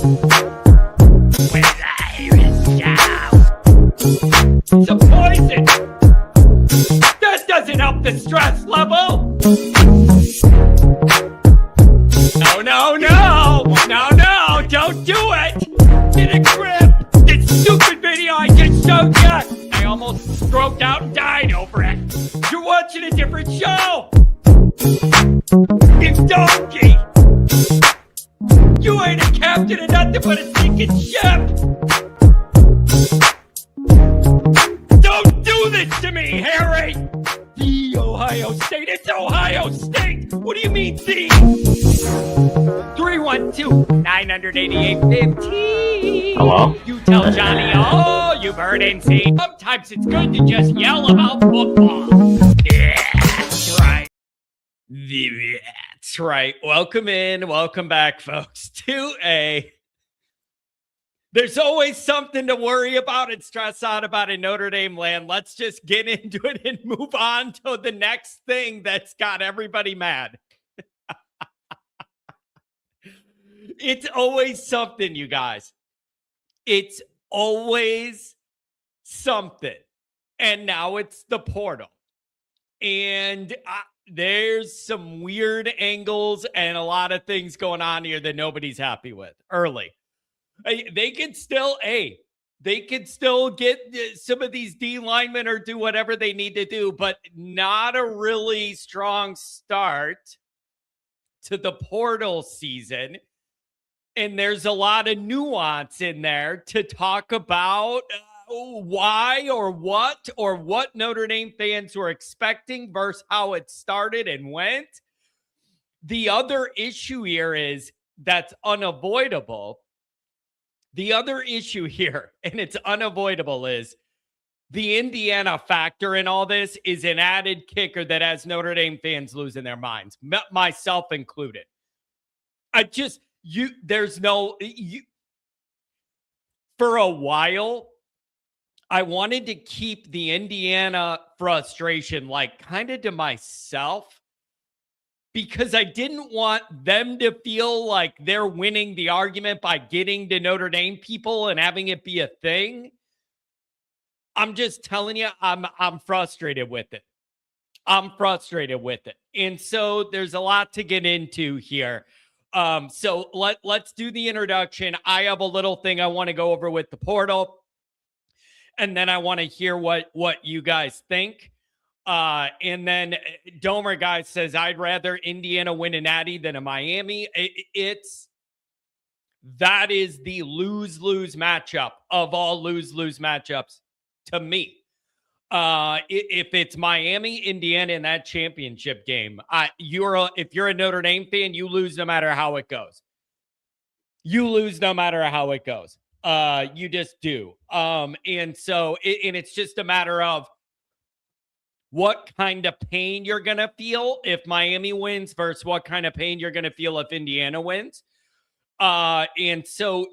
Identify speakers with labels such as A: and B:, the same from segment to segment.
A: It's a poison. That doesn't help the stress level. No, don't do it. Get a grip. This stupid video I just showed you. I almost stroked out and died over it. You're watching a different show. It's donkey. You ain't a captain of nothing but a sinking ship. Don't do this to me, Harry. The Ohio State. It's Ohio State. What do you mean, the? 312-988-15.
B: Hello?
A: You tell Johnny all you've heard and seen. Sometimes it's good to just yell about football. Yeah, that's right. That's right. Welcome back, folks, to There's always something to worry about and stress out about in Notre Dame land. Let's just get into it and move on to the next thing that's got everybody mad. It's always something, you guys. It's always something. And now it's the portal. And there's some weird angles and a lot of things going on here that nobody's happy with early. They could still get some of these D linemen or do whatever they need to do, but not a really strong start to the portal season. And there's a lot of nuance in there to talk about why or what Notre Dame fans were expecting versus how it started and went. The other issue here is that's unavoidable. The other issue here, and it's unavoidable, is the Indiana factor in all this is an added kicker that has Notre Dame fans losing their minds, myself included. For a while, I wanted to keep the Indiana frustration kind of to myself, because I didn't want them to feel like they're winning the argument by getting to Notre Dame people and having it be a thing. I'm just telling you, I'm frustrated with it. And so there's a lot to get into here. So let's do the introduction. I have a little thing I want to go over with the portal, and then I want to hear what you guys think. And then Domer guy says, I'd rather Indiana win a natty than a Miami. That is the lose-lose matchup of all lose-lose matchups to me. If it's Miami, Indiana in that championship game, if you're a Notre Dame fan, you lose no matter how it goes. You just do. And so it's just a matter of what kind of pain you're going to feel if Miami wins versus what kind of pain you're going to feel if Indiana wins. And so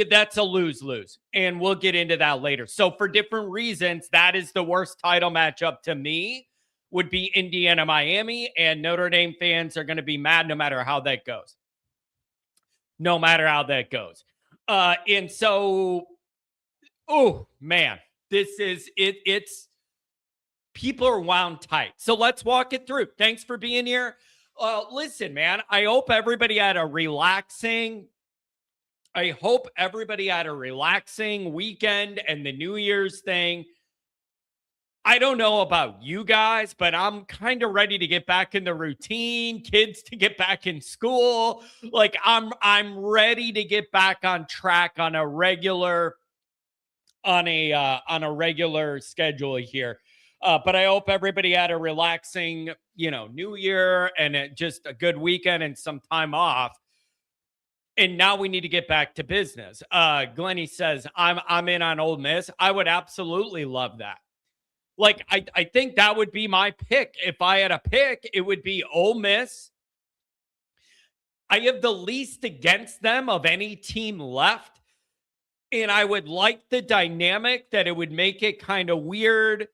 A: that's a lose-lose, and we'll get into that later. So for different reasons, that is the worst title matchup to me, would be Indiana-Miami, and Notre Dame fans are going to be mad no matter how that goes. And so, oh man, this is it. It's people are wound tight. So let's walk it through. Thanks for being here. Listen, man, I hope everybody had a relaxing weekend and the New Year's thing. I don't know about you guys, but I'm kind of ready to get back in the routine, kids to get back in school. I'm ready to get back on track on a regular schedule here. But I hope everybody had a relaxing, New Year and just a good weekend and some time off. And now we need to get back to business. Glennie says, I'm in on Ole Miss. I would absolutely love that. I think that would be my pick. If I had a pick, it would be Ole Miss. I have the least against them of any team left. And I would like the dynamic that it would make it kind of weird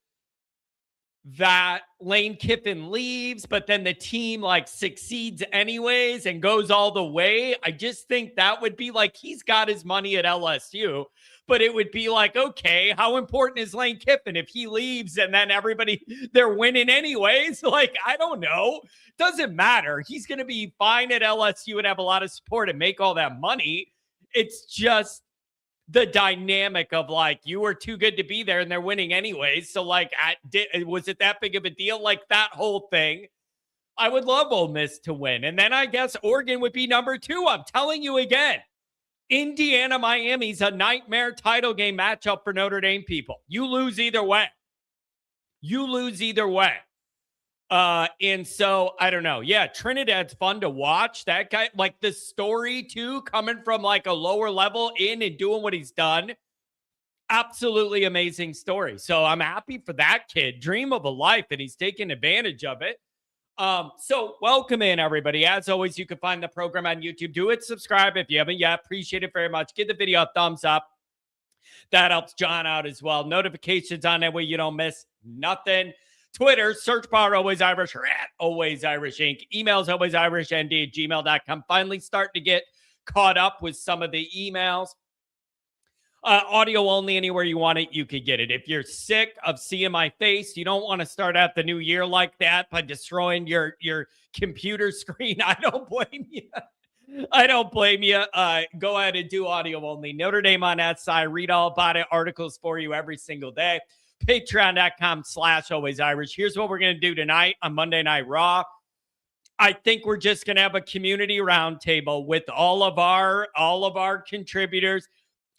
A: that Lane Kiffin leaves, but then the team like succeeds anyways and goes all the way. I just think that would be like, he's got his money at LSU, but it would be like, okay, how important is Lane Kiffin if he leaves and then they're winning anyways? Like, I don't know. Doesn't matter. He's going to be fine at LSU and have a lot of support and make all that money. It's just the dynamic of like, you were too good to be there and they're winning anyways. So like, was it that big of a deal? Like that whole thing. I would love Ole Miss to win. And then I guess Oregon would be number 2. I'm telling you again, Indiana, Miami's a nightmare title game matchup for Notre Dame people. You lose either way. And so I don't know. Yeah, Trinidad's fun to watch. That guy, like the story too, coming from like a lower level in and doing what he's done. Absolutely amazing story. So I'm happy for that kid. Dream of a life, and he's taking advantage of it. So welcome in, everybody. As always, you can find the program on YouTube. Do it, subscribe if you haven't yet. Appreciate it very much. Give the video a thumbs up. That helps John out as well. Notifications on that way you don't miss nothing. Twitter, search bar Always Irish or at Always Irish Inc. Emails alwaysirishnd@gmail.com. Finally starting to get caught up with some of the emails. Audio only, anywhere you want it, you could get it. If you're sick of seeing my face, you don't want to start out the new year like that by destroying your computer screen, I don't blame you. Go ahead and do audio only. Notre Dame on that side. Read all about it. Articles for you every single day. Patreon.com/Always Irish. Here's what we're going to do tonight on Monday Night Raw. I think we're just going to have a community roundtable with all of our contributors.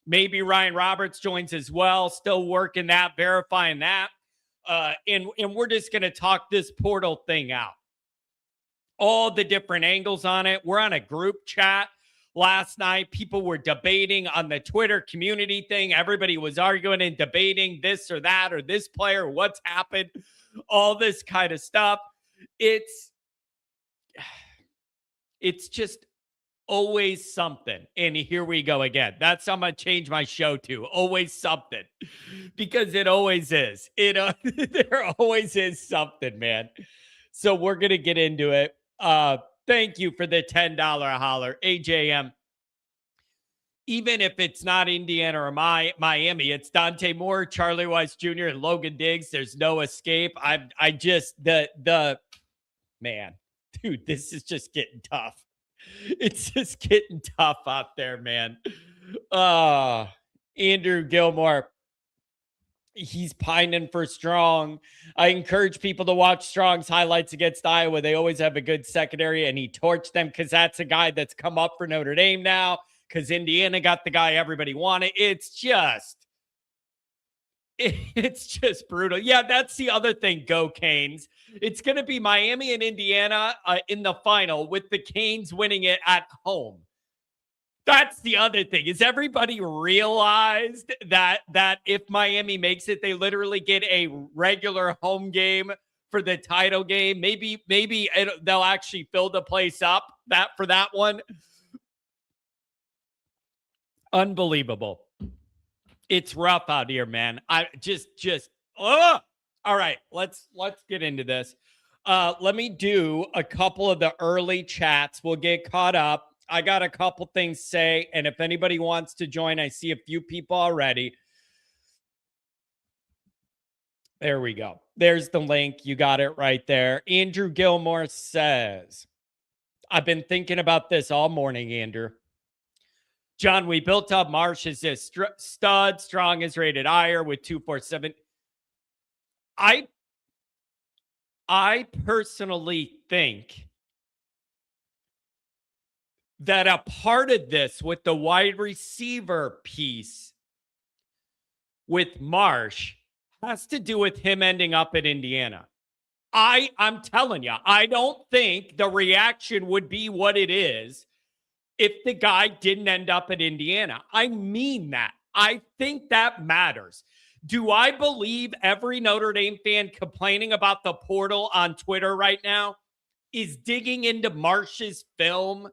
A: Maybe Ryan Roberts joins as well. Still working that, verifying that. And we're just going to talk this portal thing out. All the different angles on it. We're on a group chat last night. People were debating on the Twitter community thing. Everybody was arguing and debating this or that or this player, what's happened, all this kind of stuff. It's just always something. And here we go again. That's how I'm going to change my show to. Always something. Because it always is. There always is something, man. So we're going to get into it. Thank you for the $10 holler. AJM. Even if it's not Indiana or Miami, it's Dante Moore, Charlie Weiss Jr., and Logan Diggs. There's no escape. Man, dude, this is just getting tough. It's just getting tough out there, man. Andrew Gilmore, he's pining for Strong. I encourage people to watch Strong's highlights against Iowa. They always have a good secondary, and he torched them because that's a guy that's come up for Notre Dame now because Indiana got the guy everybody wanted. It's just brutal. Yeah, that's the other thing. Go Canes. It's going to be Miami and Indiana in the final with the Canes winning it at home. That's the other thing. Is everybody realized that if Miami makes it, they literally get a regular home game for the title game? Maybe they'll actually fill the place up for that one. Unbelievable. It's rough out here, man. All right, let's get into this. Let me do a couple of the early chats. We'll get caught up. I got a couple things to say, and if anybody wants to join, I see a few people already. There we go. There's the link. You got it right there. Andrew Gilmore says, I've been thinking about this all morning, Andrew. John, we built up Marsh as a stud. Strong is rated higher with 247. I personally think that a part of this with the wide receiver piece with Marsh has to do with him ending up at Indiana. I'm telling you, I don't think the reaction would be what it is if the guy didn't end up at Indiana. I mean that. I think that matters. Do I believe every Notre Dame fan complaining about the portal on Twitter right now is digging into Marsh's film?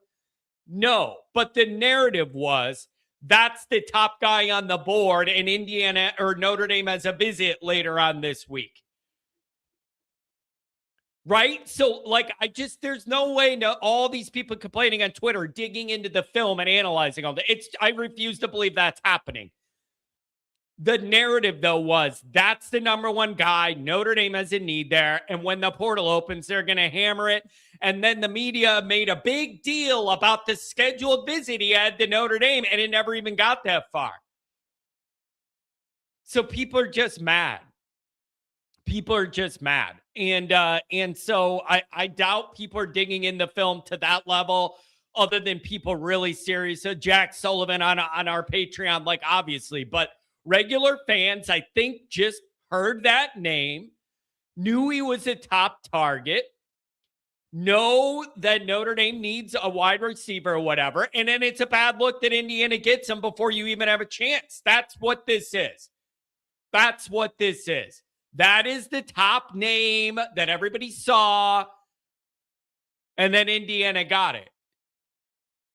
A: No, but the narrative was that's the top guy on the board, and Indiana or Notre Dame has a visit later on this week. Right? So, like, there's no way all these people complaining on Twitter, digging into the film and analyzing all that. I refuse to believe that's happening. The narrative, though, was that's the number one guy. Notre Dame has a need there. And when the portal opens, they're going to hammer it. And then the media made a big deal about the scheduled visit he had to Notre Dame, and it never even got that far. So people are just mad. People are just mad. And so I doubt people are digging in the film to that level, other than people really serious. So Jack Sullivan on our Patreon, like, obviously, but regular fans, I think, just heard that name, knew he was a top target, know that Notre Dame needs a wide receiver or whatever, and then it's a bad look that Indiana gets him before you even have a chance. That's what this is. That's what this is. That is the top name that everybody saw, and then Indiana got it.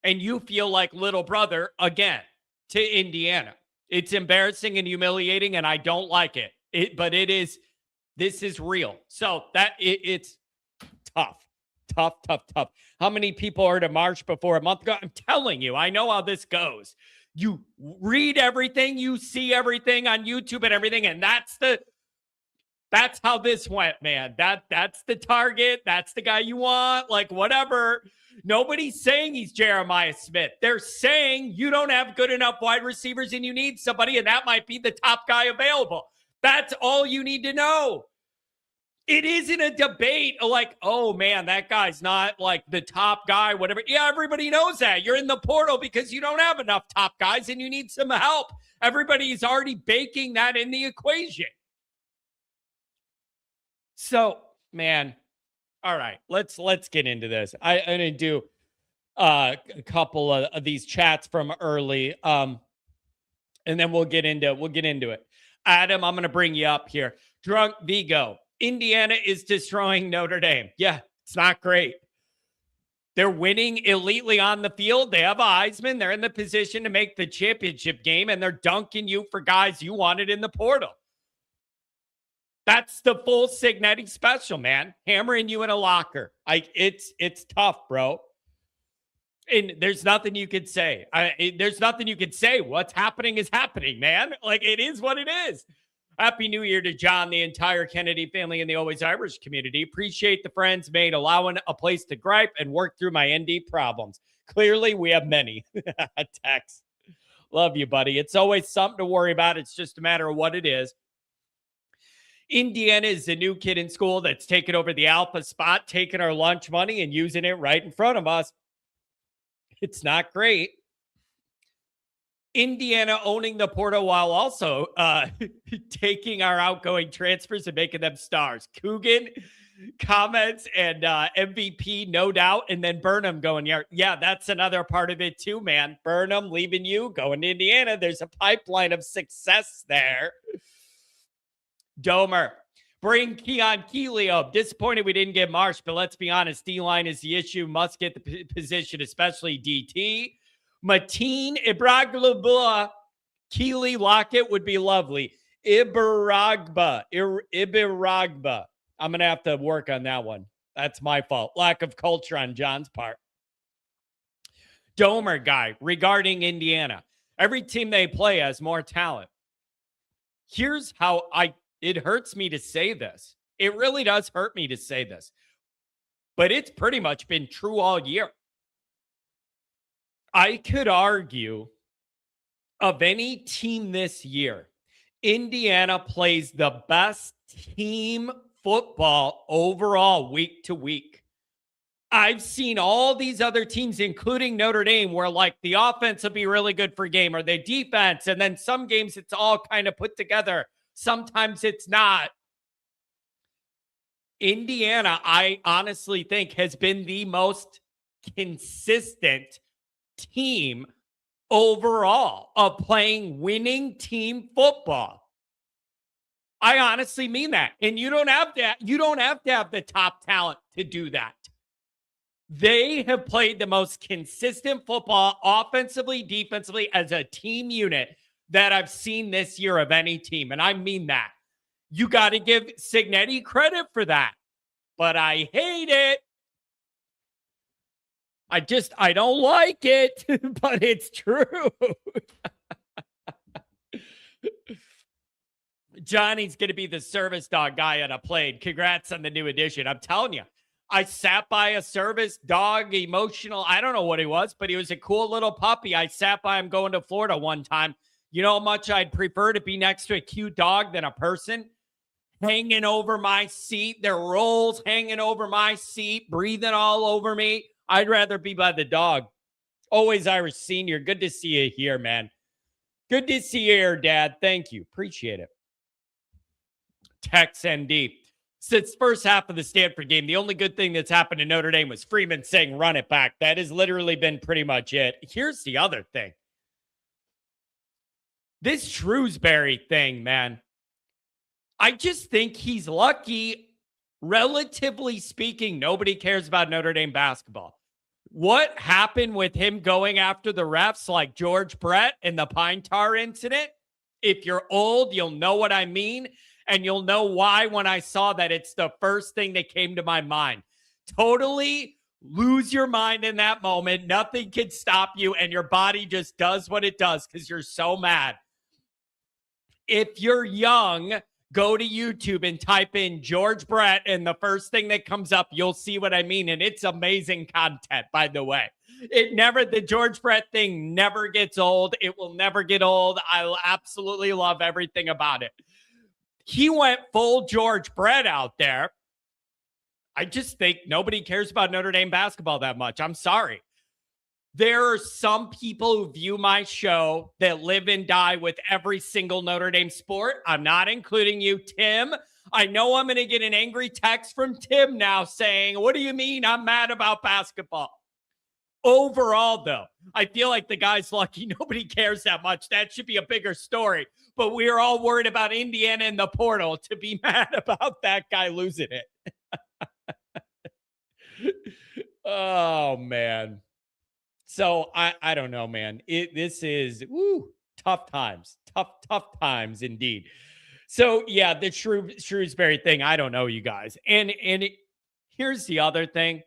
A: And you feel like little brother again to Indiana. It's embarrassing and humiliating, and I don't like it. But this is real. So it's tough. How many people are to march before a month ago? I'm telling you, I know how this goes. You read everything, you see everything on YouTube and everything, and that's how this went, man. That's the target. That's the guy you want. Like, whatever. Nobody's saying he's Jeremiah Smith. They're saying you don't have good enough wide receivers and you need somebody, and that might be the top guy available. That's all you need to know. It isn't a debate like, oh, man, that guy's not like the top guy, whatever. Yeah, everybody knows that. You're in the portal because you don't have enough top guys and you need some help. Everybody's already baking that in the equation. So, man, all right, let's get into this. I'm going to do a couple of these chats from early, and then we'll get into it. Adam, I'm going to bring you up here. Drunk Vigo, Indiana is destroying Notre Dame. Yeah, it's not great. They're winning elitely on the field. They have a Heisman. They're in the position to make the championship game, and they're dunking you for guys you wanted in the portal. That's the full Signetti special, man. Hammering you in a locker. It's tough, bro. And there's nothing you could say. There's nothing you could say. What's happening is happening, man. Like, it is what it is. Happy New Year to John, the entire Kennedy family, and the Always Irish community. Appreciate the friends made, allowing a place to gripe and work through my ND problems. Clearly, we have many. Tex. Love you, buddy. It's always something to worry about. It's just a matter of what it is. Indiana is the new kid in school that's taking over the alpha spot, taking our lunch money and using it right in front of us. It's not great. Indiana owning the portal while also taking our outgoing transfers and making them stars. Coogan comments and MVP, no doubt. And then Burnham going, yeah, that's another part of it too, man. Burnham leaving you, going to Indiana. There's a pipeline of success there. Domer, bring Keon Keeley up. Disappointed we didn't get Marsh, but let's be honest, D-line is the issue. Must get the position, especially DT. Mateen Ibraglabula, Keeley Lockett would be lovely. Ibiragba. I'm going to have to work on that one. That's my fault. Lack of culture on John's part. Domer guy, regarding Indiana. Every team they play has more talent. Here's how it hurts me to say this. It really does hurt me to say this. But it's pretty much been true all year. I could argue of any team this year, Indiana plays the best team football overall week to week. I've seen all these other teams, including Notre Dame, where like the offense will be really good for a game or the defense. And then some games it's all kind of put together. Sometimes it's not. Indiana, I honestly think, has been the most consistent team overall of playing winning team football. I honestly mean that. And you don't have to have the top talent to do that. They have played the most consistent football offensively, defensively as a team unit that I've seen this year of any team. And I mean that. You got to give Signetti credit for that. but I hate it. I don't like it, but it's true. Johnny's going to be the service dog guy on a plane. Congrats on the new addition. I'm telling you, I sat by a service dog, emotional. I don't know what he was, but he was a cool little puppy. I sat by him going to Florida one time. You know how much I'd prefer to be next to a cute dog than a person hanging over my seat, their rolls hanging over my seat, breathing all over me. I'd rather be by the dog. Always Irish Senior. Good to see you here, man. Good to see you here, Dad. Thank you. Appreciate it. Tex ND. Since first half of the Stanford game, the only good thing that's happened to Notre Dame was Freeman saying run it back. That has literally been pretty much it. Here's the other thing. This Shrewsbury thing, man. I just think he's lucky. Relatively speaking, nobody cares about Notre Dame basketball. What happened with him going after the refs like George Brett and the Pine Tar incident? If you're old, you'll know what I mean. And you'll know why when I saw that. It's the first thing that came to my mind. Totally lose your mind in that moment. Nothing can stop you. And your body just does what it does because you're so mad. If you're young, go to YouTube and type in George Brett. And the first thing that comes up, you'll see what I mean. And it's amazing content, by the way. The George Brett thing never gets old. It will never get old. I absolutely love everything about it. He went full George Brett out there. I just think nobody cares about Notre Dame basketball that much. I'm sorry. There are some people who view my show that live and die with every single Notre Dame sport. I'm not including you, Tim. I know I'm going to get an angry text from Tim now saying, what do you mean I'm mad about basketball? Overall, though, I feel like the guy's lucky. Nobody cares that much. That should be a bigger story. But we're all worried about Indiana in the portal to be mad about that guy losing it. Oh, man. So I don't know, man. This is tough times. Tough times indeed. So, yeah, the Shrewsbury thing, I don't know, you guys. And here's the other thing.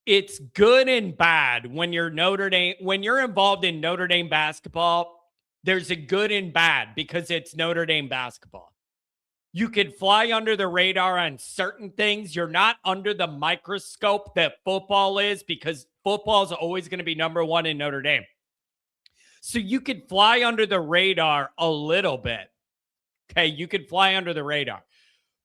A: It's good and bad when you're Notre Dame, when you're involved in Notre Dame basketball. There's a good and bad because it's Notre Dame basketball. You can fly under the radar on certain things. You're not under the microscope that football is because football is always going to be number one in Notre Dame. So you could fly under the radar a little bit. Okay, you could fly under the radar.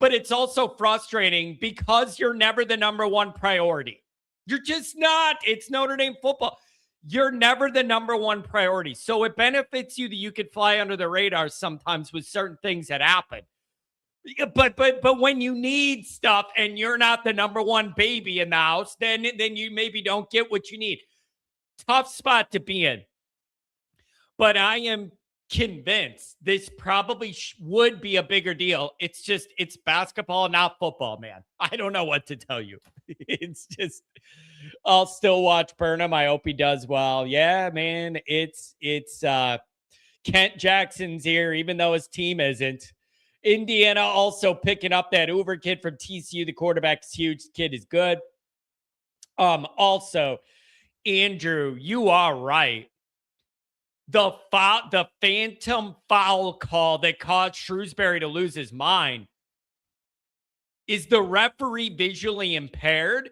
A: But it's also frustrating because you're never the number one priority. You're just not. It's Notre Dame football. You're never the number one priority. So it benefits you that you could fly under the radar sometimes with certain things that happen. But when you need stuff and you're not the number one baby in the house, then you maybe don't get what you need. Tough spot to be in. But I am convinced this probably would be a bigger deal. It's basketball, not football, man. I don't know what to tell you. It's just, I'll still watch Burnham. I hope he does well. Yeah, man. It's Kent Jackson's here, even though his team isn't. Indiana also picking up that Uber kid from TCU. The quarterback's huge. The kid is good. Also, Andrew, you are right. The phantom foul call that caused Shrewsbury to lose his mind. Is the referee visually impaired?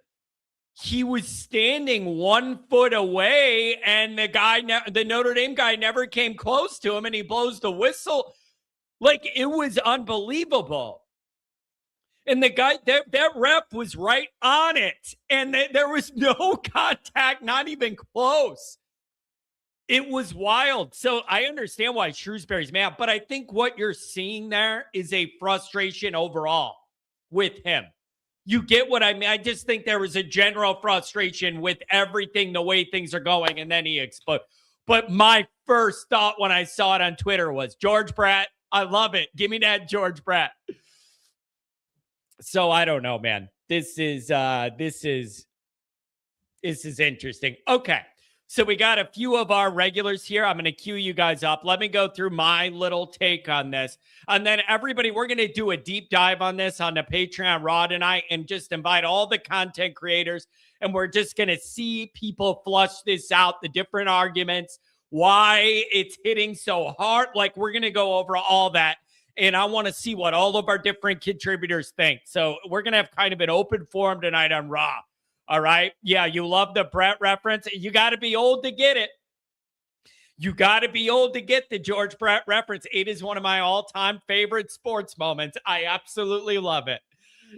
A: He was standing 1 foot away, and the Notre Dame guy never came close to him, and he blows the whistle. Like, it was unbelievable. And the guy, that ref was right on it, and there was no contact, not even close. It was wild. So I understand why Shrewsbury's mad, but I think what you're seeing there is a frustration overall with him. You get what I mean? I just think there was a general frustration with everything, the way things are going, and then he exploded. But my first thought when I saw it on Twitter was, George Brett, I love it. Give me that George Brett. So I don't know, man. This is interesting. Okay. So we got a few of our regulars here. I'm going to queue you guys up. Let me go through my little take on this. And then everybody, we're going to do a deep dive on this on the Patreon Raw tonight and just invite all the content creators. And we're just going to see people flush this out, the different arguments, why it's hitting so hard. Like, we're going to go over all that. And I want to see what all of our different contributors think. So we're going to have kind of an open forum tonight on Raw. All right. Yeah, you love the Brett reference. You got to be old to get it. You got to be old to get the George Brett reference. It is one of my all-time favorite sports moments. I absolutely love it.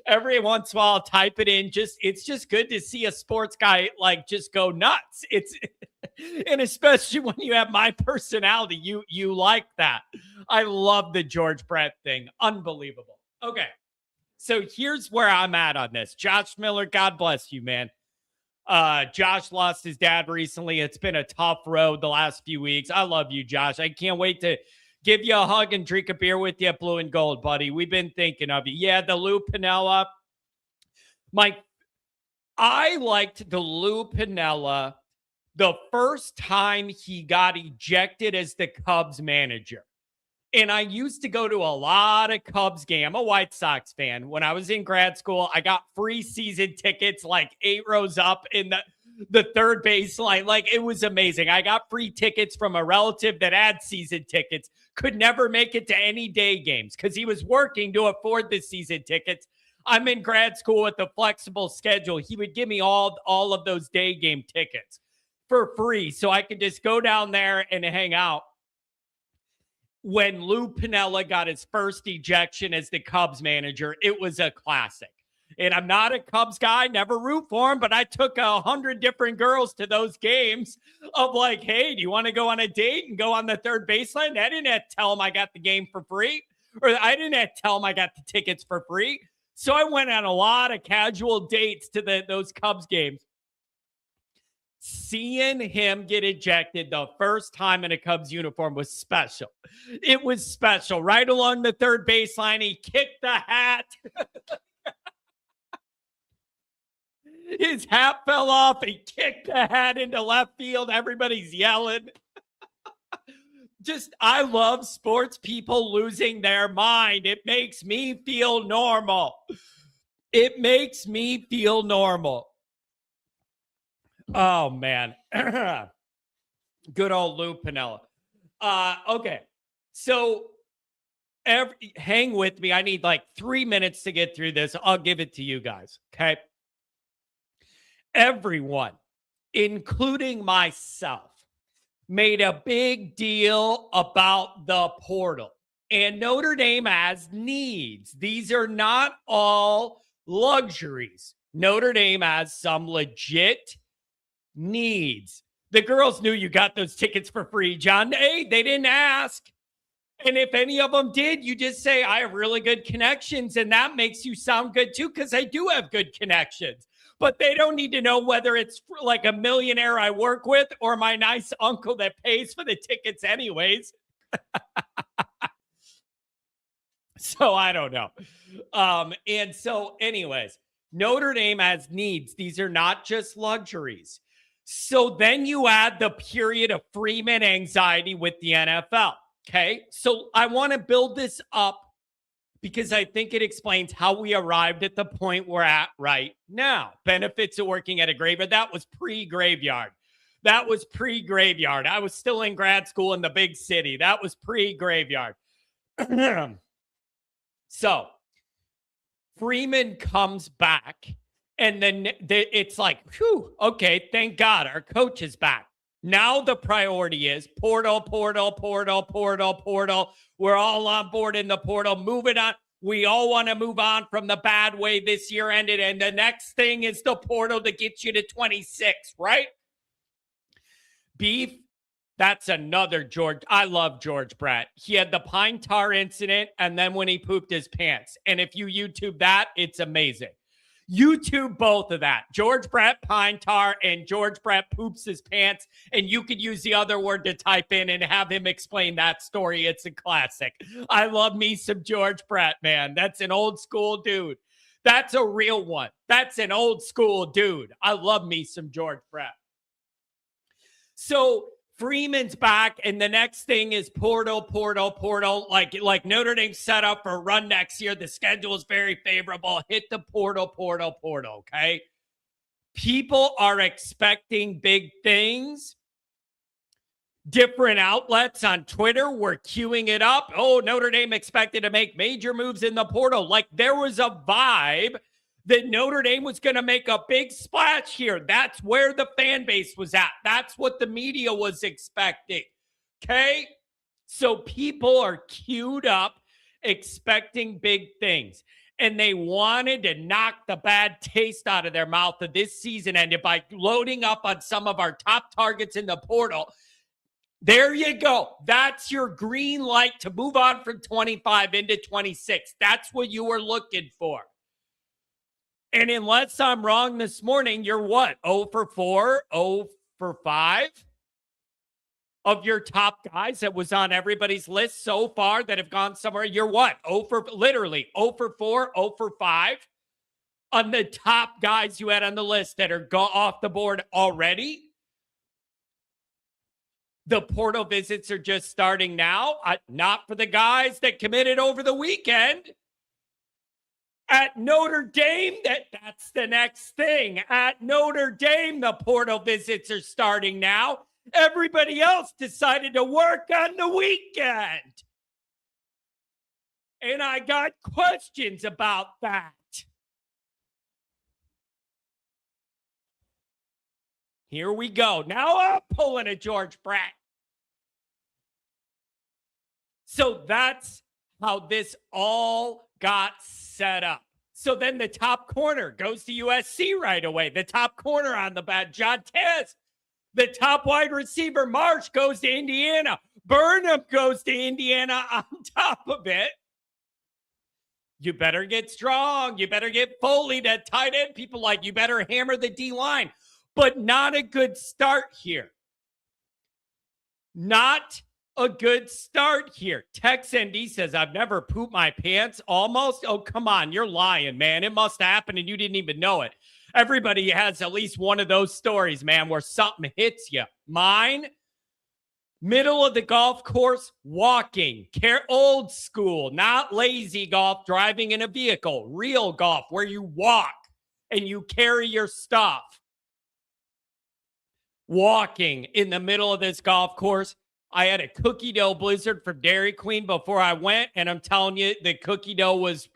A: Every once in a while, I'll type it in. It's just good to see a sports guy like just go nuts. And especially when you have my personality, you like that. I love the George Brett thing. Unbelievable. Okay. So here's where I'm at on this. Josh Miller, God bless you, man. Josh lost his dad recently. It's been a tough road the last few weeks. I love you, Josh. I can't wait to give you a hug and drink a beer with you at Blue and Gold, buddy. We've been thinking of you. Yeah, the Lou Piniella. I liked the Lou Piniella the first time he got ejected as the Cubs manager. And I used to go to a lot of Cubs games. I'm a White Sox fan. When I was in grad school, I got free season tickets, like 8 rows up in the third baseline. Like, it was amazing. I got free tickets from a relative that had season tickets, could never make it to any day games because he was working to afford the season tickets. I'm in grad school with a flexible schedule. He would give me all of those day game tickets for free so I could just go down there and hang out. When Lou Piniella got his first ejection as the Cubs manager, it was a classic. And I'm not a Cubs guy, never root for him, but I took 100 different girls to those games of like, hey, do you want to go on a date and go on the third baseline? I didn't have to tell them I got the game for free, or I didn't have to tell them I got the tickets for free. So I went on a lot of casual dates to those Cubs games. Seeing him get ejected the first time in a Cubs uniform was special. It was special. Right along the third baseline, he kicked the hat. His hat fell off. He kicked the hat into left field. Everybody's yelling. I love sports people losing their mind. It makes me feel normal. It makes me feel normal. Oh, man. Good old Lou Piniella. Okay. So hang with me. I need like 3 minutes to get through this. I'll give it to you guys. Okay. Everyone, including myself, made a big deal about the portal. And Notre Dame has needs. These are not all luxuries. Notre Dame has some legit needs. The girls knew you got those tickets for free, John. Hey, they didn't ask. And if any of them did, you just say, I have really good connections. And that makes you sound good too, because I do have good connections. But they don't need to know whether it's like a millionaire I work with or my nice uncle that pays for the tickets anyways. So I don't know. And so anyways, Notre Dame has needs. These are not just luxuries. So then you add the period of Freeman anxiety with the NFL. Okay. So I want to build this up because I think it explains how we arrived at the point we're at right now. Benefits of working at a graveyard. That was pre-graveyard. I was still in grad school in the big city. That was pre-graveyard. So Freeman comes back. And then it's like, whew, okay, thank God our coach is back. Now the priority is portal. We're all on board in the portal. Moving on. We all want to move on from the bad way this year ended. And the next thing is the portal to get you to 26, right? Beef. That's another George. I love George Brett. He had the pine tar incident and then when he pooped his pants. And if you YouTube that, it's amazing. YouTube both of that. George Brett pine tar and George Brett poops his pants. And you could use the other word to type in and have him explain that story. It's a classic. I love me some George Brett, man. That's an old school dude. That's a real one. That's an old school dude. I love me some George Brett. So Freeman's back, and the next thing is portal. Like Notre Dame set up for a run next year. The schedule is very favorable. Hit the portal. Okay. People are expecting big things. Different outlets on Twitter were queuing it up. Oh, Notre Dame expected to make major moves in the portal. Like there was a vibe that Notre Dame was going to make a big splash here. That's where the fan base was at. That's what the media was expecting. Okay? So people are queued up expecting big things. And they wanted to knock the bad taste out of their mouth of this season ended by loading up on some of our top targets in the portal. There you go. That's your green light to move on from 25 into 26. That's what you were looking for. And unless I'm wrong this morning, you're what? 0 for 4, 0 for 5 of your top guys that was on everybody's list so far that have gone somewhere. You're what? 0 for 4, 0 for 5 on the top guys you had on the list that are off the board already. The portal visits are just starting now. Not for the guys that committed over the weekend. At Notre Dame, that's the next thing. At Notre Dame, the portal visits are starting now. Everybody else decided to work on the weekend. And I got questions about that. Here we go. Now I'm pulling a George Pratt. So that's how this all got set up. So then the top corner goes to USC right away. The top corner on the bat, John Tez. The top wide receiver, Marsh, goes to Indiana. Burnham goes to Indiana on top of it. You better get strong. You better get Foley to tight end. People like, you better hammer the D-line. But not a good start here. Not a good start here. Tex ND says, I've never pooped my pants almost. Oh, come on. You're lying, man. It must happen and you didn't even know it. Everybody has at least one of those stories, man, where something hits you. Mine, middle of the golf course, walking. Old school, not lazy golf, driving in a vehicle. Real golf, where you walk and you carry your stuff. Walking in the middle of this golf course. I had a cookie dough blizzard from Dairy Queen before I went, and I'm telling you, the cookie dough was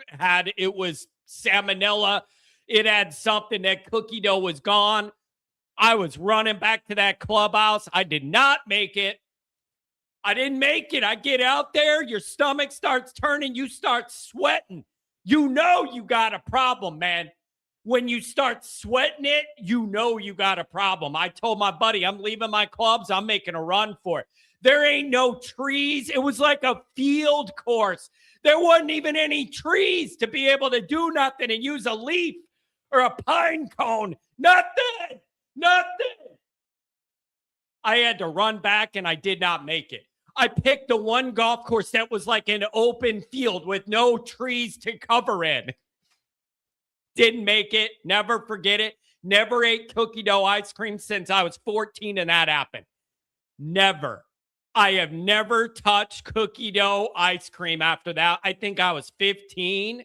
A: salmonella. It had something. That cookie dough was gone. I was running back to that clubhouse. I did not make it. I didn't make it. I get out there, your stomach starts turning, you start sweating. You know you got a problem, man. When you start sweating it, you know you got a problem. I told my buddy, I'm leaving my clubs. I'm making a run for it. There ain't no trees. It was like a field course. There wasn't even any trees to be able to do nothing and use a leaf or a pine cone. Nothing. I had to run back and I did not make it. I picked the one golf course that was like an open field with no trees to cover in. Didn't make it. Never forget it. Never ate cookie dough ice cream since I was 14 and that happened. Never. I have never touched cookie dough ice cream after that. I think I was 15.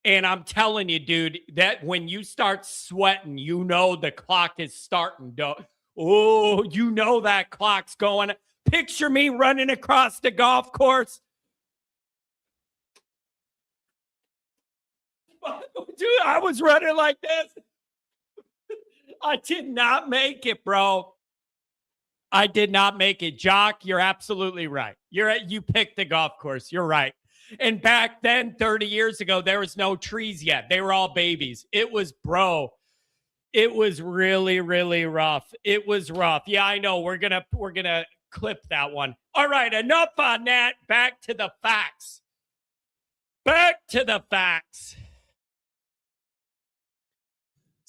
A: And I'm telling you, dude, that when you start sweating, you know the clock is starting to, oh, you know that clock's going. Picture me running across the golf course. Dude, I was running like this. I did not make it, bro. I did not make it. Jock, you're absolutely right. You picked the golf course. You're right. And back then, 30 years ago, there was no trees yet. They were all babies. It was really, really rough. It was rough. Yeah, I know. We're gonna clip that one. All right, enough on that. Back to the facts.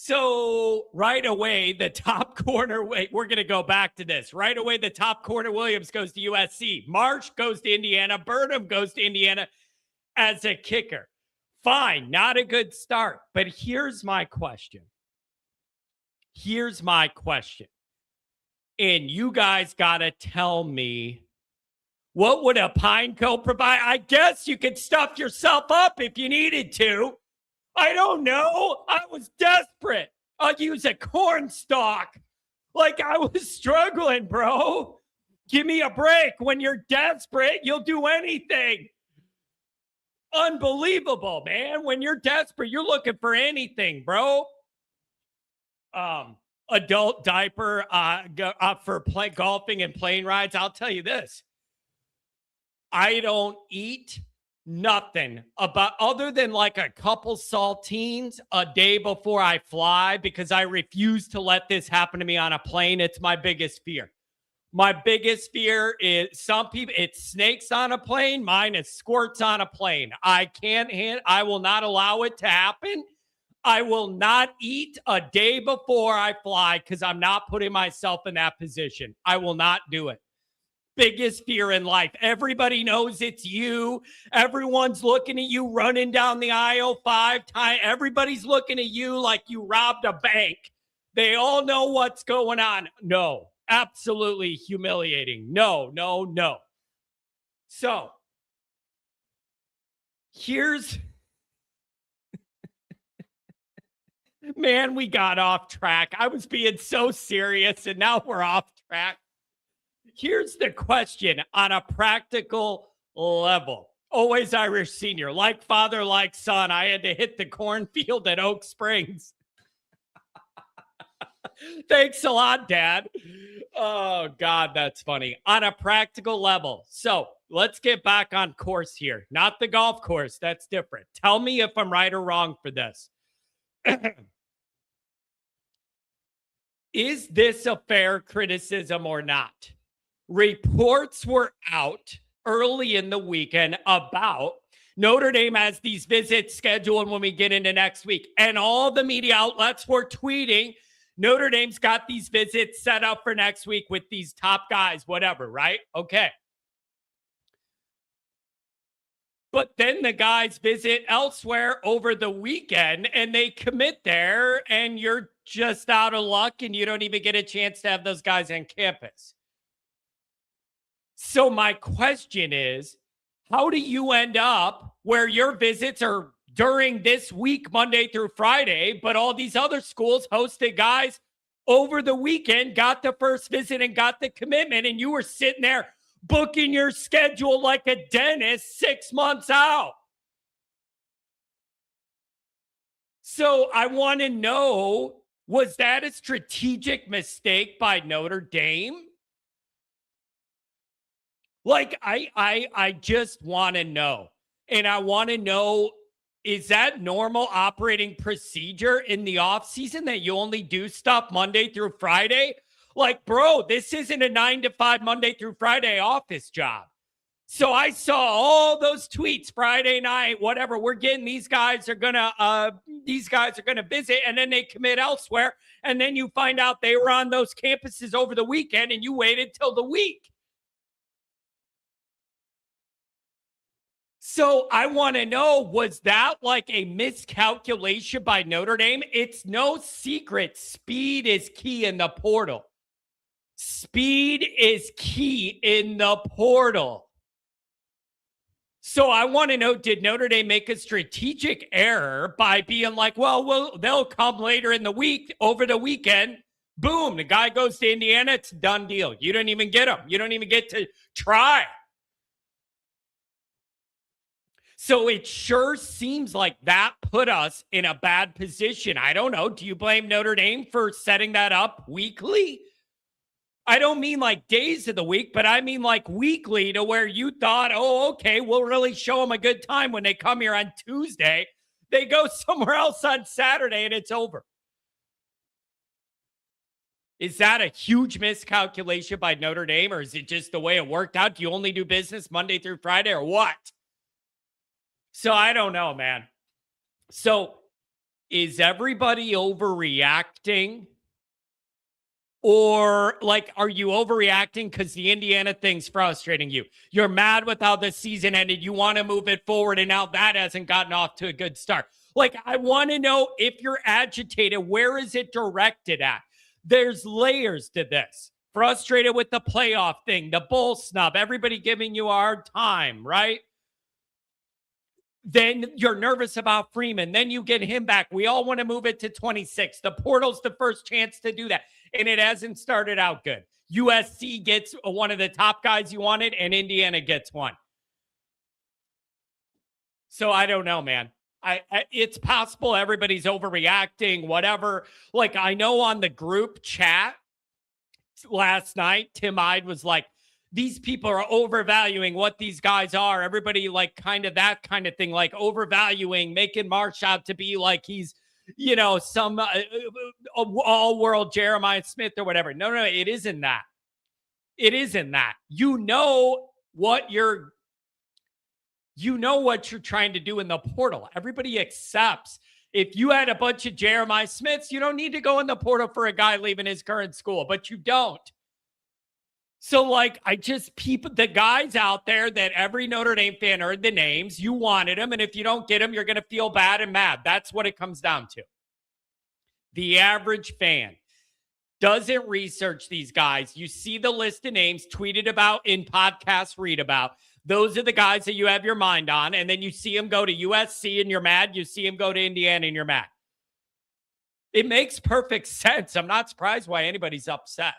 A: So right away, the top corner, we're going to go back to this. Right away, the top corner, Williams, goes to USC. Marsh goes to Indiana. Burnham goes to Indiana as a kicker. Fine, not a good start. But here's my question. And you guys got to tell me, what would a pine cone provide? I guess you could stuff yourself up if you needed to. I don't know. I was desperate. I'll use a corn stalk. Like, I was struggling, bro. Give me a break. When you're desperate, you'll do anything. Unbelievable, man. When you're desperate, you're looking for anything, bro. Adult diaper for golfing and plane rides. I'll tell you this. I don't eat nothing about other than like a couple saltines a day before I fly, because I refuse to let this happen to me on a plane. It's my biggest fear. My biggest fear is some people, it's snakes on a plane. Mine is squirts on a plane. I will not allow it to happen. I will not eat a day before I fly because I'm not putting myself in that position. I will not do it. Biggest fear in life. Everybody knows it's you. Everyone's looking at you running down the aisle 5 times. Everybody's looking at you like you robbed a bank. They all know what's going on. No, absolutely humiliating. No. So here's, man, we got off track. I was being so serious and now we're off track. Here's the question on a practical level. Always Irish senior, like father, like son. I had to hit the cornfield at Oak Springs. Thanks a lot, Dad. Oh, God, that's funny. On a practical level. So let's get back on course here. Not the golf course. That's different. Tell me if I'm right or wrong for this. Is this a fair criticism or not? Reports were out early in the weekend about Notre Dame has these visits scheduled when we get into next week. And all the media outlets were tweeting, Notre Dame's got these visits set up for next week with these top guys, whatever, right? Okay. But then the guys visit elsewhere over the weekend and they commit there and you're just out of luck and you don't even get a chance to have those guys on campus. So my question is, how do you end up where your visits are during this week, Monday through Friday, but all these other schools hosted guys over the weekend, got the first visit and got the commitment, and you were sitting there booking your schedule like a dentist 6 months out? So I want to know, was that a strategic mistake by Notre Dame? Like, I just want to know. And I want to know, is that normal operating procedure in the offseason that you only do stuff Monday through Friday? Like, bro, this isn't a 9 to 5 Monday through Friday office job. So I saw all those tweets Friday night, whatever. We're getting these guys are gonna visit, and then they commit elsewhere. And then you find out they were on those campuses over the weekend and you waited till the week. So I want to know, was that like a miscalculation by Notre Dame? It's no secret. Speed is key in the portal. Speed is key in the portal. So I want to know, did Notre Dame make a strategic error by being like, well, they'll come later in the week, over the weekend. Boom, the guy goes to Indiana. It's a done deal. You don't even get him. You don't even get to try. So it sure seems like that put us in a bad position. I don't know. Do you blame Notre Dame for setting that up weekly? I don't mean like days of the week, but I mean like weekly, to where you thought, oh, okay, we'll really show them a good time when they come here on Tuesday. They go somewhere else on Saturday and it's over. Is that a huge miscalculation by Notre Dame, or is it just the way it worked out? Do you only do business Monday through Friday, or what? So I don't know, man. So is everybody overreacting? Or like, are you overreacting because the Indiana thing's frustrating you? You're mad with how the season ended. You want to move it forward, and now that hasn't gotten off to a good start. Like, I want to know, if you're agitated, where is it directed at? There's layers to this. frustrated with the playoff thing, the bull snub, everybody giving you a hard time, right? Then you're nervous about Freeman. Then you get him back. We all want to move it to 26. The portal's the first chance to do that. And it hasn't started out good. USC gets one of the top guys you wanted, and Indiana gets one. So I don't know, man. It's possible everybody's overreacting, whatever. Like, I know on the group chat last night, Tim Hyde was like, these people are overvaluing what these guys are. Everybody like kind of that kind of thing, like overvaluing, making Marsh out to be like he's, you know, some all-world Jeremiah Smith or whatever. No, it isn't that. It isn't that. You know what you're trying to do in the portal. Everybody accepts. If you had a bunch of Jeremiah Smiths, you don't need to go in the portal for a guy leaving his current school, but you don't. So, like, the guys out there that every Notre Dame fan heard the names, you wanted them, and if you don't get them, you're going to feel bad and mad. That's what it comes down to. The average fan doesn't research these guys. You see the list of names tweeted about in podcasts, read about. Those are the guys that you have your mind on, and then you see them go to USC and you're mad. You see them go to Indiana and you're mad. It makes perfect sense. I'm not surprised why anybody's upset.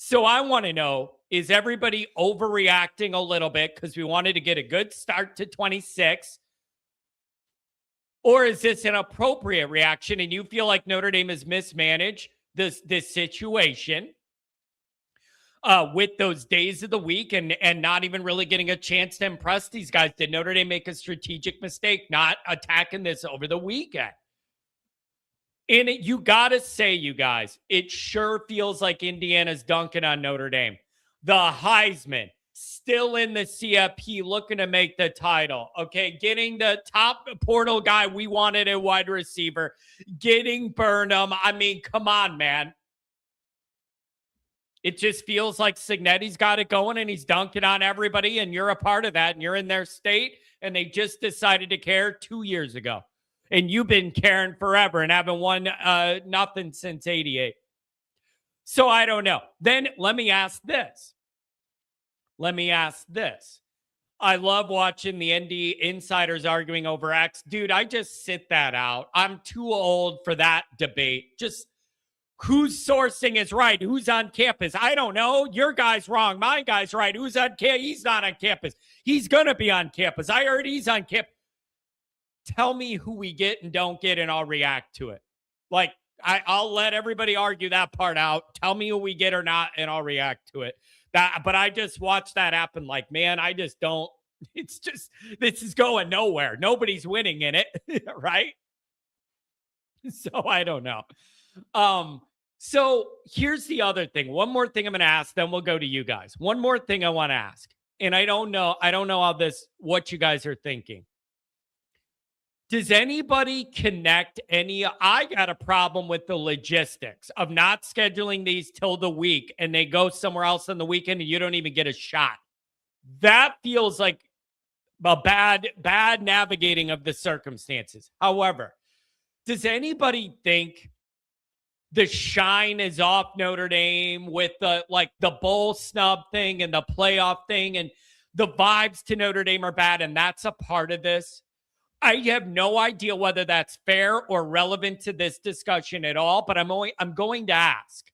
A: So I want to know, is everybody overreacting a little bit because we wanted to get a good start to 26? Or is this an appropriate reaction and you feel like Notre Dame has mismanaged this situation with those days of the week and not even really getting a chance to impress these guys? Did Notre Dame make a strategic mistake not attacking this over the weekend? And you got to say, you guys, it sure feels like Indiana's dunking on Notre Dame. The Heisman, still in the CFP, looking to make the title. Okay, getting the top portal guy we wanted a wide receiver. Getting Burnham. I mean, come on, man. It just feels like Cignetti's got it going and he's dunking on everybody, and you're a part of that, and you're in their state, and they just decided to care 2 years ago. And you've been caring forever and haven't won nothing since 88. So I don't know. Then let me ask this. I love watching the ND insiders arguing over X. Dude, I just sit that out. I'm too old for that debate. Just whose sourcing is right? Who's on campus? I don't know. Your guy's wrong. My guy's right. Who's on campus? He's not on campus. He's going to be on campus. I heard he's on campus. Tell me who we get and don't get, and I'll react to it. Like, I'll let everybody argue that part out. Tell me who we get or not, and I'll react to it. But I just watched that happen. Like, man, I just don't. It's just, this is going nowhere. Nobody's winning in it, right? So I don't know. So here's the other thing. One more thing I'm going to ask, then we'll go to you guys. One more thing I want to ask, and I don't know what you guys are thinking. Does anybody connect I got a problem with the logistics of not scheduling these till the week and they go somewhere else on the weekend and you don't even get a shot. That feels like a bad navigating of the circumstances. However, does anybody think the shine is off Notre Dame with the bowl snub thing and the playoff thing, and the vibes to Notre Dame are bad and that's a part of this? I have no idea whether that's fair or relevant to this discussion at all, but I'm going to ask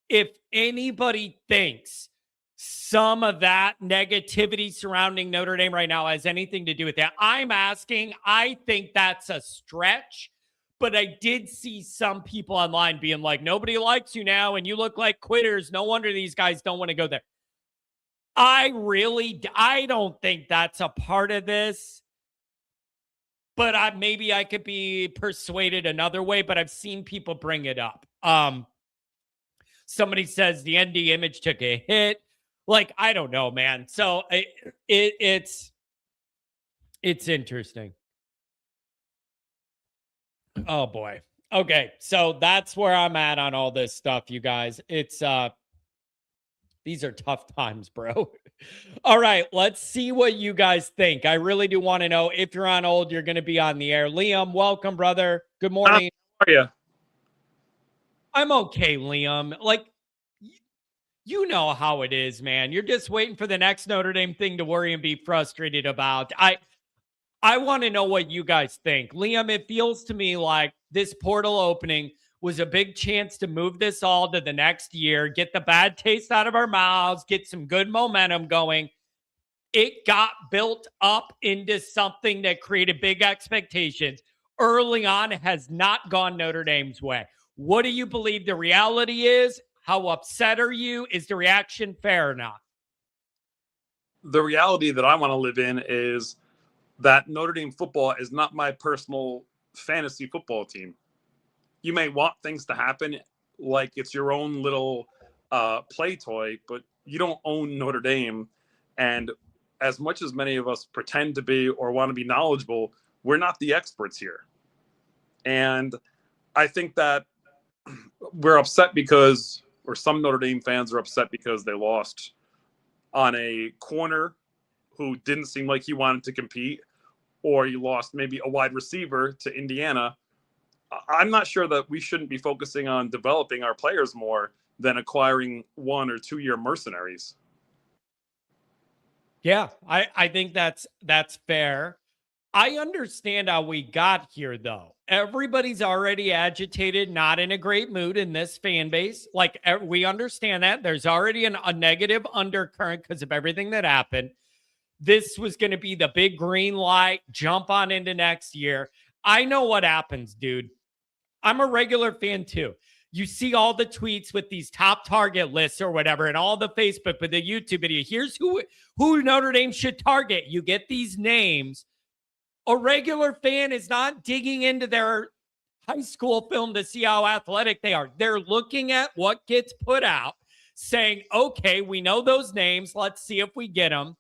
A: if anybody thinks some of that negativity surrounding Notre Dame right now has anything to do with that. I'm asking. I think that's a stretch, but I did see some people online being like, nobody likes you now and you look like quitters. No wonder these guys don't want to go there. I don't think that's a part of this. But maybe I could be persuaded another way, but I've seen people bring it up. Somebody says the ND image took a hit. Like, I don't know, man. So it's interesting. Oh, boy. Okay, so that's where I'm at on all this stuff, you guys. It's these are tough times, bro. All right, let's see what you guys think. I really do want to know. If you're on hold, you're going to be on the air. Liam, welcome, brother. Good morning.
B: How are you?
A: I'm okay, Liam. Like, You know how it is, man. You're just waiting for the next Notre Dame thing to worry and be frustrated about. I want to know what you guys think. Liam, it feels to me like this portal opening was a big chance to move this all to the next year, get the bad taste out of our mouths, get some good momentum going. It got built up into something that created big expectations. Early on, it has not gone Notre Dame's way. What do you believe the reality is? How upset are you? Is the reaction fair or not?
B: The reality that I want to live in is that Notre Dame football is not my personal fantasy football team. You may want things to happen like it's your own little play toy, but you don't own Notre Dame. And as much as many of us pretend to be or want to be knowledgeable, we're not the experts here. And I think that we're upset because, or some Notre Dame fans are upset because they lost on a corner who didn't seem like he wanted to compete, or you lost maybe a wide receiver to Indiana. I'm not sure that we shouldn't be focusing on developing our players more than acquiring 1 or 2 year mercenaries.
A: Yeah, I think that's fair. I understand how we got here, though. Everybody's already agitated, not in a great mood in this fan base. Like, we understand that. There's already a negative undercurrent because of everything that happened. This was going to be the big green light, jump on into next year. I know what happens, dude. I'm a regular fan too. You see all the tweets with these top target lists or whatever, and all the Facebook, but the YouTube video. Here's who Notre Dame should target. You get these names. A regular fan is not digging into their high school film to see how athletic they are. They're looking at what gets put out, saying, okay, we know those names. Let's see if we get them.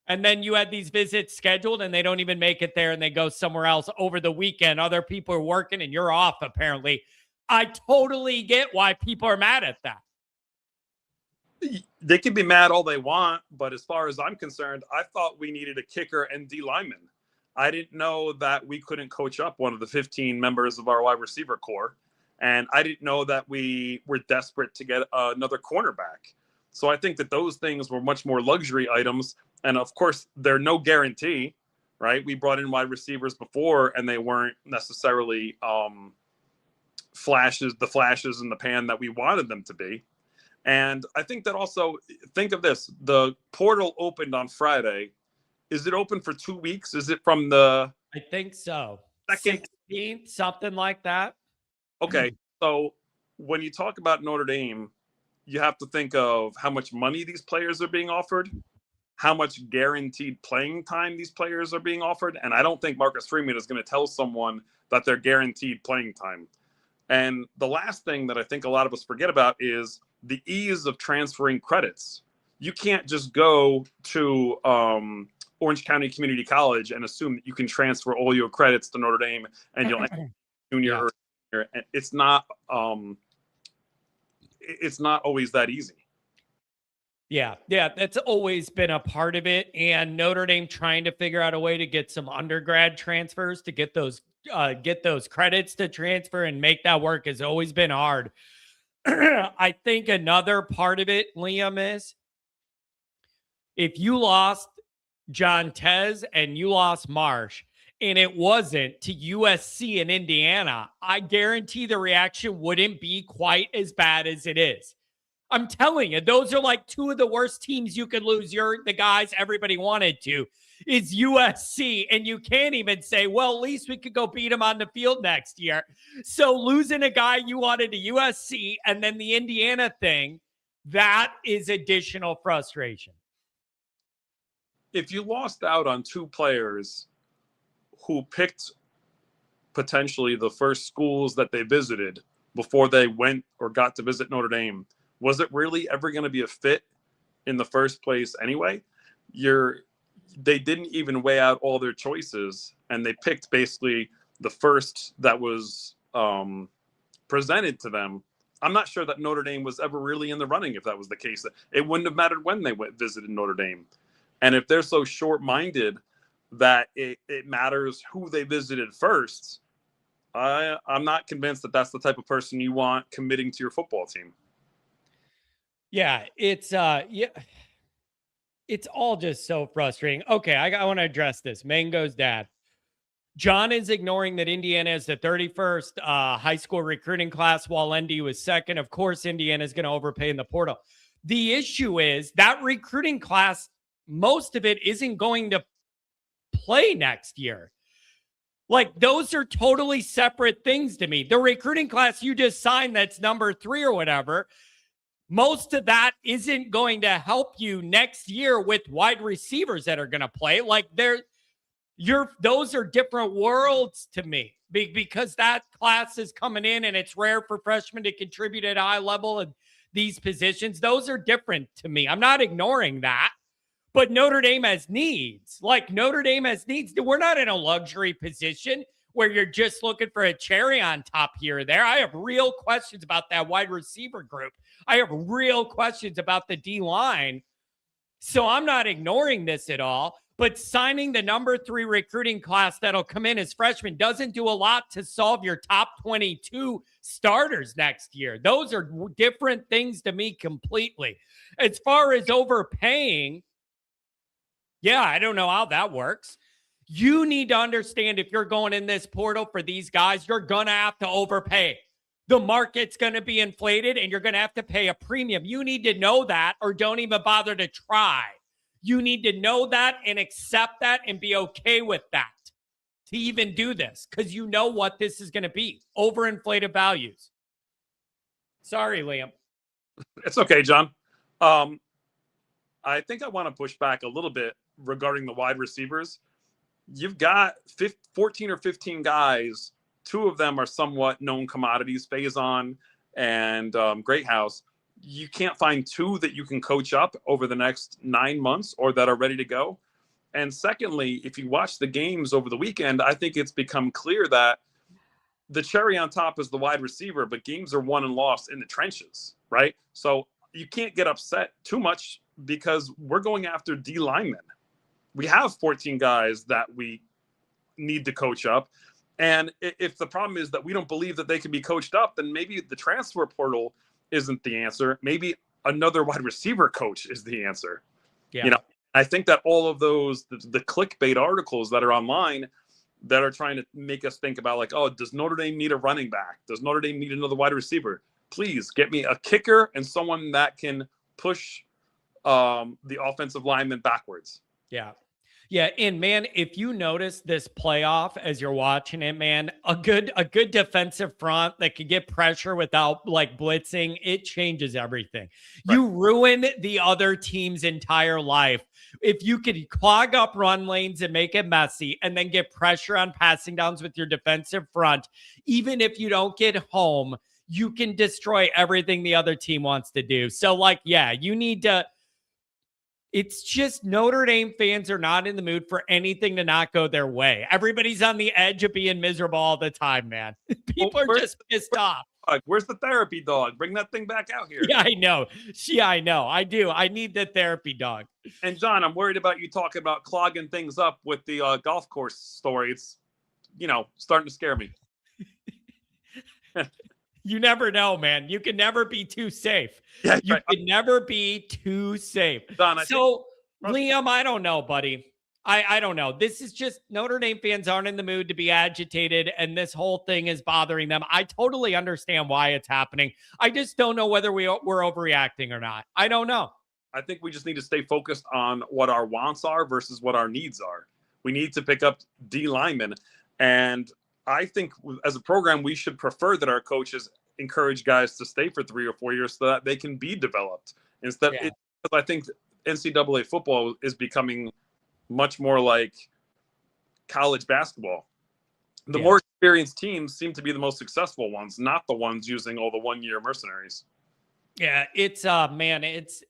A: And then you had these visits scheduled and they don't even make it there and they go somewhere else over the weekend. Other people are working and you're off, apparently. I totally get why people are mad at that.
B: They can be mad all they want, but as far as I'm concerned, I thought we needed a kicker and D lineman. I didn't know that we couldn't coach up one of the 15 members of our wide receiver core. And I didn't know that we were desperate to get another cornerback. So I think that those things were much more luxury items. And of course, they're no guarantee, right? We brought in wide receivers before and they weren't necessarily the flashes in the pan that we wanted them to be. And I think that also, think of this, the portal opened on Friday. Is it open for 2 weeks? Is it from the
A: I think so.
B: second
A: 16th, something like that.
B: Okay, so when you talk about Notre Dame, you have to think of how much money these players are being offered, how much guaranteed playing time these players are being offered. And I don't think Marcus Freeman is going to tell someone that they're guaranteed playing time. And the last thing that I think a lot of us forget about is the ease of transferring credits. You can't just go to Orange County Community College and assume that you can transfer all your credits to Notre Dame and you'll end junior
A: Yeah.
B: or senior. It's not always that easy.
A: Yeah, that's always been a part of it. And Notre Dame trying to figure out a way to get some undergrad transfers to get those credits to transfer and make that work has always been hard. I think another part of it, Liam, is if you lost John Tez and you lost Marsh, and it wasn't to USC and Indiana, I guarantee the reaction wouldn't be quite as bad as it is. I'm telling you, those are like two of the worst teams you could lose. You're the guys everybody wanted to is USC. And you can't even say, well, at least we could go beat them on the field next year. So losing a guy you wanted to USC and then the Indiana thing, that is additional frustration.
B: If you lost out on 2 players who picked potentially the first schools that they visited before they went or got to visit Notre Dame, was it really ever going to be a fit in the first place anyway? They didn't even weigh out all their choices, and they picked basically the first that was presented to them. I'm not sure that Notre Dame was ever really in the running if that was the case. It wouldn't have mattered when they visited Notre Dame. And if they're so short-minded that it matters who they visited first, I'm not convinced that that's the type of person you want committing to your football team.
A: Yeah, it's all just so frustrating. Okay, I want to address this. Mango's dad. John is ignoring that Indiana is the 31st high school recruiting class while ND was second. Of course, Indiana is going to overpay in the portal. The issue is that recruiting class, most of it isn't going to play next year. Like, those are totally separate things to me. The recruiting class you just signed, that's number 3 or whatever, most of that isn't going to help you next year with wide receivers that are going to play. Like, those are different worlds to me because that class is coming in and it's rare for freshmen to contribute at a high level in these positions. Those are different to me. I'm not ignoring that. But Notre Dame has needs. Like, Notre Dame has needs. We're not in a luxury position where you're just looking for a cherry on top here or there. I have real questions about that wide receiver group. I have real questions about the D line. So I'm not ignoring this at all. But signing the number 3 recruiting class that'll come in as freshmen doesn't do a lot to solve your top 22 starters next year. Those are different things to me completely. As far as overpaying, yeah, I don't know how that works. You need to understand if you're going in this portal for these guys, you're going to have to overpay. The market's going to be inflated and you're going to have to pay a premium. You need to know that or don't even bother to try. You need to know that and accept that and be okay with that to even do this because you know what this is going to be. Overinflated values. Sorry, Liam.
B: It's okay, John. I think I want to push back a little bit regarding the wide receivers. You've got 14 or 15 guys. 2 of them are somewhat known commodities, Faison and Greathouse. You can't find 2 that you can coach up over the next 9 months or that are ready to go. And secondly, if you watch the games over the weekend, I think it's become clear that the cherry on top is the wide receiver, but games are won and lost in the trenches, right? So you can't get upset too much because we're going after D linemen. We have 14 guys that we need to coach up. And if the problem is that we don't believe that they can be coached up, then maybe the transfer portal isn't the answer. Maybe another wide receiver coach is the answer.
A: Yeah.
B: You know, I think that all of those, the clickbait articles that are online that are trying to make us think about like, oh, does Notre Dame need a running back? Does Notre Dame need another wide receiver? Please get me a kicker and someone that can push the offensive lineman backwards.
A: Yeah. Yeah, and man, if you notice this playoff as you're watching it, man, a good defensive front that could get pressure without like blitzing, it changes everything. Right. You ruin the other team's entire life if you could clog up run lanes and make it messy and then get pressure on passing downs with your defensive front. Even if you don't get home, you can destroy everything the other team wants to do. So like, yeah, you need to. It's just Notre Dame fans are not in the mood for anything to not go their way. Everybody's on the edge of being miserable all the time, man. People are just pissed off.
B: Where's the therapy dog? Bring that thing back out here.
A: Yeah, I know. Yeah, I know. I do. I need the therapy dog.
B: And John, I'm worried about you talking about clogging things up with the golf course story. It's, starting to scare me.
A: You never know, man. You can never be too safe.
B: Yeah,
A: you can never be too safe. Don, Liam, I don't know, buddy. I don't know. This is just Notre Dame fans aren't in the mood to be agitated, and this whole thing is bothering them. I totally understand why it's happening. I just don't know whether we're overreacting or not. I don't know.
B: I think we just need to stay focused on what our wants are versus what our needs are. We need to pick up D linemen, and I think as a program, we should prefer that our coaches encourage guys to stay for 3 or 4 years so that they can be developed. Instead, I think NCAA football is becoming much more like college basketball. The more experienced teams seem to be the most successful ones, not the ones using all the 1-year mercenaries.
A: Yeah, it's man, it's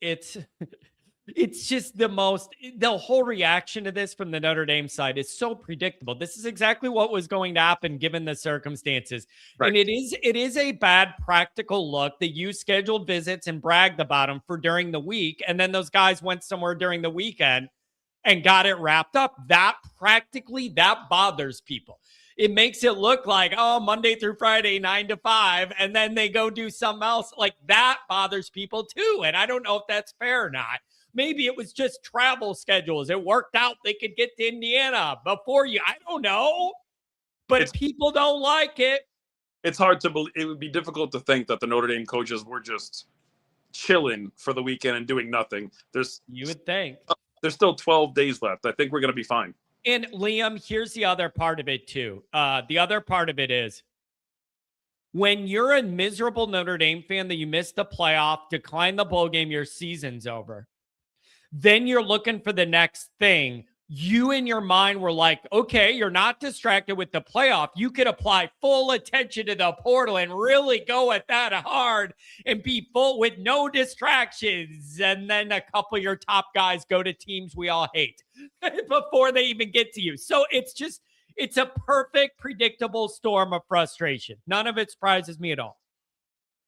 A: just the whole reaction to this from the Notre Dame side is so predictable. This is exactly what was going to happen given the circumstances. Right. And it is a bad practical look that you scheduled visits and bragged about them for during the week. And then those guys went somewhere during the weekend and got it wrapped up. That bothers people. it makes it look like, oh, Monday through Friday, 9 to 5, and then they go do something else. Like, that bothers people too. And I don't know if that's fair or not. Maybe it was just travel schedules. It worked out. They could get to Indiana before you. I don't know. But people don't like it.
B: It's hard to believe. It would be difficult to think that the Notre Dame coaches were just chilling for the weekend and doing nothing.
A: You would think.
B: There's still 12 days left. I think we're going to be fine.
A: And Liam, here's the other part of it too. The other part of it is when you're a miserable Notre Dame fan that you missed the playoff, decline the bowl game, your season's over. Then you're looking for the next thing. You in your mind were like, okay, you're not distracted with the playoff. You could apply full attention to the portal and really go at that hard and be full with no distractions. And then a couple of your top guys go to teams we all hate before they even get to you. So it's a perfect, predictable storm of frustration. None of it surprises me at all.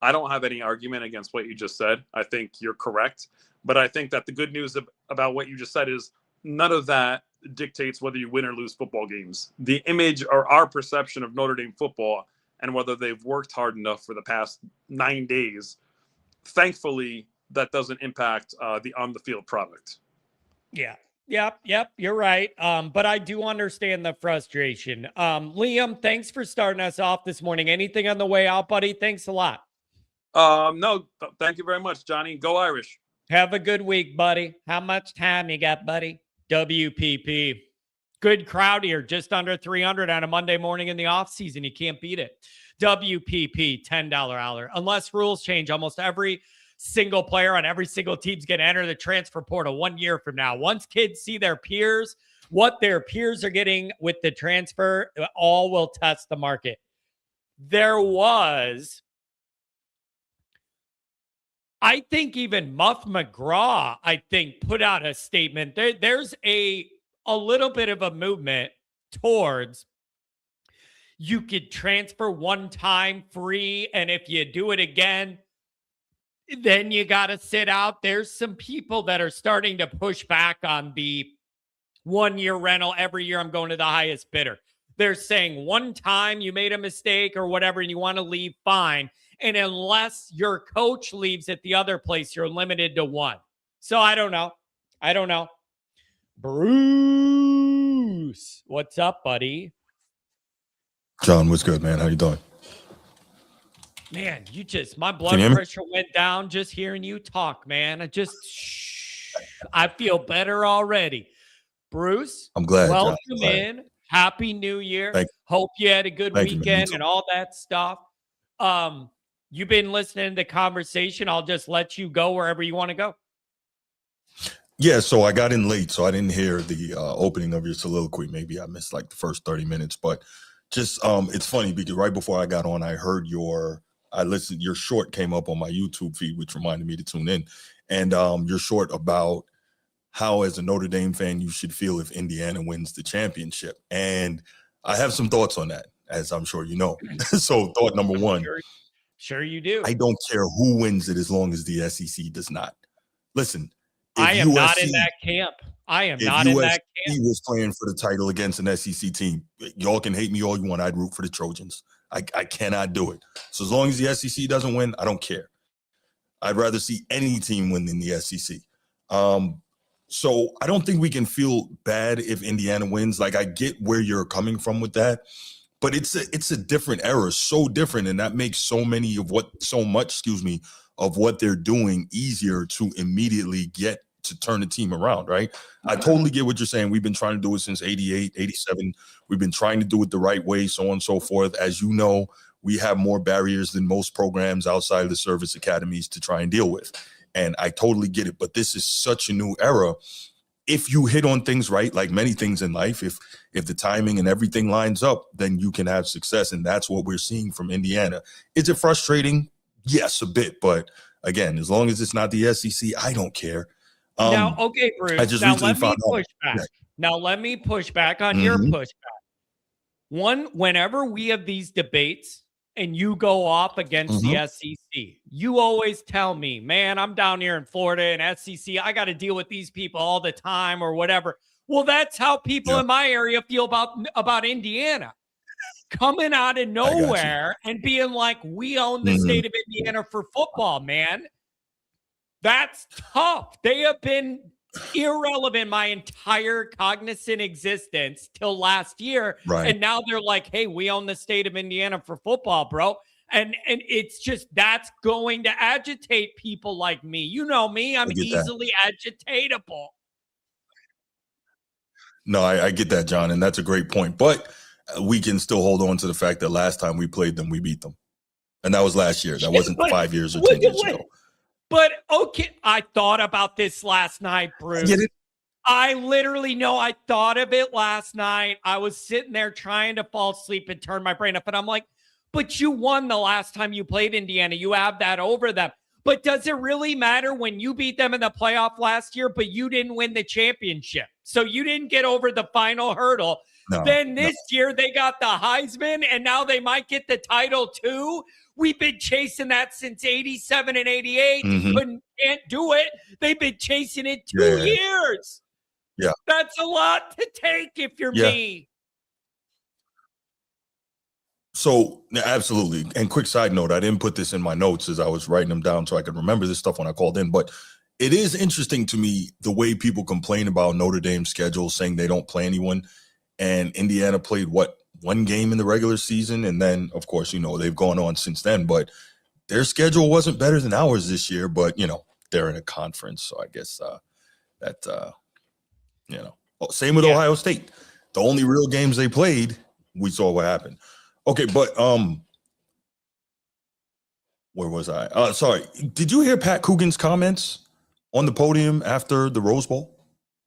B: I don't have any argument against what you just said. I think you're correct. But I think that the good news about what you just said is none of that dictates whether you win or lose football games. The image or our perception of Notre Dame football and whether they've worked hard enough for the past 9 days, thankfully, that doesn't impact the on-the-field product.
A: Yeah. Yep. You're right. But I do understand the frustration. Liam, thanks for starting us off this morning. Anything on the way out, buddy? Thanks a lot.
B: No, thank you very much, Johnny. Go Irish.
A: Have a good week, buddy. How much time you got, buddy? WPP. Good crowd here. Just under 300 on a Monday morning in the offseason. You can't beat it. WPP, $10 hour. Unless rules change, almost every single player on every single team's going to enter the transfer portal 1 year from now. Once kids see their peers, what their peers are getting with the transfer, all will test the market. There was... I think even Muff McGraw, put out a statement. There's a little bit of a movement towards you could transfer one time free, and if you do it again, then you got to sit out. There's some people that are starting to push back on the 1 year rental. Every year I'm going to the highest bidder. They're saying one time you made a mistake or whatever and you want to leave, fine. And unless your coach leaves at the other place, you're limited to one. So I don't know. Bruce, what's up, buddy?
C: John, what's good, man? How you doing?
A: Man, my blood pressure went down just hearing you talk, man. I feel better already. Bruce,
C: I'm glad.
A: Welcome in. Happy New Year. Hope you had a good weekend and all that stuff. You've been listening to the conversation. I'll just let you go wherever you want to go.
C: Yeah, so I got in late, so I didn't hear the opening of your soliloquy. Maybe I missed like the first 30 minutes, but just it's funny because right before I got on, I heard your short came up on my YouTube feed, which reminded me to tune in. And your short about how, as a Notre Dame fan, you should feel if Indiana wins the championship. And I have some thoughts on that, as I'm sure you know. So thought number one.
A: Sure you do.
C: I don't care who wins it as long as the SEC does not. Listen,
A: I am not in that camp. If USC
C: was playing for the title against an SEC team, y'all can hate me all you want. I'd root for the Trojans. I cannot do it. So as long as the SEC doesn't win, I don't care. I'd rather see any team win than the SEC. So I don't think we can feel bad if Indiana wins. Like, I get where you're coming from with that. But it's a different era, so different, and that makes so much of what they're doing easier to immediately get to turn the team around, right? I totally get what you're saying. We've been trying to do it since 88, 87. We've been trying to do it the right way, so on and so forth. As you know, we have more barriers than most programs outside of the service academies to try and deal with. And I totally get it. But this is such a new era. If you hit on things right, like many things in life, if the timing and everything lines up, then you can have success. And that's what we're seeing from Indiana. Is it frustrating? Yes, a bit. But again, as long as it's not the SEC, I don't care.
A: Now, okay, Bruce. Let me push back on your pushback. Whenever we have these debates and you go off against the SEC, you always tell me, man, I'm down here in Florida and SEC, I got to deal with these people all the time or whatever. Well, that's how people in my area feel about Indiana. coming out of
C: you.
A: nowhere and being like, we own the state of Indiana for football, man. That's tough. They have been irrelevant my entire cognizant existence till last year.
C: Right.
A: And now they're like, hey, we own the state of Indiana for football, bro. And it's just, that's going to agitate people like me. You know me, I'm easily agitatable.
C: No, I get that, John, and that's a great point. But we can still hold on to the fact that last time we played them, we beat them. And that was last year. That wasn't 5 years or 10 years ago.
A: But okay, I thought about this last night, Bruce. I literally know I thought of it last night. I was sitting there trying to fall asleep and turn my brain up. And I'm like, but you won the last time you played Indiana. You have that over them. But does it really matter when you beat them in the playoff last year, but you didn't win the championship? So you didn't get over the final hurdle. Then this year they got the Heisman, and now they might get the title too. We've been chasing that since 87 and 88. Can't do it. They've been chasing it 2 years.
C: Yeah.
A: That's a lot to take if you're me.
C: So, absolutely. And quick side note, I didn't put this in my notes as I was writing them down so I could remember this stuff when I called in. But it is interesting to me the way people complain about Notre Dame's schedule, saying they don't play anyone. And Indiana played, one game in the regular season? And then, of course, they've gone on since then. But their schedule wasn't better than ours this year. But, they're in a conference. So I guess same with Ohio State. The only real games they played, we saw what happened. Okay, but where was I? Sorry. Did you hear Pat Coogan's comments on the podium after the Rose Bowl?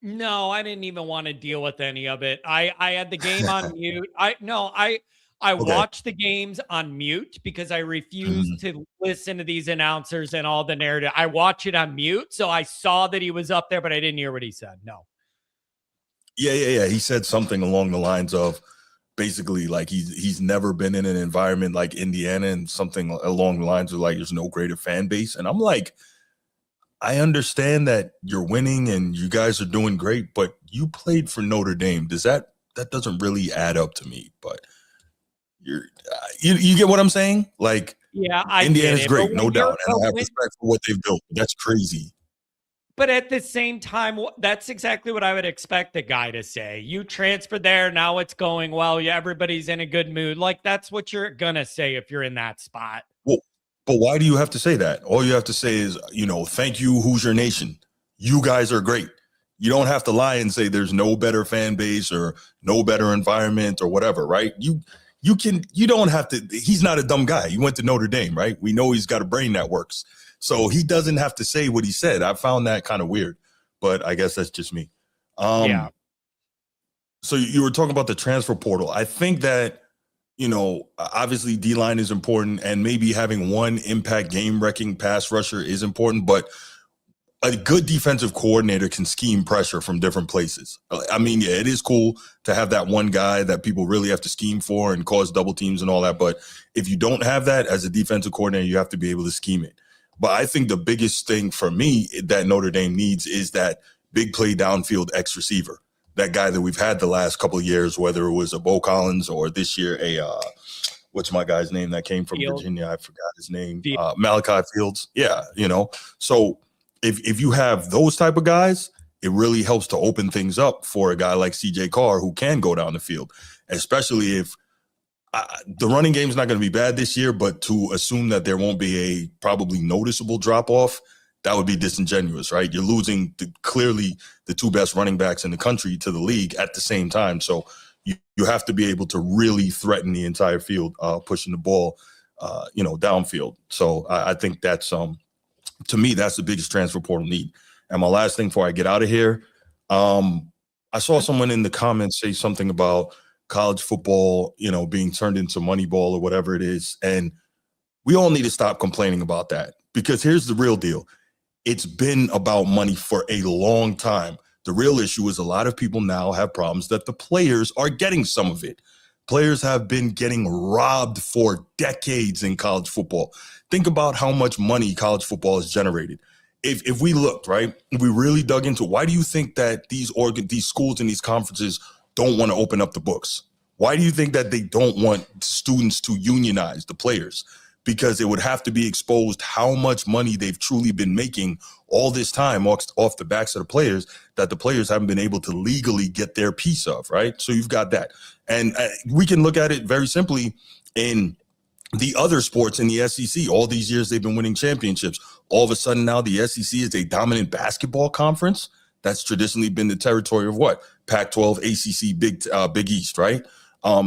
A: No, I didn't even want to deal with any of it. I had the game on mute. I watch the games on mute because I refuse to listen to these announcers and all the narrative. I watch it on mute. So I saw that he was up there, but I didn't hear what he said. No.
C: Yeah. He said something along the lines of basically like he's never been in an environment like Indiana, and something along the lines of like there's no greater fan base. And I'm like, I understand that you're winning and you guys are doing great, but you played for Notre Dame. That doesn't really add up to me. But you get what I'm saying? Like, Indiana's great, no doubt, and I have respect for what they've built. That's crazy.
A: But at the same time, that's exactly what I would expect the guy to say. You transferred there, now it's going well. Yeah, everybody's in a good mood. Like, that's what you're gonna say if you're in that spot.
C: Well, but why do you have to say that? All you have to say is, thank you, Hoosier Nation. You guys are great. You don't have to lie and say there's no better fan base or no better environment or whatever, right? You don't have to. He's not a dumb guy. He went to Notre Dame, right? We know he's got a brain that works. So he doesn't have to say what he said. I found that kind of weird, but I guess that's just me. So you were talking about the transfer portal. I think that, obviously D-line is important, and maybe having one impact game-wrecking pass rusher is important, but a good defensive coordinator can scheme pressure from different places. I mean, yeah, it is cool to have that one guy that people really have to scheme for and cause double teams and all that, but if you don't have that as a defensive coordinator, you have to be able to scheme it. But I think the biggest thing for me that Notre Dame needs is that big play downfield X receiver. That guy that we've had the last couple of years, whether it was a Bo Collins or this year what's my guy's name that came from Virginia? I forgot his name. Malachi Fields. Yeah, So if you have those type of guys, it really helps to open things up for a guy like CJ Carr who can go down the field, especially if the running game is not going to be bad this year, but to assume that there won't be a probably noticeable drop-off, that would be disingenuous, right? You're losing clearly the two best running backs in the country to the league at the same time. So you have to be able to really threaten the entire field, pushing the ball, downfield. So I think that's, to me, that's the biggest transfer portal need. And my last thing before I get out of here, I saw someone in the comments say something about college football, being turned into Moneyball or whatever it is. And we all need to stop complaining about that, because here's the real deal. It's been about money for a long time. The real issue is a lot of people now have problems that the players are getting some of it. Players have been getting robbed for decades in college football. Think about how much money college football has generated. If we looked, right, if we really dug into, why do you think that these schools and these conferences don't want to open up the books? Why do you think that they don't want students to unionize the players? Because it would have to be exposed how much money they've truly been making all this time off the backs of the players that the players haven't been able to legally get their piece of, right? So you've got that. And we can look at it very simply in the other sports in the SEC. All these years they've been winning championships. All of a sudden now the SEC is a dominant basketball conference. That's traditionally been the territory of what? Pac-12, ACC, Big East, right?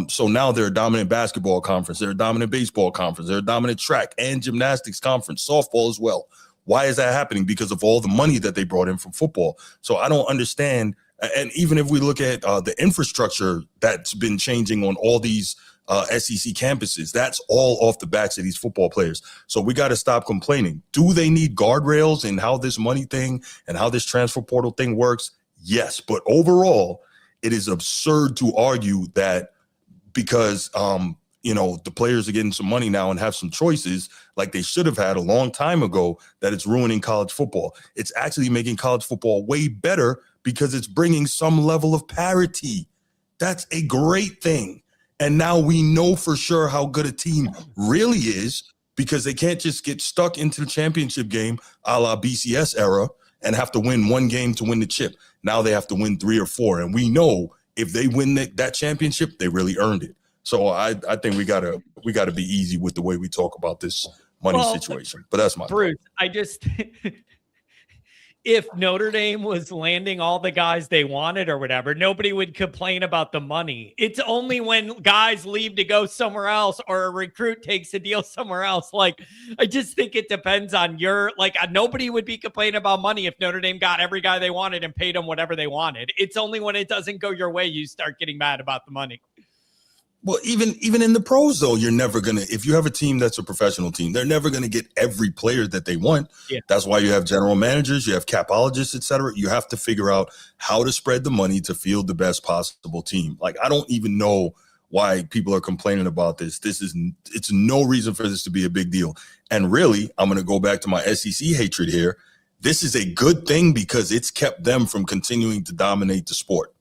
C: So now they're a dominant basketball conference. They're a dominant baseball conference. They're a dominant track and gymnastics conference, softball as well. Why is that happening? Because of all the money that they brought in from football. So I don't understand. And even if we look at the infrastructure that's been changing on all these SEC campuses, that's all off the backs of these football players. So we got to stop complaining. Do they need guardrails in how this money thing and how this transfer portal thing works? Yes. But overall, it is absurd to argue that because, the players are getting some money now and have some choices like they should have had a long time ago, that it's ruining college football. It's actually making college football way better because it's bringing some level of parity. That's a great thing. And now we know for sure how good a team really is, because they can't just get stuck into the championship game a la BCS era and have to win one game to win the chip. Now they have to win 3 or 4. And we know if they win that championship, they really earned it. So I think we gotta be easy with the way we talk about this money situation. But that's my
A: Bruce. I just if Notre Dame was landing all the guys they wanted or whatever, nobody would complain about the money. It's only when guys leave to go somewhere else or a recruit takes a deal somewhere else. Like, I just think it depends on nobody would be complaining about money if Notre Dame got every guy they wanted and paid them whatever they wanted. It's only when it doesn't go your way you start getting mad about the money.
C: Well, even in the pros, though, you're never going to, if you have a team that's a professional team, they're never going to get every player that they want. Yeah. That's why you have general managers, you have capologists, et cetera. You have to figure out how to spread the money to field the best possible team. Like, I don't even know why people are complaining about this. It's no reason for this to be a big deal. And really, I'm going to go back to my SEC hatred here. This is a good thing because it's kept them from continuing to dominate the sport.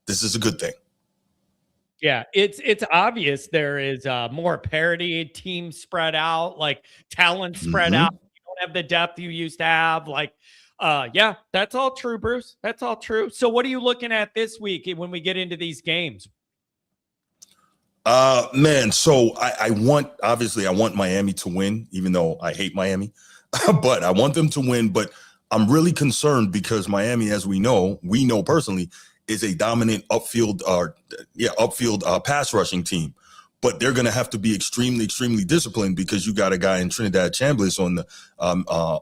C: This is a good thing.
A: Yeah, it's obvious there is more parity, team spread out, like talent spread out. You don't have the depth you used to have. Like, yeah, that's all true, Bruce. That's all true. So what are you looking at this week when we get into these games?
C: Man, so I want Miami to win, even though I hate Miami, but I want them to win. But I'm really concerned because Miami, as we know personally, is a dominant upfield pass rushing team, but they're going to have to be extremely, extremely disciplined because you got a guy in Trinidad Chambliss on the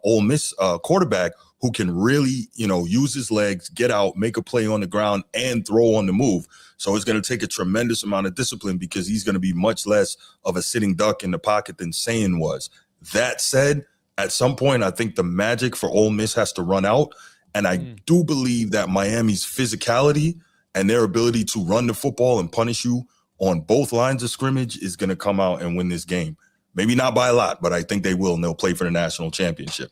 C: Ole Miss quarterback who can really, use his legs, get out, make a play on the ground, and throw on the move. So it's going to take a tremendous amount of discipline because he's going to be much less of a sitting duck in the pocket than Sayin was. That said, at some point, I think the magic for Ole Miss has to run out. And I do believe that Miami's physicality and their ability to run the football and punish you on both lines of scrimmage is going to come out and win this game. Maybe not by a lot, but I think they will, and they'll play for the national championship.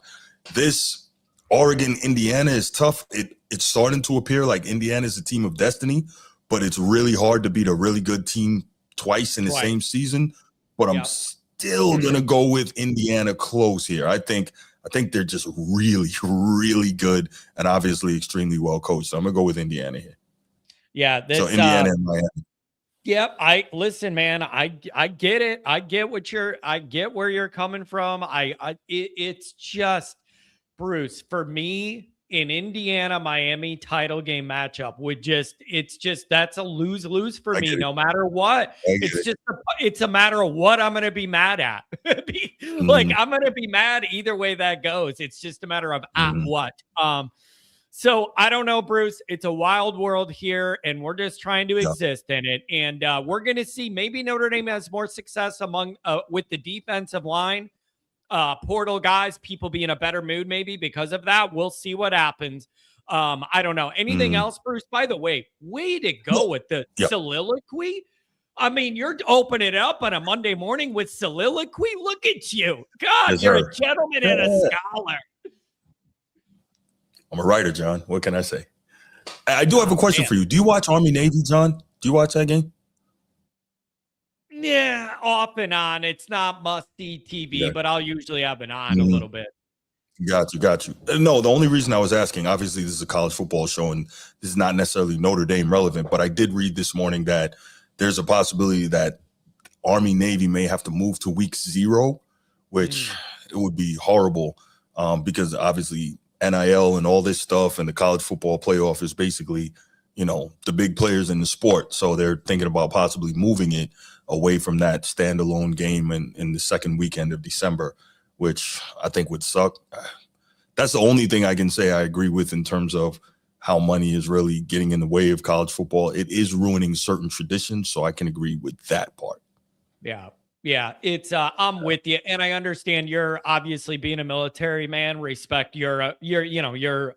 C: This Oregon-Indiana is tough. It's starting to appear like Indiana is a team of destiny, but it's really hard to beat a really good team twice in the same season. But I'm still going to go with Indiana close here. I think they're just really, really good and obviously extremely well coached. So I'm going to go with Indiana here.
A: Yeah.
C: So Indiana and Miami.
A: Yep. Listen, man, I get it. I get where you're coming from. It's just, Bruce, for me, an Indiana Miami title game matchup that's a lose-lose for me no matter what. It's a matter of what I'm going to be mad at. Like, I'm going to be mad either way that goes. It's just a matter of at what. So I don't know, Bruce. It's a wild world here, and we're just trying to exist in it. And we're going to see maybe Notre Dame has more success with the defensive line. Portal guys, people be in a better mood maybe because of that. We'll see what happens. I don't know. Anything else, Bruce? By the way to go with the soliloquy. I mean, you're opening it up on a Monday morning with soliloquy. Look at you. God, you're a gentleman and a scholar.
C: I'm a writer, John. What can I say? I do have a question for you. Do you watch Army Navy, John? Do you watch that game?
A: Yeah, off and on. It's not must-see TV,
C: Yeah.
A: but I'll usually have it on a
C: Mhm.
A: little bit.
C: Got you. No, the only reason I was asking, obviously, this is a college football show, and this is not necessarily Notre Dame relevant, but I did read this morning that there's a possibility that Army Navy may have to move to week 0, which it would be horrible because obviously NIL and all this stuff and the college football playoff is basically, the big players in the sport. So they're thinking about possibly moving it away from that standalone game in the second weekend of December, which I think would suck. That's the only thing I can say I agree with in terms of how money is really getting in the way of college football. It is ruining certain traditions, so I can agree with that part.
A: Yeah. It's I'm with you, and I understand you're obviously being a military man. Respect your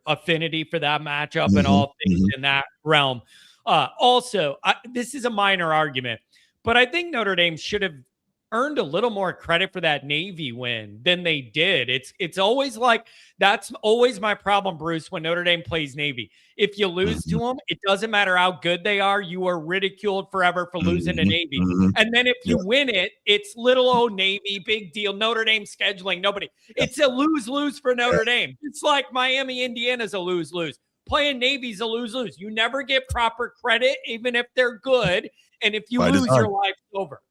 A: affinity for that matchup and all things in that realm. Also, this is a minor argument, but I think Notre Dame should have earned a little more credit for that Navy win than they did. It's always like that's always my problem, Bruce, when Notre Dame plays Navy. If you lose to them, it doesn't matter how good they are. You are ridiculed forever for losing to Navy. And then if you win it, it's little old Navy, big deal. Notre Dame scheduling, nobody. It's a lose-lose for Notre Dame. It's like Miami, Indiana's a lose-lose. Playing Navy's a lose-lose. You never get proper credit, even if they're good. And if you lose, your life's over.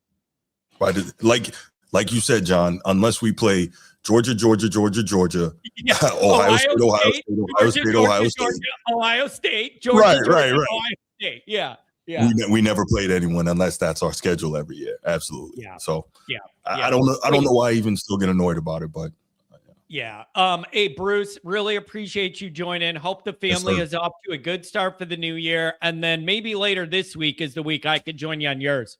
C: Like you said, John, unless we play Georgia, Ohio State.
A: Georgia,
C: right.
A: Ohio State. Yeah.
C: We never played anyone unless that's our schedule every year. Absolutely.
A: Yeah.
C: So
A: yeah.
C: I don't know why I even still get annoyed about it, but
A: yeah. Hey, Bruce, really appreciate you joining. Hope the family is off to a good start for the new year. And then maybe later this week is the week I could join you on yours.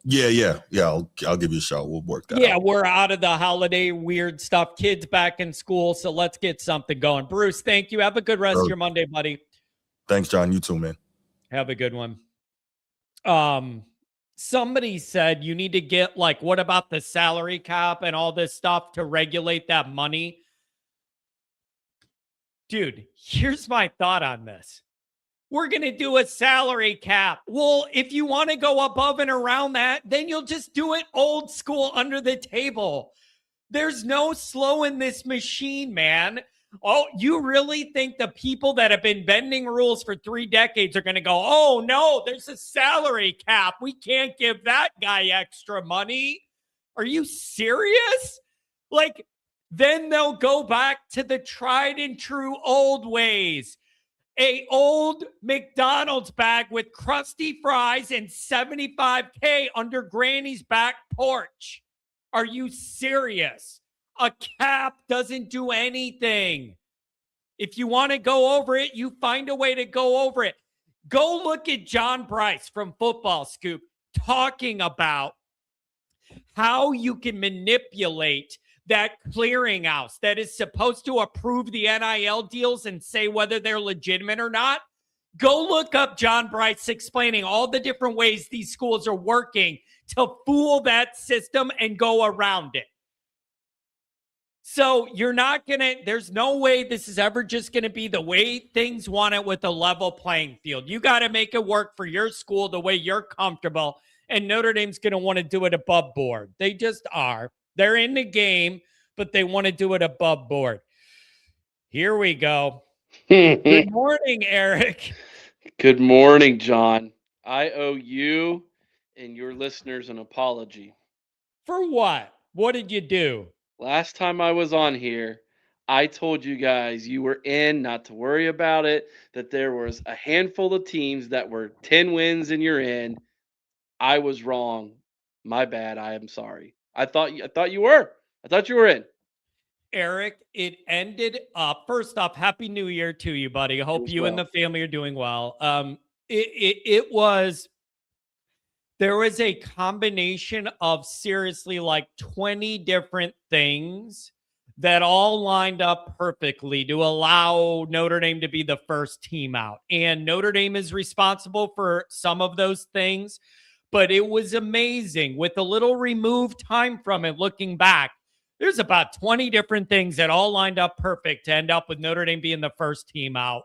C: Yeah. I'll give you a shout. We'll work that out.
A: Yeah, we're out of the holiday weird stuff. Kids back in school, so let's get something going. Bruce, thank you. Have a good rest of your Monday, buddy.
C: Thanks, John. You too, man.
A: Have a good one. Somebody said you need to get, what about the salary cap and all this stuff to regulate that money? Dude, here's my thought on this. We're going to do a salary cap. Well, if you want to go above and around that, then you'll just do it old school under the table. There's no slowing this machine, man. Oh, you really think the people that have been bending rules for 3 decades are going to go, oh, no, there's a salary cap. We can't give that guy extra money. Are you serious? Then they'll go back to the tried and true old ways. A old McDonald's bag with crusty fries and $75K under Granny's back porch. Are you serious? A cap doesn't do anything. If you want to go over it, you find a way to go over it. Go look at John Bryce from Football Scoop talking about how you can manipulate that clearinghouse that is supposed to approve the NIL deals and say whether they're legitimate or not. Go look up John Bryce explaining all the different ways these schools are working to fool that system and go around it. So there's no way this is ever just going to be the way things want it with a level playing field. You got to make it work for your school the way you're comfortable. And Notre Dame's going to want to do it above board. They just are. They're in the game, but they want to do it above board. Here we go. Good morning, Eric.
D: Good morning, John. I owe you and your listeners an apology.
A: For what? What did you do?
D: Last time I was on here, I told you guys you were in, not to worry about it, that there was a handful of teams that were 10 wins and you're in. I was wrong. My bad. I am sorry. I thought you were. I thought you were in.
A: Eric, it ended up, first off, Happy New Year to you, buddy. I hope you and the family are doing well. There was a combination of seriously 20 different things that all lined up perfectly to allow Notre Dame to be the first team out. And Notre Dame is responsible for some of those things, but it was amazing with a little removed time from it. Looking back, there's about 20 different things that all lined up perfect to end up with Notre Dame being the first team out.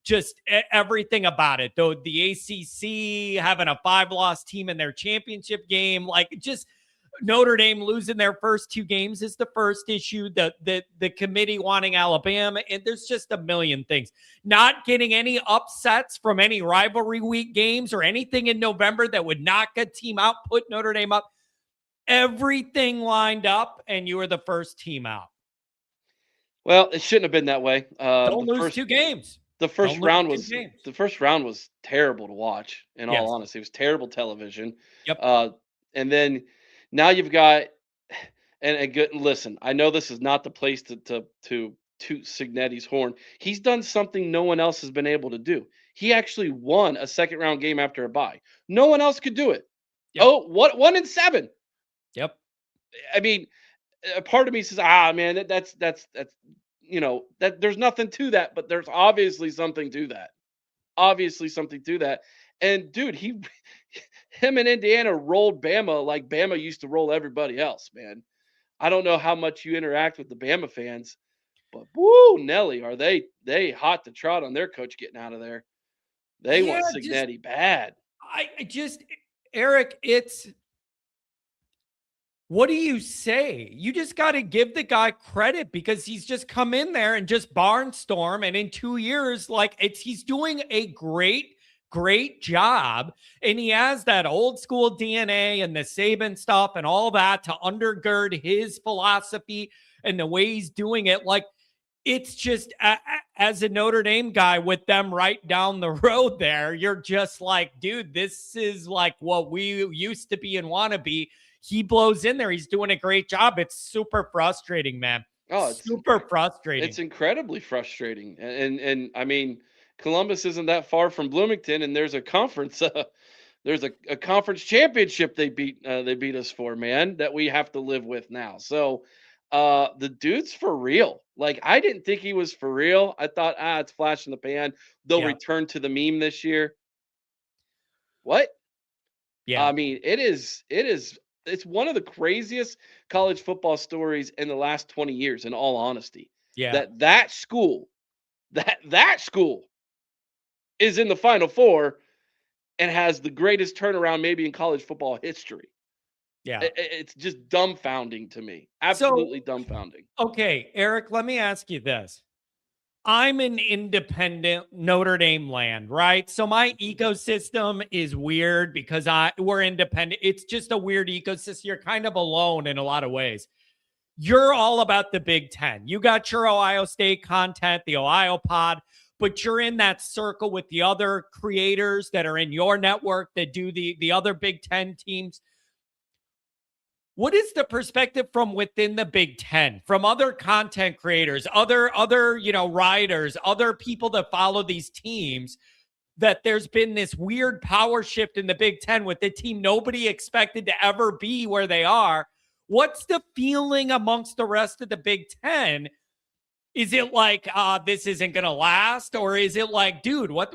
A: just everything about it. Though the ACC having a 5-loss team in their championship game, like just Notre Dame losing their first 2 games is the first issue. The committee wanting Alabama, and there's just a million things. Not getting any upsets from any rivalry week games or anything in November that would knock a team out, put Notre Dame up. Everything lined up, and you were the first team out.
D: Well, it shouldn't have been that way.
A: Don't lose 2 games.
D: The first round was
A: 2 games.
D: the first round was terrible to watch. In all honesty, it was terrible television.
A: Yep.
D: And then now you've got and good. Listen, I know this is not the place to toot Signetti's horn. He's done something no one else has been able to do. He actually won a second round game after a bye. No one else could do it.
A: Yep.
D: Oh, what 1-7?
A: Yep.
D: I mean, a part of me says, man, that's that there's nothing to that, but there's obviously something to that. Obviously something to that. And dude, him and Indiana rolled Bama like Bama used to roll everybody else, man. I don't know how much you interact with the Bama fans, but woo, Nelly, are they hot to trot on their coach getting out of there? They want Signetti bad.
A: Eric, what do you say? You just got to give the guy credit because he's just come in there and just barnstorm. And in 2 years, he's doing a great job. And he has that old school DNA and the Saban stuff and all that to undergird his philosophy and the way he's doing it. Like, it's just, as a Notre Dame guy with them right down the road there, you're just like, dude, this is like what we used to be and want to be. He blows in there. He's doing a great job. It's super frustrating, man. Oh, it's super frustrating.
D: It's incredibly frustrating. And I mean, Columbus isn't that far from Bloomington, and there's a conference. There's a conference championship they beat us for, man, that we have to live with now. So the dude's for real. Like, I didn't think he was for real. I thought, it's flash in the pan. They'll return to the meme this year. What?
A: Yeah.
D: I mean, it's one of the craziest college football stories in the last 20 years, in all honesty.
A: Yeah.
D: That school is in the Final Four and has the greatest turnaround maybe in college football history.
A: Yeah.
D: It's just dumbfounding to me. Absolutely dumbfounding.
A: Okay, Eric, let me ask you this. I'm an independent Notre Dame land, right? So my ecosystem is weird because we're independent. It's just a weird ecosystem. You're kind of alone in a lot of ways. You're all about the Big Ten. You got your Ohio State content, the Ohio Pod, but you're in that circle with the other creators that are in your network that do the other Big Ten teams. What is the perspective from within the Big Ten, from other content creators, other writers, other people that follow these teams, that there's been this weird power shift in the Big Ten with the team nobody expected to ever be where they are? What's the feeling amongst the rest of the Big Ten? Is it like, this isn't going to last? Or is it like, dude, what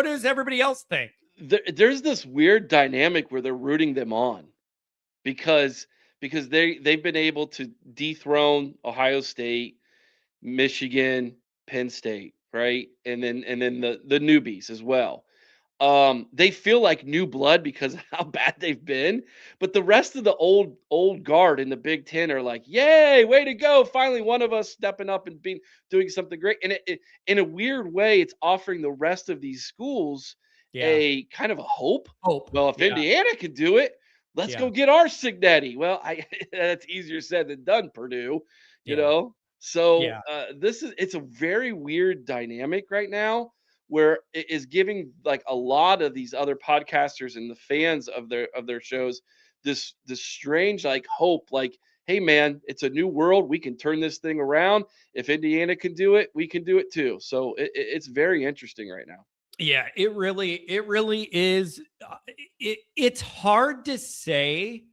A: does everybody else think?
D: There's this weird dynamic where they're rooting them on. Because they've been able to dethrone Ohio State, Michigan, Penn State, right? And then the newbies as well. They feel like new blood because of how bad they've been, but the rest of the old guard in the Big Ten are like, "Yay, way to go! Finally, one of us stepping up and doing something great." And it in a weird way, it's offering the rest of these schools a kind of a hope. Well, if Indiana can do it, let's go get our Signetti. Well, that's easier said than done, Purdue, you know? So it's a very weird dynamic right now where it is giving like a lot of these other podcasters and the fans of their shows this strange like hope, like, hey man, it's a new world. We can turn this thing around. If Indiana can do it, we can do it too. So it's very interesting right now.
A: Yeah, it really is. It's hard to say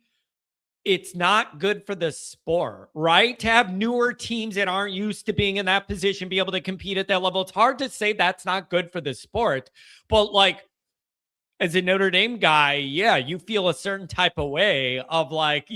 A: it's not good for the sport, right? To have newer teams that aren't used to being in that position, be able to compete at that level. It's hard to say that's not good for the sport. But like, as a Notre Dame guy, yeah, you feel a certain type of way of like,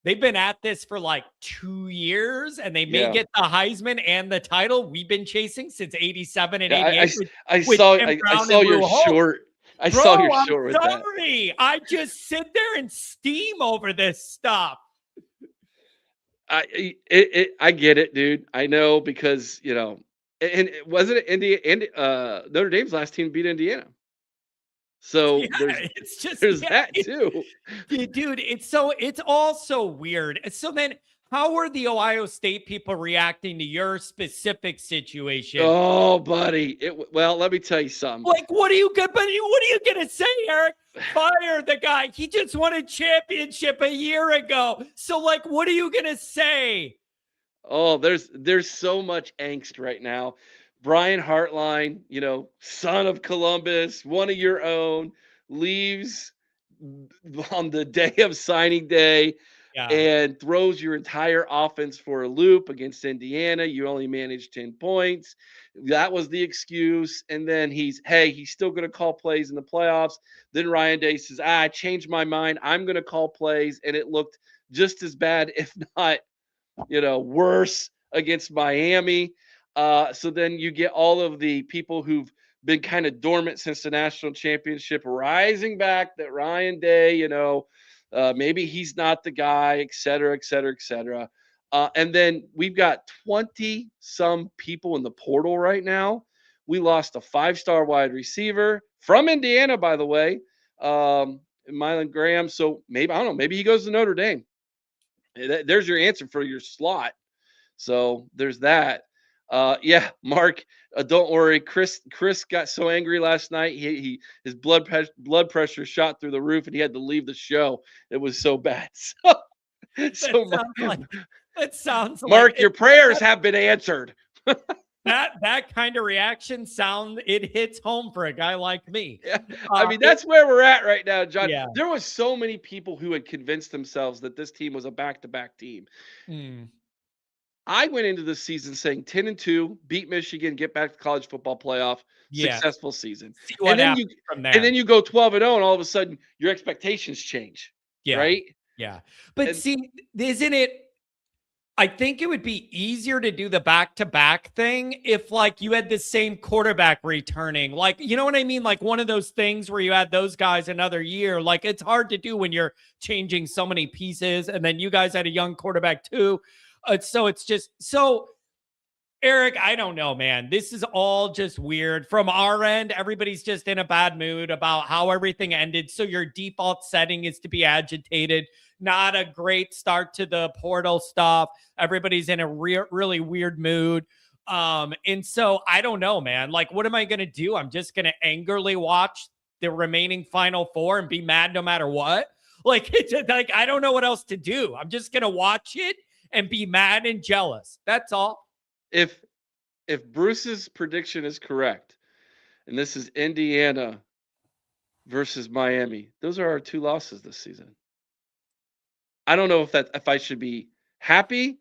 A: They've been at this for like 2 years, and they may
D: Yeah.
A: get the Heisman and the title we've been chasing since 87 and
D: Yeah,
A: 88
D: I
A: with
D: saw
A: Tim
D: I
A: Brown
D: saw
A: and
D: your
A: Lou Holtz.
D: short. I saw your
A: Bro, I'm
D: short with that.
A: sorry. I just sit there and steam over this stuff.
D: I get it, dude. I know because, and wasn't it Notre Dame's last team beat Indiana. So
A: Yeah, it's just
D: there's
A: yeah,
D: that too.
A: dude, it's all so weird. So then how are the Ohio State people reacting to your specific situation?
D: Oh, buddy. Well, let me tell you something.
A: Like, what are you gonna say, Eric? Fire the guy. He just won a championship a year ago. So, like, what are you gonna say?
D: Oh, there's so much angst right now. Brian Hartline, son of Columbus, one of your own, leaves on the day of signing day
A: Yeah.
D: and throws your entire offense for a loop against Indiana. You only managed 10 points. That was the excuse. And then he's still going to call plays in the playoffs. Then Ryan Day says, I changed my mind. I'm going to call plays. And it looked just as bad, if not, worse against Miami. So then you get all of the people who've been kind of dormant since the national championship rising back that Ryan Day, maybe he's not the guy, et cetera, et cetera, et cetera. And then we've got 20 some people in the portal right now. We lost a 5-star wide receiver from Indiana, by the way, Mylan Graham. So maybe, I don't know, maybe he goes to Notre Dame. There's your answer for your slot. So there's that. Yeah, Mark, don't worry. Chris got so angry last night. His blood pressure shot through the roof, and he had to leave the show. It was so bad.
A: That sounds
D: Mark,
A: like
D: your prayers have been answered.
A: that kind of reaction it hits home for a guy like me.
D: Yeah, I mean, that's where we're at right now, John.
A: Yeah.
D: There was so many people who had convinced themselves that this team was a back-to-back team. I went into the season saying 10-2, beat Michigan, get back to college football playoff, successful season.
A: See what happens from there.
D: And then you go 12-0, and all of a sudden your expectations change.
A: Yeah.
D: Right?
A: Yeah. But see, isn't it? I think it would be easier to do the back-to-back thing if, like, you had the same quarterback returning. Like, you know what I mean? Like one of those things where you had those guys another year. Like, it's hard to do when you're changing so many pieces, and then you guys had a young quarterback too. So it's just so. Eric, I don't know, man. This is all just weird. From our end, everybody's just in a bad mood about how everything ended. So your default setting is to be agitated. Not a great start to the portal stuff. Everybody's in a really weird mood. And so I don't know, man. Like, what am I going to do? I'm just going to angrily watch the remaining Final Four and be mad no matter what. Like, it's just, like, I don't know what else to do. I'm just going to watch it and be mad and jealous. That's all.
D: If Bruce's prediction is correct, and this is Indiana versus Miami, those are our 2 losses this season. I don't know if I should be happy,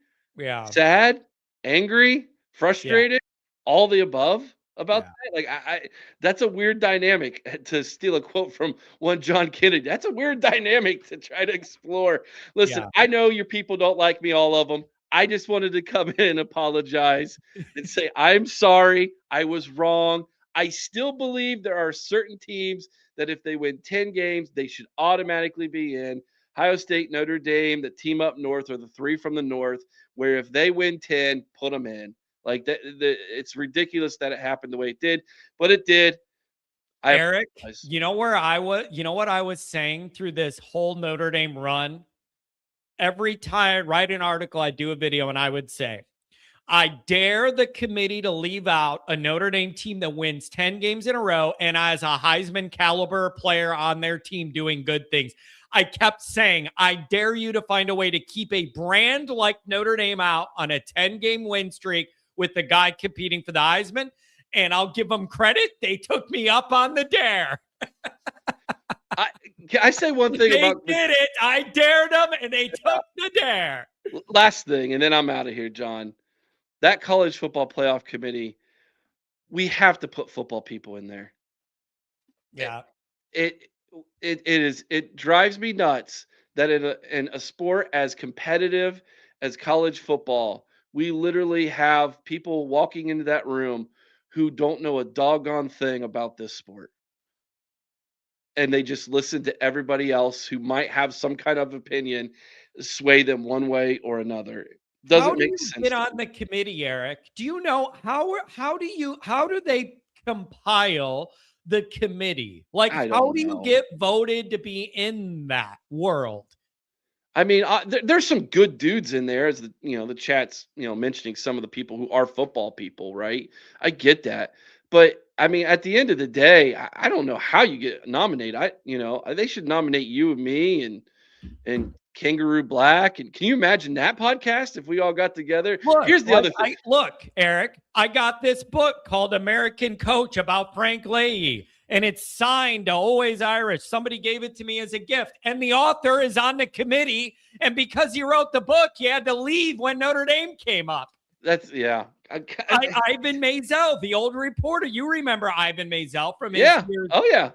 D: sad, angry, frustrated, all the above about that. Like that's a weird dynamic, to steal a quote from one John Kennedy. That's a weird dynamic to try to explore. Listen, I know your people don't like me, all of them. I just wanted to come in and apologize and say, I'm sorry. I was wrong. I still believe there are certain teams that if they win 10 games, they should automatically be in. Ohio State, Notre Dame, the team up north, or the 3 from the north, where if they win 10, put them in. Like it's ridiculous that it happened the way it did, but it did.
A: Eric, you know what I was saying through this whole Notre Dame run? Every time I write an article, I do a video, and I would say, I dare the committee to leave out a Notre Dame team that wins 10 games in a row and has a Heisman caliber player on their team doing good things. I kept saying, I dare you to find a way to keep a brand like Notre Dame out on a 10-game win streak with the guy competing for the Heisman. And I'll give them credit. They took me up on the dare.
D: Can I say one thing about
A: They did it. I dared them, and they took the dare.
D: Last thing, and then I'm out of here, John. That college football playoff committee, we have to put football people in there.
A: Yeah.
D: It drives me nuts that in a sport as competitive as college football, we literally have people walking into that room who don't know a doggone thing about this sport. And they just listen to everybody else who might have some kind of opinion, sway them one way or another.
A: How
D: Doesn't
A: do
D: make
A: you
D: sense
A: get
D: to
A: on
D: me.
A: the committee, Eric? Do you know how do they compile the committee? Like,
D: I
A: how
D: don't
A: do you
D: know.
A: get voted to be in that world?
D: I mean, there's some good dudes in there, as the chat's mentioning some of the people who are football people, right? I get that, but I mean, at the end of the day, I don't know how you get nominated. They should nominate you and me and Kangaroo Black. And can you imagine that podcast if we all got together?
A: Look,
D: Here's the other thing.
A: look, Eric, I got this book called American Coach about Frank Leahy, and it's signed to Always Irish. Somebody gave it to me as a gift, and the author is on the committee. And because he wrote the book, he had to leave when Notre Dame came up.
D: That's yeah.
A: Ivan Maisel, the old reporter. You remember Ivan Maisel from his
D: Yeah.
A: years.
D: Oh yeah.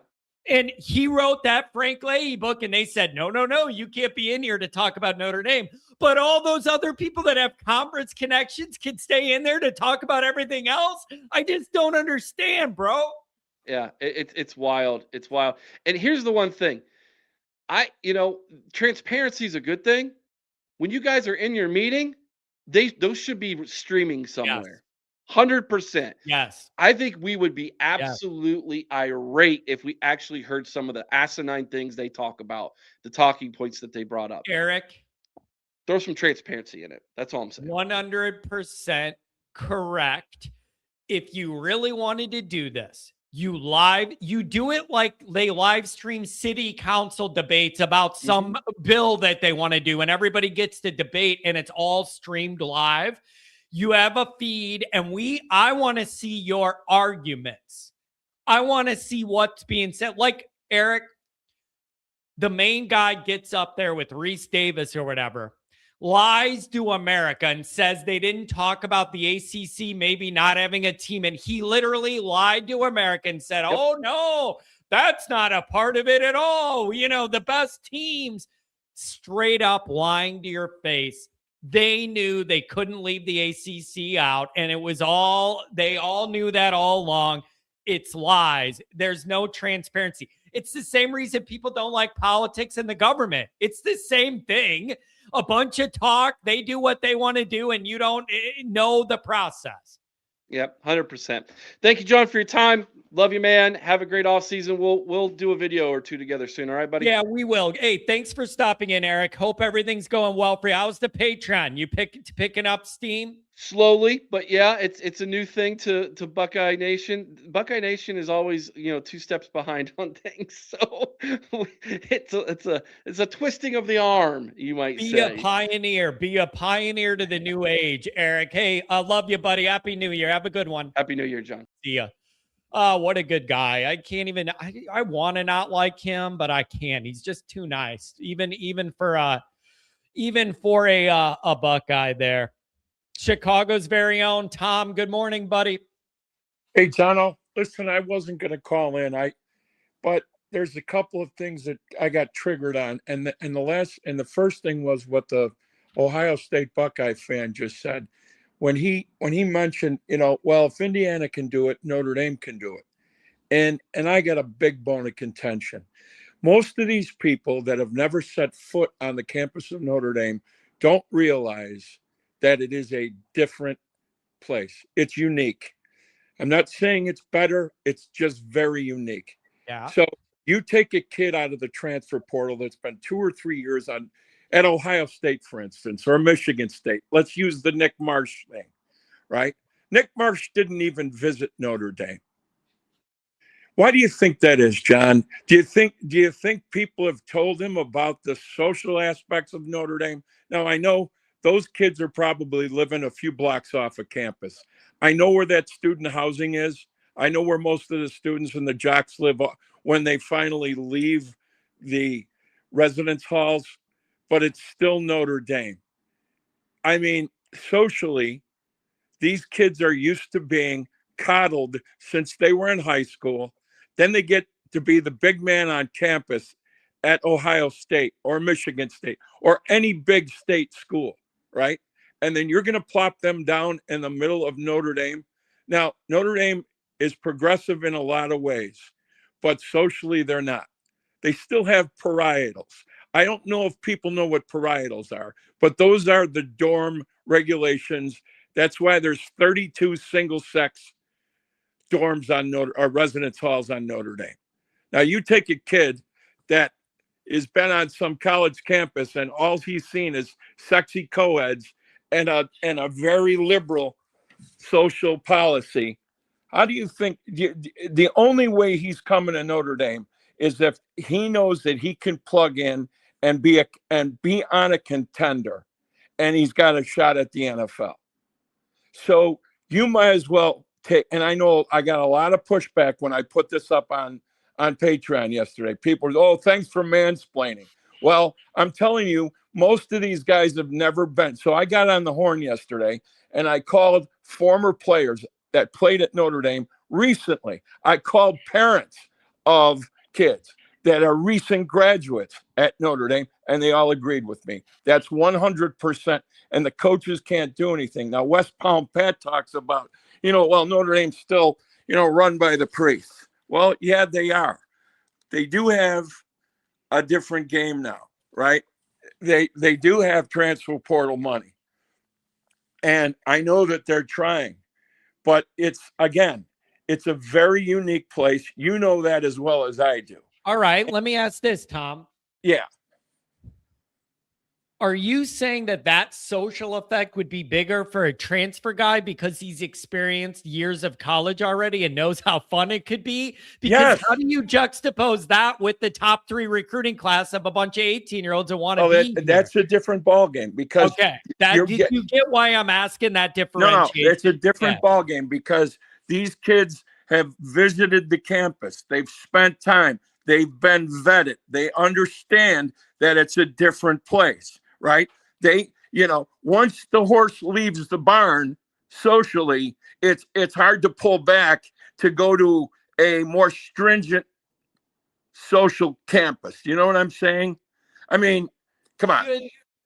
A: And he wrote that Frank Leahy book, and they said, no, you can't be in here to talk about Notre Dame. But all those other people that have conference connections can stay in there to talk about everything else. I just don't understand, bro.
D: Yeah. It's wild. It's wild. And here's the one thing. Transparency is a good thing. When you guys are in your meeting, those should be streaming somewhere. 100%.
A: Yes.
D: I think we would be
A: Yes.
D: absolutely irate if we actually heard some of the asinine things they talk about, the talking points that they brought up.
A: Eric,
D: Throw some transparency in it. That's all I'm saying.
A: 100% correct. If you really wanted to do this, you do it like they live stream city council debates about some bill that they want to do, and everybody gets to debate, and it's all streamed live. You have a feed, and I want to see your arguments. I want to see what's being said. Like, Eric, the main guy gets up there with Reese Davis or whatever, lies to America and says they didn't talk about the ACC maybe not having a team. And he literally lied to America and said, oh, no, that's not a part of it at all. The best teams, straight up lying to your face. They knew they couldn't leave the ACC out, and they all knew that all along. It's lies. There's no transparency. It's the same reason people don't like politics and the government. It's the same thing. A bunch of talk. They do what they want to do, and you don't know the process.
D: Yep, 100%. Thank you, John, for your time. Love you, man. Have a great off season. We'll do a video or two together soon. All right, buddy?
A: Yeah, we will. Hey, thanks for stopping in, Eric. Hope everything's going well for you. How's the Patreon? You picking up steam?
D: Slowly, but yeah, it's a new thing to Buckeye Nation. Buckeye Nation is always 2 steps behind on things, so it's a twisting of the arm, you might say.
A: Be a pioneer to the new age, Eric. Hey, I love you, buddy. Happy New Year. Have a good one.
D: Happy New Year, John.
A: See ya. What a good guy. I can't even. I want to not like him, but I can't. He's just too nice. Even for a Buckeye there. Chicago's very own Tom. Good morning, buddy.
E: Hey, Jono. Listen, I wasn't going to call in. But there's a couple of things that I got triggered on, and the first thing was what the Ohio State Buckeye fan just said when he mentioned, well, if Indiana can do it, Notre Dame can do it, and I got a big bone of contention. Most of these people that have never set foot on the campus of Notre Dame don't realize that it is a different place. It's unique. I'm not saying it's better. It's just very unique.
A: Yeah.
E: So you take a kid out of the transfer portal that's been 2 or 3 years at Ohio State, for instance, or Michigan State. Let's use the Nick Marsh thing, right? Nick Marsh didn't even visit Notre Dame. Why do you think that is, John? Do you think people have told him about the social aspects of Notre Dame? Now, I know those kids are probably living a few blocks off of campus. I know where that student housing is. I know where most of the students and the jocks live when they finally leave the residence halls, but it's still Notre Dame. I mean, socially, these kids are used to being coddled since they were in high school. Then they get to be the big man on campus, at Ohio State or Michigan State or any big state school, right? And then you're going to plop them down in the middle of Notre Dame. Now, Notre Dame is progressive in a lot of ways, but socially they're not. They still have parietals. I don't know if people know what parietals are, but those are the dorm regulations. That's why there's 32 single-sex dorms on or residence halls on Notre Dame. Now, you take a kid that has been on some college campus and all he's seen is sexy co-eds and a very liberal social policy. How do you think the only way he's coming to Notre Dame is if he knows that he can plug in and be on a contender and he's got a shot at the NFL? So you might as well take, and I know I got a lot of pushback when I put this up on Patreon yesterday. People were, oh, thanks for mansplaining. Well, I'm telling you, most of these guys have never been. So I got on the horn yesterday and I called former players that played at Notre Dame recently. I called parents of kids that are recent graduates at Notre Dame, and they all agreed with me. That's 100%. And the coaches can't do anything. Now, West Palm Pat talks about, well, Notre Dame's still, run by the priests. Well, yeah, they are. They do have a different game now, right? They do have transfer portal money. And I know that they're trying, but it's a very unique place. You know that as well as I do.
A: All right, let me ask this, Tom.
E: Yeah.
A: Are you saying that social effect would be bigger for a transfer guy because he's experienced years of college already and knows how fun it could be? Because How do you juxtapose that with the top 3 recruiting class of a bunch of 18-year-olds who want to be here?
E: That's a different ballgame because
A: you get why I'm asking that differentiation?
E: No, it's a different ballgame because these kids have visited the campus. They've spent time. They've been vetted. They understand that it's a different place. Right? They, once the horse leaves the barn socially, it's hard to pull back to go to a more stringent social campus. You know what I'm saying? I mean, come on.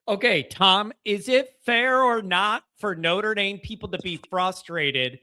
A: Okay, Tom, is it fair or not for Notre Dame people to be frustrated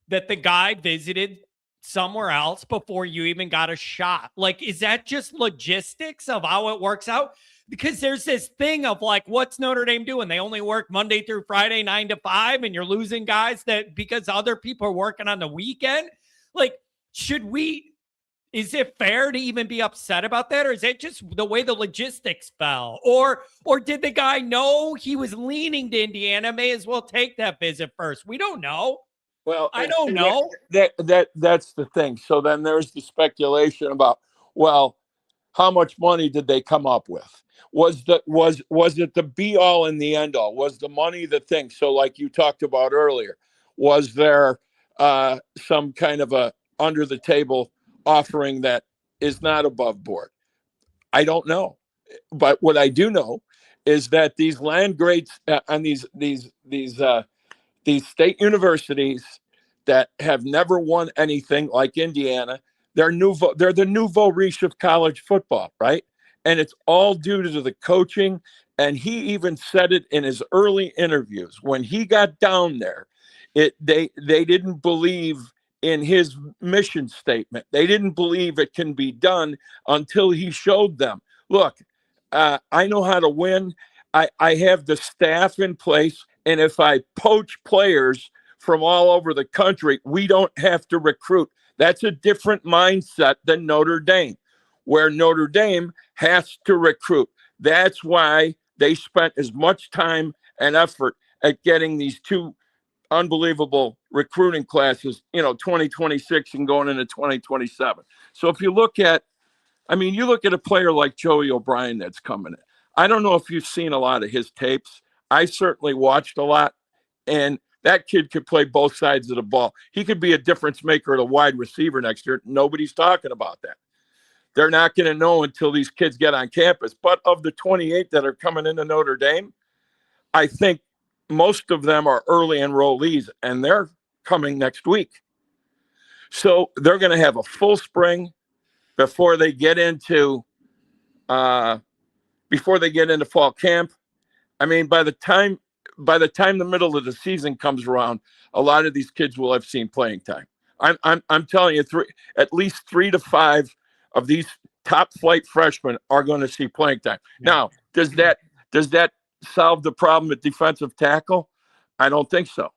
A: that the guy visited somewhere else before you even got a shot? Like, is that just logistics of how it works out? Because there's this thing of like, what's Notre Dame doing? They only work Monday through Friday, 9 to 5, and you're losing guys that because other people are working on the weekend. Like, is it fair to even be upset about that? Or is it just the way the logistics fell? Or did the guy know he was leaning to Indiana? May as well take that visit first. We don't know.
E: Well,
A: I don't know.
E: That's the thing. So then there's the speculation about, well, how much money did they come up with? Was it the be all and the end all? Was the money the thing? So like you talked about earlier, was there some kind of a under the table offering that is not above board? I don't know. But what I do know is that these land grants on these state universities that have never won anything like Indiana, they're the nouveau riche of college football, right? And it's all due to the coaching. And he even said it in his early interviews. When he got down there, they didn't believe in his mission statement. They didn't believe it can be done until he showed them, look, I know how to win. I have the staff in place. And if I poach players from all over the country, we don't have to recruit. That's a different mindset than Notre Dame, where Notre Dame has to recruit. That's why they spent as much time and effort at getting these 2 unbelievable recruiting classes, 2026 and going into 2027. So if you look at a player like Joey O'Brien that's coming in. I don't know if you've seen a lot of his tapes. I certainly watched a lot, and that kid could play both sides of the ball. He could be a difference maker at a wide receiver next year. Nobody's talking about that. They're not going to know until these kids get on campus. But of the 28 that are coming into Notre Dame, I think most of them are early enrollees, and they're coming next week. So they're going to have a full spring before they get into before they get into fall camp. I mean, by the time the middle of the season comes around, a lot of these kids will have seen playing time. I'm telling you, at least 3 to 5 of these top flight freshmen are going to see playing time.
A: Yeah.
E: Now, does that solve the problem at defensive tackle? I don't think so.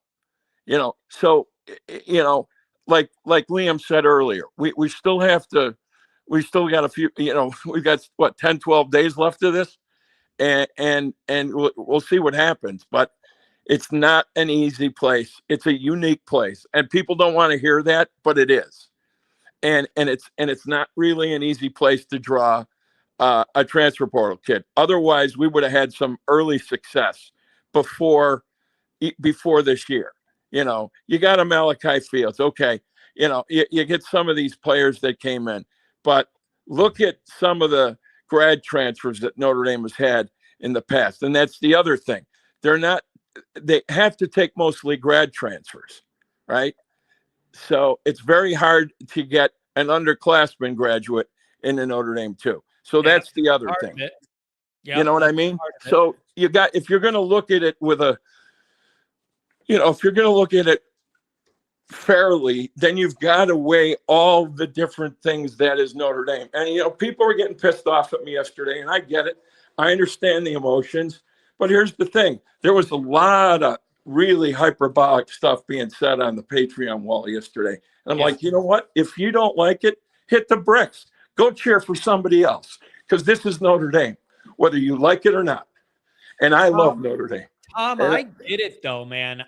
E: So like Liam said earlier, we still got a few. We've got what 10, 12 days left of this. And we'll see what happens, but it's not an easy place. It's a unique place, and people don't want to hear that, but it is. And it's not really an easy place to draw a transfer portal kid. Otherwise, we would have had some early success before this year. You got a Malachi Fields, okay. You get some of these players that came in, but look at some of the grad transfers that Notre Dame has had in the past. And that's the other thing. They have to take mostly grad transfers, right? So it's very hard to get an underclassman graduate into Notre Dame too. So that's the other thing.
A: Yep,
E: you know what I mean? So if you're going to look at it if you're going to look at it fairly, then you've got to weigh all the different things that is Notre Dame. And, people were getting pissed off at me yesterday, and I get it. I understand the emotions. But here's the thing. There was a lot of really hyperbolic stuff being said on the Patreon wall yesterday. And I'm like, you know what? If you don't like it, hit the bricks. Go cheer for somebody else, because this is Notre Dame, whether you like it or not. And I love Notre Dame.
A: Tom, I get it, though, man.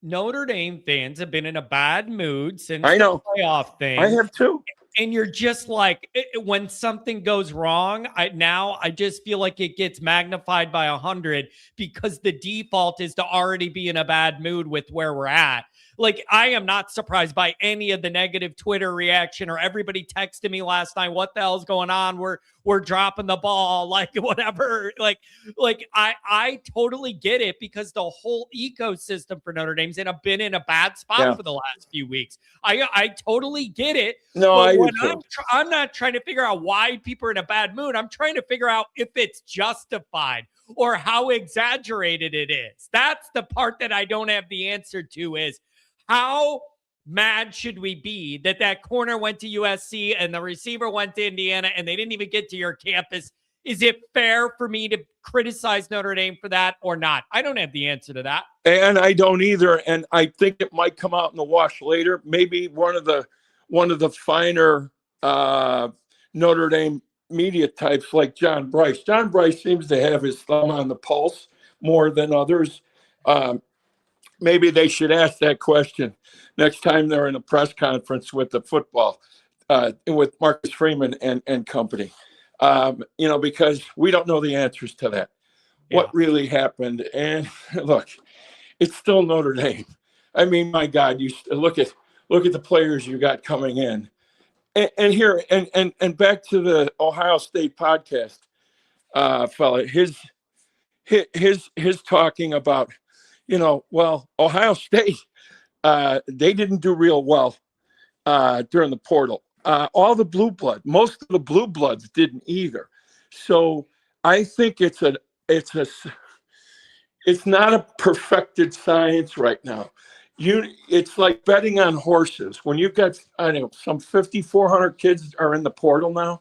A: Notre Dame fans have been in a bad mood since
E: the
A: playoff thing.
E: I have too.
A: And you're just like, when something goes wrong, I just feel like it gets magnified by 100 because the default is to already be in a bad mood with where we're at. Like, I am not surprised by any of the negative Twitter reaction or everybody texted me last night. What the hell's going on? We're dropping the ball, like whatever. Like I totally get it, because the whole ecosystem for Notre Dame's been in a bad spot for the last few weeks. I totally get it.
E: No,
A: I'm not trying to figure out why people are in a bad mood. I'm trying to figure out if it's justified or how exaggerated it is. That's the part that I don't have the answer to, is how mad should we be that corner went to USC and the receiver went to Indiana and they didn't even get to your campus? Is it fair for me to criticize Notre Dame for that or not? I don't have the answer to that.
E: And I don't either. And I think it might come out in the wash later. Maybe one of the finer Notre Dame media types like John Bryce. John Bryce seems to have his thumb on the pulse more than others. Maybe they should ask that question next time they're in a press conference with the football, with Marcus Freeman and company, because we don't know the answers to that. Yeah. What really happened? And look, it's still Notre Dame. I mean, my God, you look at the players you got coming in, and here and back to the Ohio State podcast, fella, his talking about. Ohio State, they didn't do real well during the portal. All the blue blood, most of the blue bloods didn't either. So I think it's not a perfected science right now. It's like betting on horses. When you've got, some 5,400 kids are in the portal now.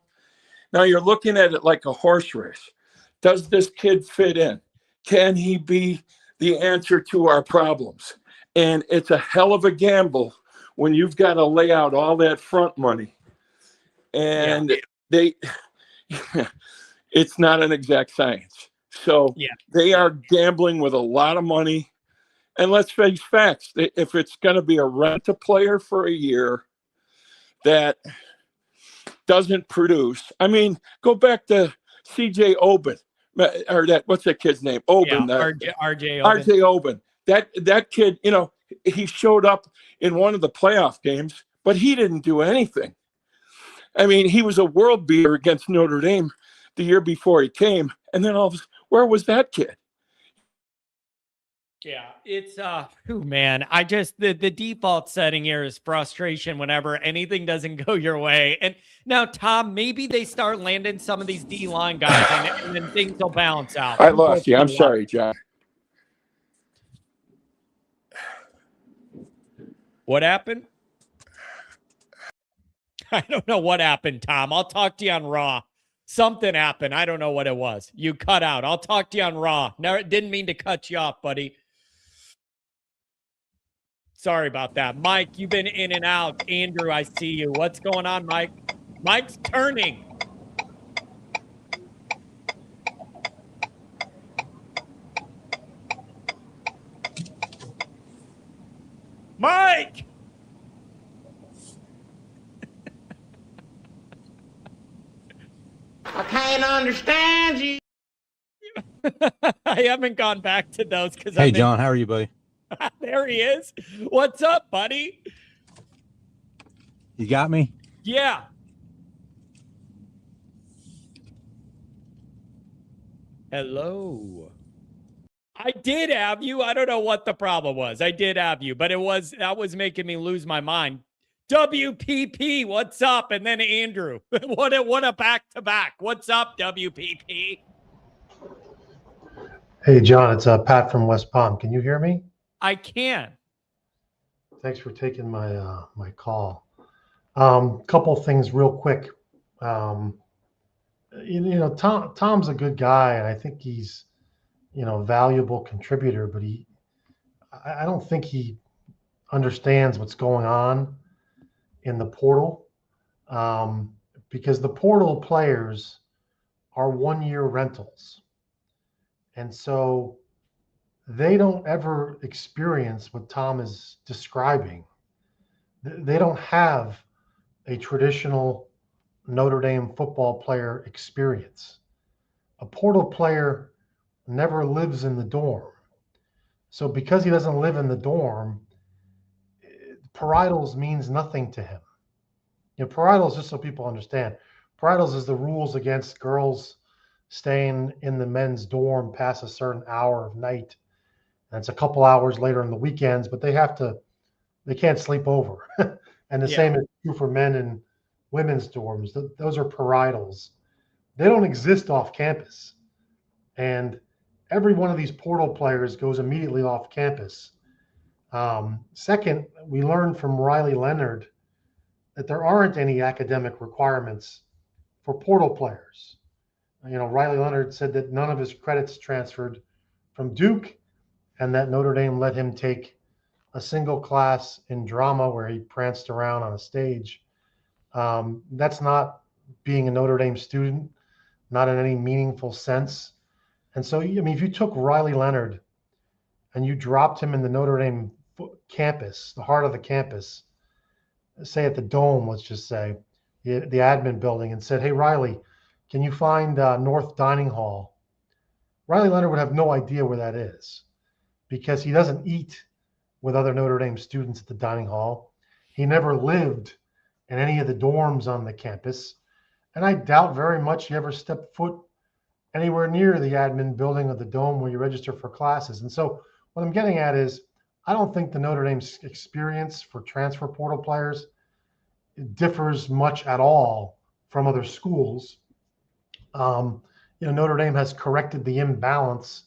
E: Now you're looking at it like a horse race. Does this kid fit in? Can he be the answer to our problems? And it's a hell of a gamble when you've got to lay out all that front money. And it's not an exact science. So they are gambling with a lot of money. And let's face facts. If it's going to be a rent-a-player for a year that doesn't produce, go back to C.J. Oben. Or what's that kid's name? Oben. RJ Oben. That kid, he showed up in one of the playoff games, but he didn't do anything. He was a world beater against Notre Dame the year before he came, and then where was that kid?
A: Yeah, it's man, I just the default setting here is frustration whenever anything doesn't go your way. And now, Tom, maybe they start landing some of these D-line guys and then things will balance out.
E: I
A: People
E: lost you.
A: will
E: I'm
A: love
E: sorry,
A: it.
E: John.
A: What happened? I don't know what happened, Tom. I'll talk to you on Raw. Something happened. I don't know what it was. You cut out. I'll talk to you on Raw. No, didn't mean to cut you off, buddy. Sorry about that. Mike, you've been in and out. Andrew, I see you. What's going on, Mike? Mike's turning. Mike!
F: I can't understand you.
A: I haven't gone back to those because
G: Hey, John, how are you, buddy?
A: There he is. What's up, buddy?
G: You got me?
A: Yeah. Hello. I did have you. I don't know what the problem was. I did have you, but that was making me lose my mind. WPP, what's up? And then Andrew. What a back-to-back. What's up, WPP?
H: Hey, John, it's Pat from West Palm. Can you hear me?
A: I can.
H: Thanks for taking my my call. Couple things real quick. Tom's a good guy, and I think he's valuable contributor, but I don't think he understands what's going on in the portal, because the portal players are 1-year rentals, and so they don't ever experience what Tom is describing. They don't have a traditional Notre Dame football player experience. A portal player never lives in the dorm. So because he doesn't live in the dorm, parietals means nothing to him. Parietals, just so people understand, parietals is the rules against girls staying in the men's dorm past a certain hour of night. And it's a couple hours later on the weekends, but they can't sleep over. And the same is true for men in women's dorms. Those are parietals. They don't exist off campus. And every one of these portal players goes immediately off campus. Second, we learned from Riley Leonard that there aren't any academic requirements for portal players. Riley Leonard said that none of his credits transferred from Duke, and that Notre Dame let him take a single class in drama where he pranced around on a stage. That's not being a Notre Dame student, not in any meaningful sense. And so, if you took Riley Leonard and you dropped him in the Notre Dame campus, the heart of the campus, say at the Dome, let's just say, the admin building, and said, hey, Riley, can you find North Dining Hall? Riley Leonard would have no idea where that is, because he doesn't eat with other Notre Dame students at the dining hall. He never lived in any of the dorms on the campus. And I doubt very much he ever stepped foot anywhere near the admin building of the Dome where you register for classes. And so what I'm getting at is, I don't think the Notre Dame experience for transfer portal players differs much at all from other schools. Notre Dame has corrected the imbalance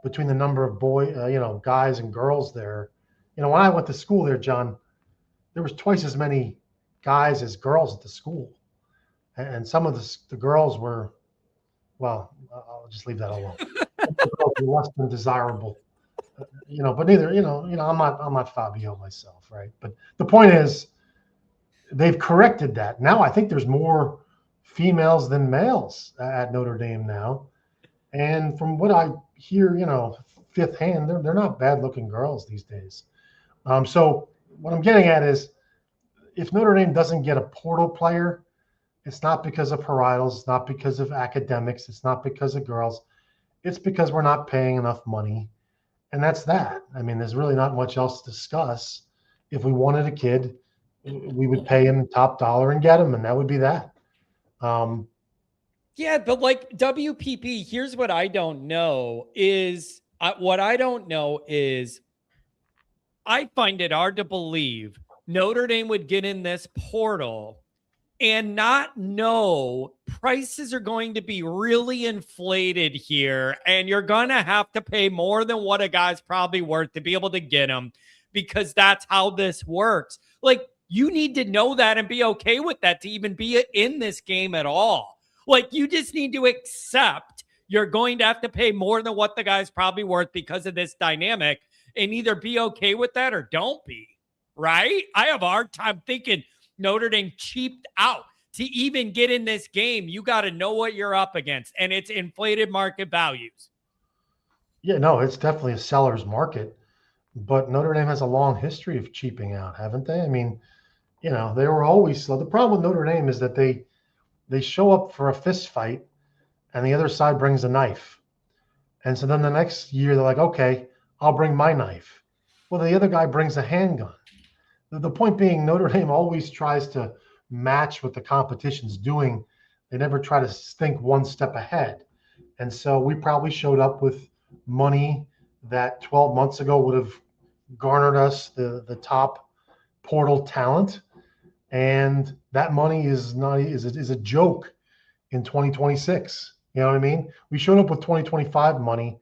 H: between the number of guys and girls there. When I went to school there, John, there was twice as many guys as girls at the school. And some of the girls were, well, I'll just leave that alone. The girls were less than desirable, but neither, I'm not Fabio myself, right? But the point is, they've corrected that. Now I think there's more females than males at Notre Dame now. And from what I hear, fifth hand, they're not bad looking girls these days. So what I'm getting at is, if Notre Dame doesn't get a portal player, it's not because of parietals, it's not because of academics, it's not because of girls. It's because we're not paying enough money. And that's that. There's really not much else to discuss. If we wanted a kid, we would pay him top dollar and get him, and that would be that.
A: Yeah, but like WPP, here's what I don't know is What I don't know is I find it hard to believe Notre Dame would get in this portal and not know prices are going to be really inflated here. And you're going to have to pay more than what a guy's probably worth to be able to get him, because that's how this works. Like, you need to know that and be okay with that to even be in this game at all. Like, you just need to accept you're going to have to pay more than what the guy's probably worth because of this dynamic, and either be okay with that or don't be, right? I have a hard time thinking Notre Dame cheaped out. To even get in this game, you got to know what you're up against, and it's inflated market values.
H: Yeah, no, it's definitely a seller's market, but Notre Dame has a long history of cheaping out, haven't they? I mean, they were always slow. The problem with Notre Dame is that they show up for a fist fight and the other side brings a knife. And so then the next year they're like, okay, I'll bring my knife. Well, the other guy brings a handgun. The point being, Notre Dame always tries to match what the competition's doing. They never try to think one step ahead. And so we probably showed up with money that 12 months ago would have garnered us the top portal talent. And that money is a joke in 2026. You know what I mean? We showed up with 2025 money,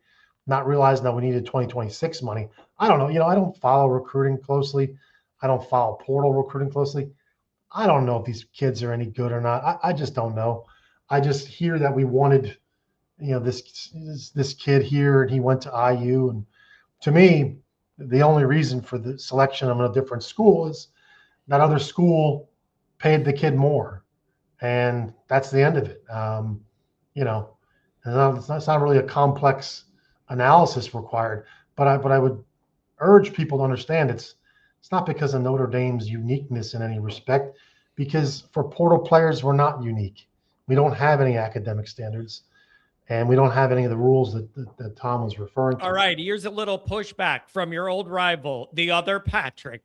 H: not realizing that we needed 2026 money. I don't know. I don't follow recruiting closely. I don't follow portal recruiting closely. I don't know if these kids are any good or not. I just don't know. I just hear that we wanted, this kid here, and he went to IU. And to me, the only reason for the selection of a different school is that other school paid the kid more, and that's the end of it. It's not really a complex analysis required, but I would urge people to understand it's not because of Notre Dame's uniqueness in any respect, because for portal players, we're not unique. We don't have any academic standards, and we don't have any of the rules that Tom was referring to.
A: All right, here's a little pushback from your old rival, the other Patrick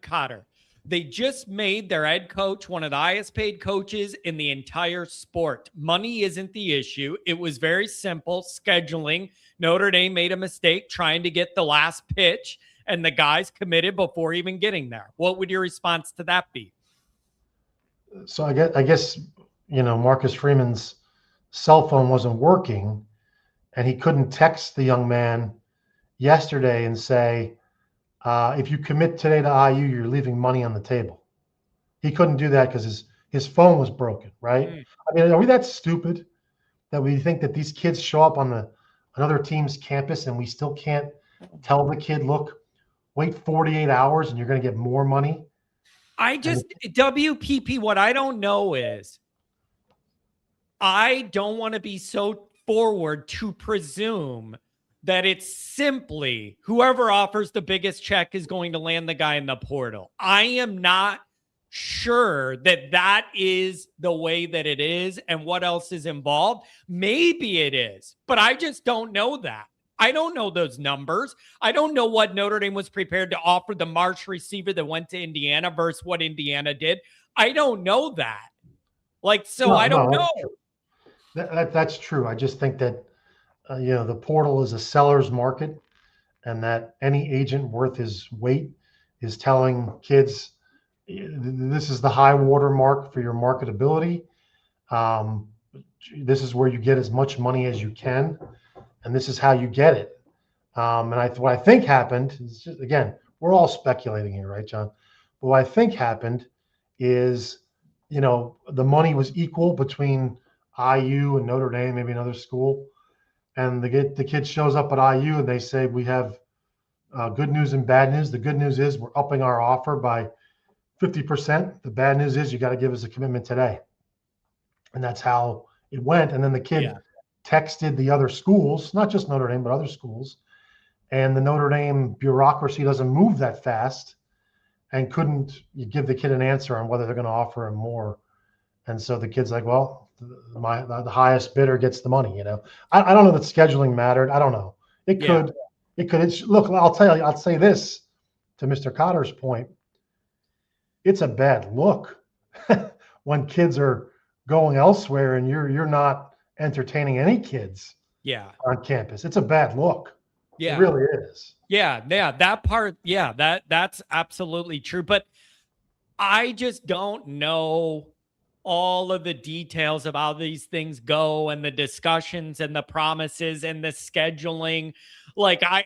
A: Cotter. They just made their head coach one of the highest paid coaches in the entire sport. Money isn't the issue. It was very simple, scheduling. Notre Dame made a mistake trying to get the last pitch, and the guys committed before even getting there. What would your response to that be?
H: So I guess Marcus Freeman's cell phone wasn't working, and he couldn't text the young man yesterday and say, if you commit today to IU, you're leaving money on the table. He couldn't do that because his phone was broken, right? I mean, are we that stupid that we think that these kids show up on another team's campus and we still can't tell the kid, look, wait 48 hours and you're going to get more money?
A: WPP, what I don't know is, I don't want to be so forward to presume that it's simply whoever offers the biggest check is going to land the guy in the portal. I am not sure that is the way that it is and what else is involved. Maybe it is, but I just don't know that. I don't know those numbers. I don't know what Notre Dame was prepared to offer the Marsh receiver that went to Indiana versus what Indiana did. I don't know that. I don't know.
H: That's true. I just think that the portal is a seller's market, and that any agent worth his weight is telling kids this is the high water mark for your marketability. This is where you get as much money as you can, and this is how you get it. What I think happened is, just, again, we're all speculating here, right, John? But what I think happened is, the money was equal between IU and Notre Dame, maybe another school. And the kid shows up at IU and they say, we have good news and bad news. The good news is we're upping our offer by 50%. The bad news is you got to give us a commitment today. And that's how it went. And then the kid texted the other schools, not just Notre Dame, but other schools. And the Notre Dame bureaucracy doesn't move that fast, and couldn't give the kid an answer on whether they're going to offer him more. And so the kid's like, well, the highest bidder gets the money. I don't know that scheduling mattered. I don't know. It could. Look, I'll say this to Mr. Cotter's point. It's a bad look when kids are going elsewhere and you're not entertaining any kids on campus. It's a bad look.
A: Yeah.
H: It really is.
A: Yeah, that part, that's absolutely true. But I just don't know all of the details of how these things go and the discussions and the promises and the scheduling. Like I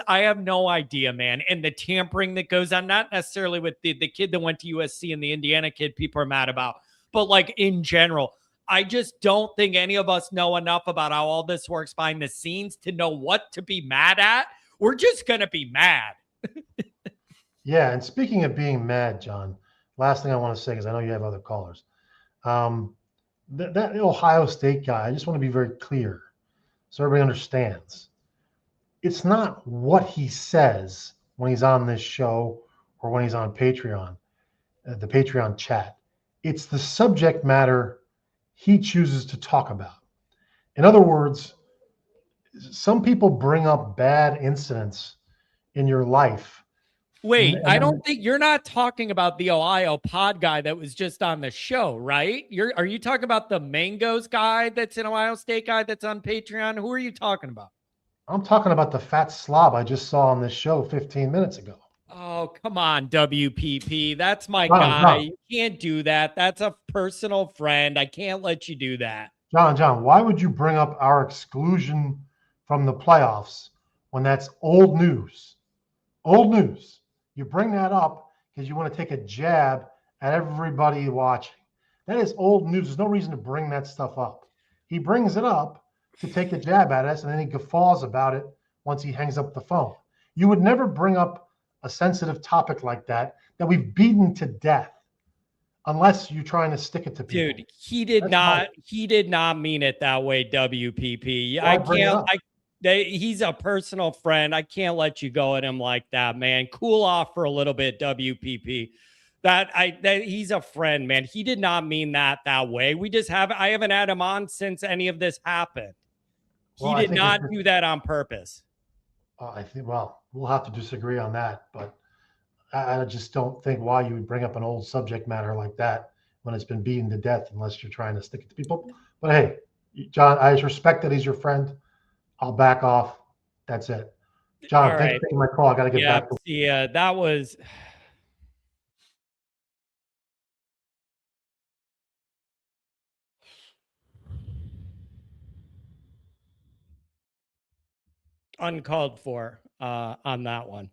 A: have no idea, man. And the tampering that goes on, not necessarily with the kid that went to USC and the Indiana kid people are mad about, but like in general. I just don't think any of us know enough about how all this works behind the scenes to know what to be mad at. We're just going to be mad.
H: Yeah, and speaking of being mad, John, last thing I want to say, because I know you have other callers. That Ohio State guy, I just want to be very clear so everybody understands. It's not what he says when he's on this show or when he's on Patreon, the Patreon chat. It's the subject matter he chooses to talk about. In other words, some people bring up bad incidents in your life.
A: Wait,
H: And
A: I
H: then-
A: don't think you're not talking about the Ohio pod guy that was just on the show, right? Are you talking about the Mangoes guy that's an Ohio State guy that's on Patreon? Who are you talking about?
H: I'm talking about the fat slob I just saw on this show 15 minutes ago.
A: Oh, come on, WPP. That's my
H: John,
A: guy.
H: John.
A: You can't do that. That's a personal friend. I can't let you do that.
H: John, why would you bring up our exclusion from the playoffs when that's old news? Old news. You bring that up because you want to take a jab at everybody watching. That is old news. There's no reason to bring that stuff up. He brings it up to take a jab at us, and then he guffaws about it once he hangs up the phone. You would never bring up a sensitive topic like that we've beaten to death unless you're trying to stick it to people.
A: Dude, he did not mean it that way, WPP.
H: Why bring it up?
A: He's a personal friend. I can't let you go at him like that, man. Cool off for a little bit, WPP. He's a friend, man. He did not mean that way. I haven't had him on since any of this happened. He did not do that on purpose.
H: We'll have to disagree on that, but I just don't think why you would bring up an old subject matter like that when it's been beaten to death unless you're trying to stick it to people. But hey, John, I respect that he's your friend. I'll back off. That's it. John, thanks for taking my call. I got to get back to
A: that was uncalled for on that one.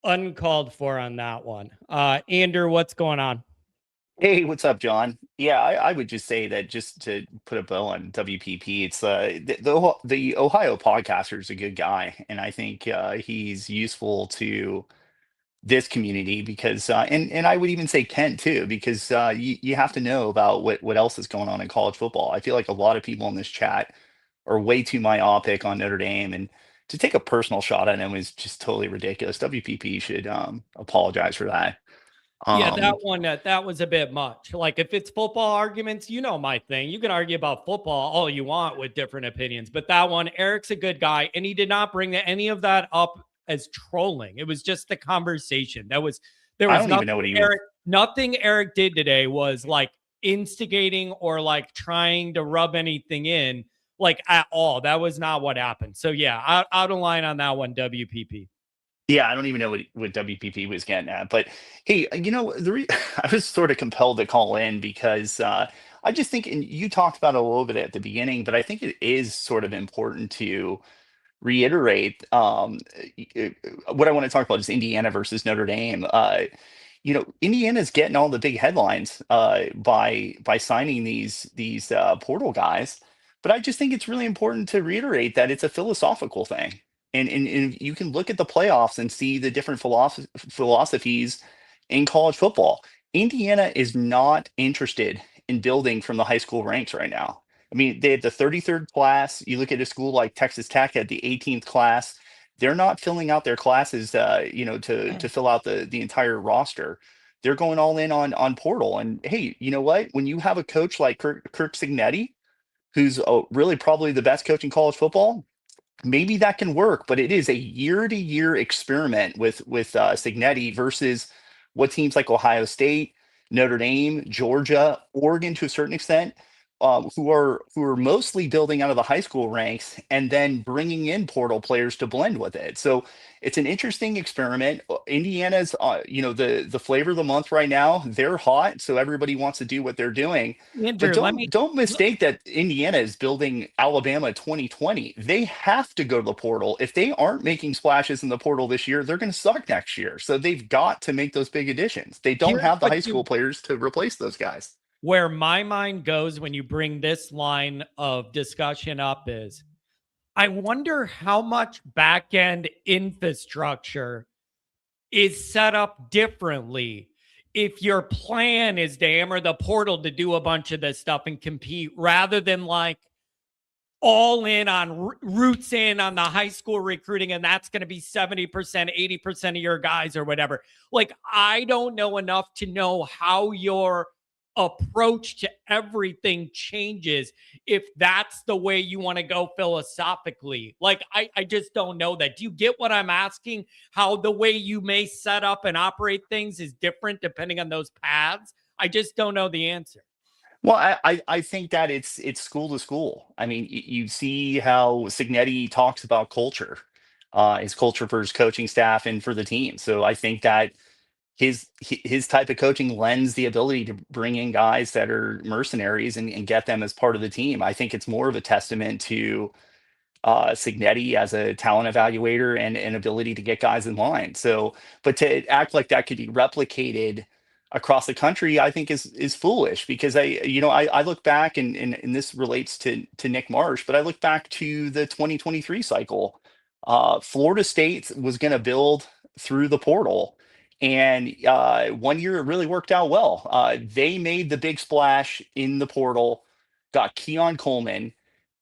A: Uncalled for on that one. Andrew, what's going on?
I: Hey, what's up, John? Yeah, I would just say that just to put a bow on WPP, it's the Ohio podcaster is a good guy, and I think he's useful to this community because and I would even say Kent too, because you have to know about what else is going on in college football. I feel like a lot of people in this chat are way too myopic on Notre Dame, and to take a personal shot at him is just totally ridiculous. WPP should apologize for that.
A: Yeah, that was a bit much. Like if it's football arguments, you know my thing. You can argue about football all you want with different opinions, but that one, Eric's a good guy, and he did not bring any of that up as trolling. It was just the conversation. There was
I: I don't even know what
A: nothing Eric did today was like instigating or like trying to rub anything in like at all. That was not what happened. So yeah, out of line on that one, WPP.
I: Yeah, I don't even know what WPP was getting at. But hey, I was sort of compelled to call in because I just think, and you talked about it a little bit at the beginning, but I think it is sort of important to reiterate what I want to talk about is Indiana versus Notre Dame. Indiana's getting all the big headlines by signing these portal guys, but I just think it's really important to reiterate that it's a philosophical thing. And you can look at the playoffs and see the different philosophies in college football. Indiana is not interested in building from the high school ranks right now. I mean, they had the 33rd class. You look at a school like Texas Tech had the 18th class. They're not filling out their classes, to fill out the entire roster. They're going all in on portal. And hey, you know what? When you have a coach like Kirk Cignetti, who's really probably the best coach in college football, maybe that can work, but it is a year-to-year experiment with Cignetti versus what teams like Ohio State, Notre Dame, Georgia, Oregon to a certain extent who are mostly building out of the high school ranks and then bringing in portal players to blend with it. So it's an interesting experiment. Indiana's, the flavor of the month right now. They're hot, so everybody wants to do what they're doing. But
A: Andrew,
I: don't mistake that Indiana is building Alabama 2020. They have to go to the portal. If they aren't making splashes in the portal this year, they're going to suck next year. So they've got to make those big additions. They don't
A: here's
I: have the
A: what
I: high school players to replace those guys.
A: where my mind goes when you bring this line of discussion up is, I wonder how much back end infrastructure is set up differently if your plan is to hammer the portal to do a bunch of this stuff and compete, rather than like all in on roots in on the high school recruiting, and that's going to be 70%, 80% of your guys or whatever. Like, I don't know enough to know how your approach to everything changes if that's the way you want to go philosophically. Like, I just don't know that. Do you get what I'm asking? How the way you may set up and operate things is different depending on those paths? I just don't know the answer.
I: Well, I think that it's school to school. I mean, you see how Signetti talks about culture, his culture for his coaching staff and for the team. So I think that his type of coaching lends the ability to bring in guys that are mercenaries and get them as part of the team. I think it's more of a testament to Signetti as a talent evaluator and an ability to get guys in line. So, but to act like that could be replicated across the country, I think is foolish, because I look back and this relates to Nick Marsh, but I look back to the 2023 cycle. Florida State was going to build through the portal. And 1 year it really worked out well. They made the big splash in the portal, got Keon Coleman,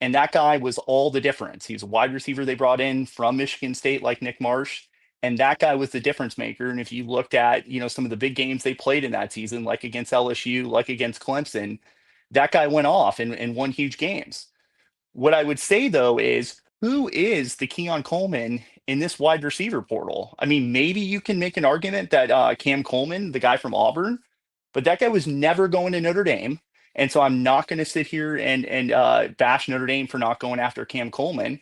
I: and that guy was all the difference. He's a wide receiver they brought in from Michigan State, like Nick Marsh, and that guy was the difference maker. And if you looked at some of the big games they played in that season, like against LSU, like against Clemson, that guy went off and won huge games. What I would say though is, who is the Keon Coleman in this wide receiver portal? I mean, maybe you can make an argument that Cam Coleman, the guy from Auburn, but that guy was never going to Notre Dame. And so I'm not going to sit here and bash Notre Dame for not going after Cam Coleman.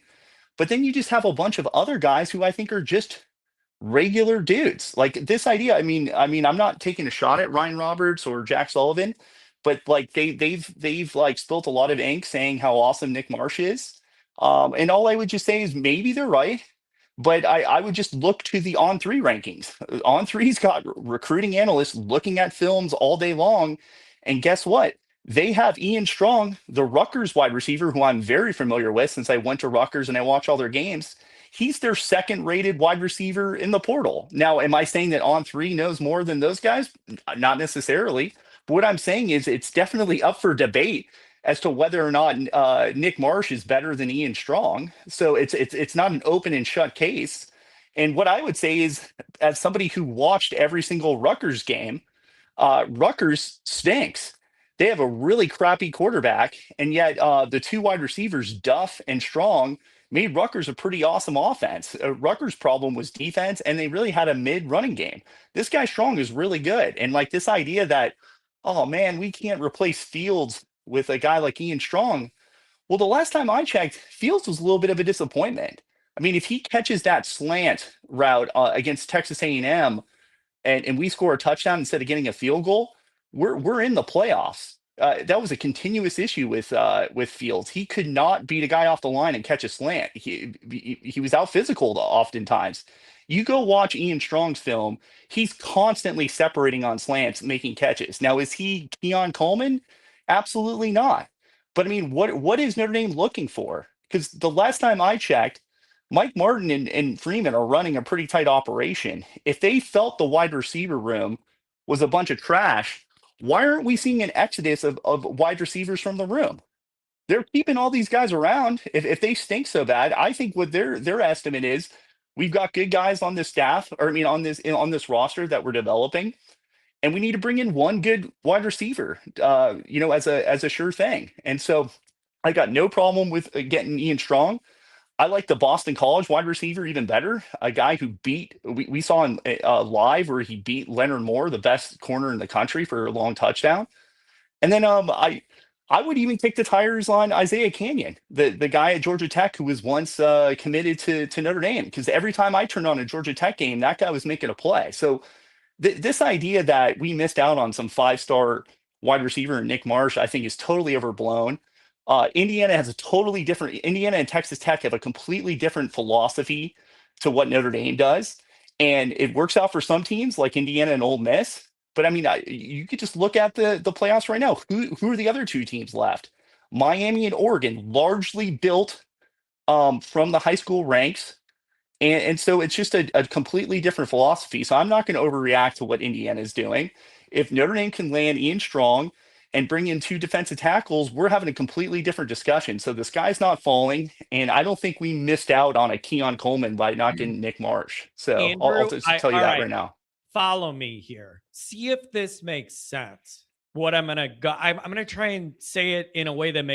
I: But then you just have a bunch of other guys who I think are just regular dudes. Like this idea, I'm not taking a shot at Ryan Roberts or Jack Sullivan, but like they've like spilt a lot of ink saying how awesome Nick Marsh is. And all I would just say is maybe they're right, but I would just look to the On3 rankings. On3's got recruiting analysts looking at films all day long, and guess what? They have Ian Strong, the Rutgers wide receiver, who I'm very familiar with since I went to Rutgers and I watch all their games. He's their second-rated wide receiver in the portal. Now, am I saying that On3 knows more than those guys? Not necessarily. But what I'm saying is it's definitely up for debate as to whether or not Nick Marsh is better than Ian Strong. So it's not an open and shut case. And what I would say is, as somebody who watched every single Rutgers game, Rutgers stinks. They have a really crappy quarterback, and yet the two wide receivers, Duff and Strong, made Rutgers a pretty awesome offense. Rutgers' problem was defense, and they really had a mid-running game. This guy Strong is really good, and like this idea that, oh man, we can't replace Fields with a guy like Ian Strong. Well, the last time I checked, Fields was a little bit of a disappointment. I mean, if he catches that slant route against Texas A&M, and we score a touchdown instead of getting a field goal, we're in the playoffs. That was a continuous issue with Fields. He could not beat a guy off the line and catch a slant. He was out physical oftentimes. You go watch Ian Strong's film. He's constantly separating on slants, making catches. Now, is he Keon Coleman? Absolutely not. But I mean, what is Notre Dame looking for? Because the last time I checked, Mike Martin and Freeman are running a pretty tight operation. If they felt the wide receiver room was a bunch of trash, why aren't we seeing an exodus of wide receivers from the room? They're keeping all these guys around. If they stink so bad, I think what their estimate is, we've got good guys on this staff, or I mean on this roster that we're developing, and we need to bring in one good wide receiver, as a sure thing. And so I got no problem with getting Ian Strong. I like the Boston College wide receiver even better. A guy who we saw him live where he beat Leonard Moore, the best corner in the country, for a long touchdown. And then I would even kick the tires on Isaiah Canyon, the guy at Georgia Tech who was once committed to Notre Dame. Because every time I turned on a Georgia Tech game, that guy was making a play. So this idea that we missed out on some 5-star wide receiver Nick Marsh, I think is totally overblown. Indiana has a totally different. Indiana and Texas Tech have a completely different philosophy to what Notre Dame does, and it works out for some teams like Indiana and Ole Miss. But I mean, you could just look at the playoffs right now. Who are the other two teams left? Miami and Oregon, largely built from the high school ranks. And so it's just a completely different philosophy. So I'm not going to overreact to what Indiana is doing. If Notre Dame can land Ian Strong and bring in 2 defensive tackles, we're having a completely different discussion. So the sky's not falling. And I don't think we missed out on a Keon Coleman by not getting Nick Marsh. So I'll
A: Andrew,
I: just tell you
A: all
I: that
A: right,
I: right now.
A: follow me here. See if this makes sense. What I'm gonna go, I'm gonna try and say it in a way that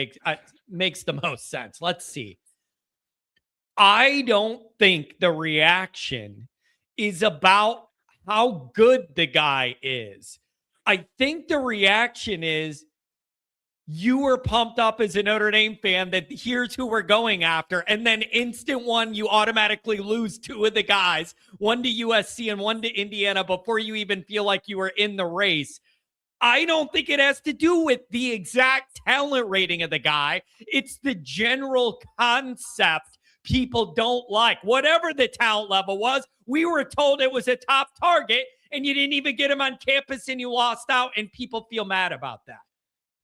A: makes the most sense. Let's see. I don't think the reaction is about how good the guy is. I think the reaction is you were pumped up as a Notre Dame fan that here's who we're going after. And then instant one, you automatically lose 2 of the guys, one to USC and one to Indiana before you even feel like you were in the race. I don't think it has to do with the exact talent rating of the guy. It's the general concept people don't like. Whatever the talent level was, we were told it was a top target, and you didn't even get him on campus and you lost out, and people feel mad about that.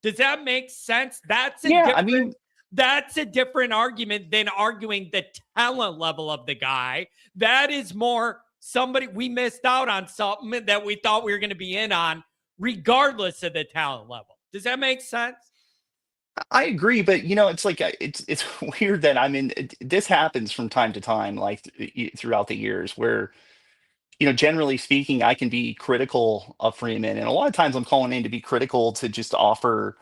A: Does that make sense? That's a different argument than arguing the talent level of the guy. That is more somebody we missed out on something that we thought we were going to be in on, regardless of the talent level. Does that make sense?
I: I agree, but it's like it's weird that this happens from time to time, like throughout the years, where generally speaking, I can be critical of Freeman, and a lot of times I'm calling in to be critical to just offer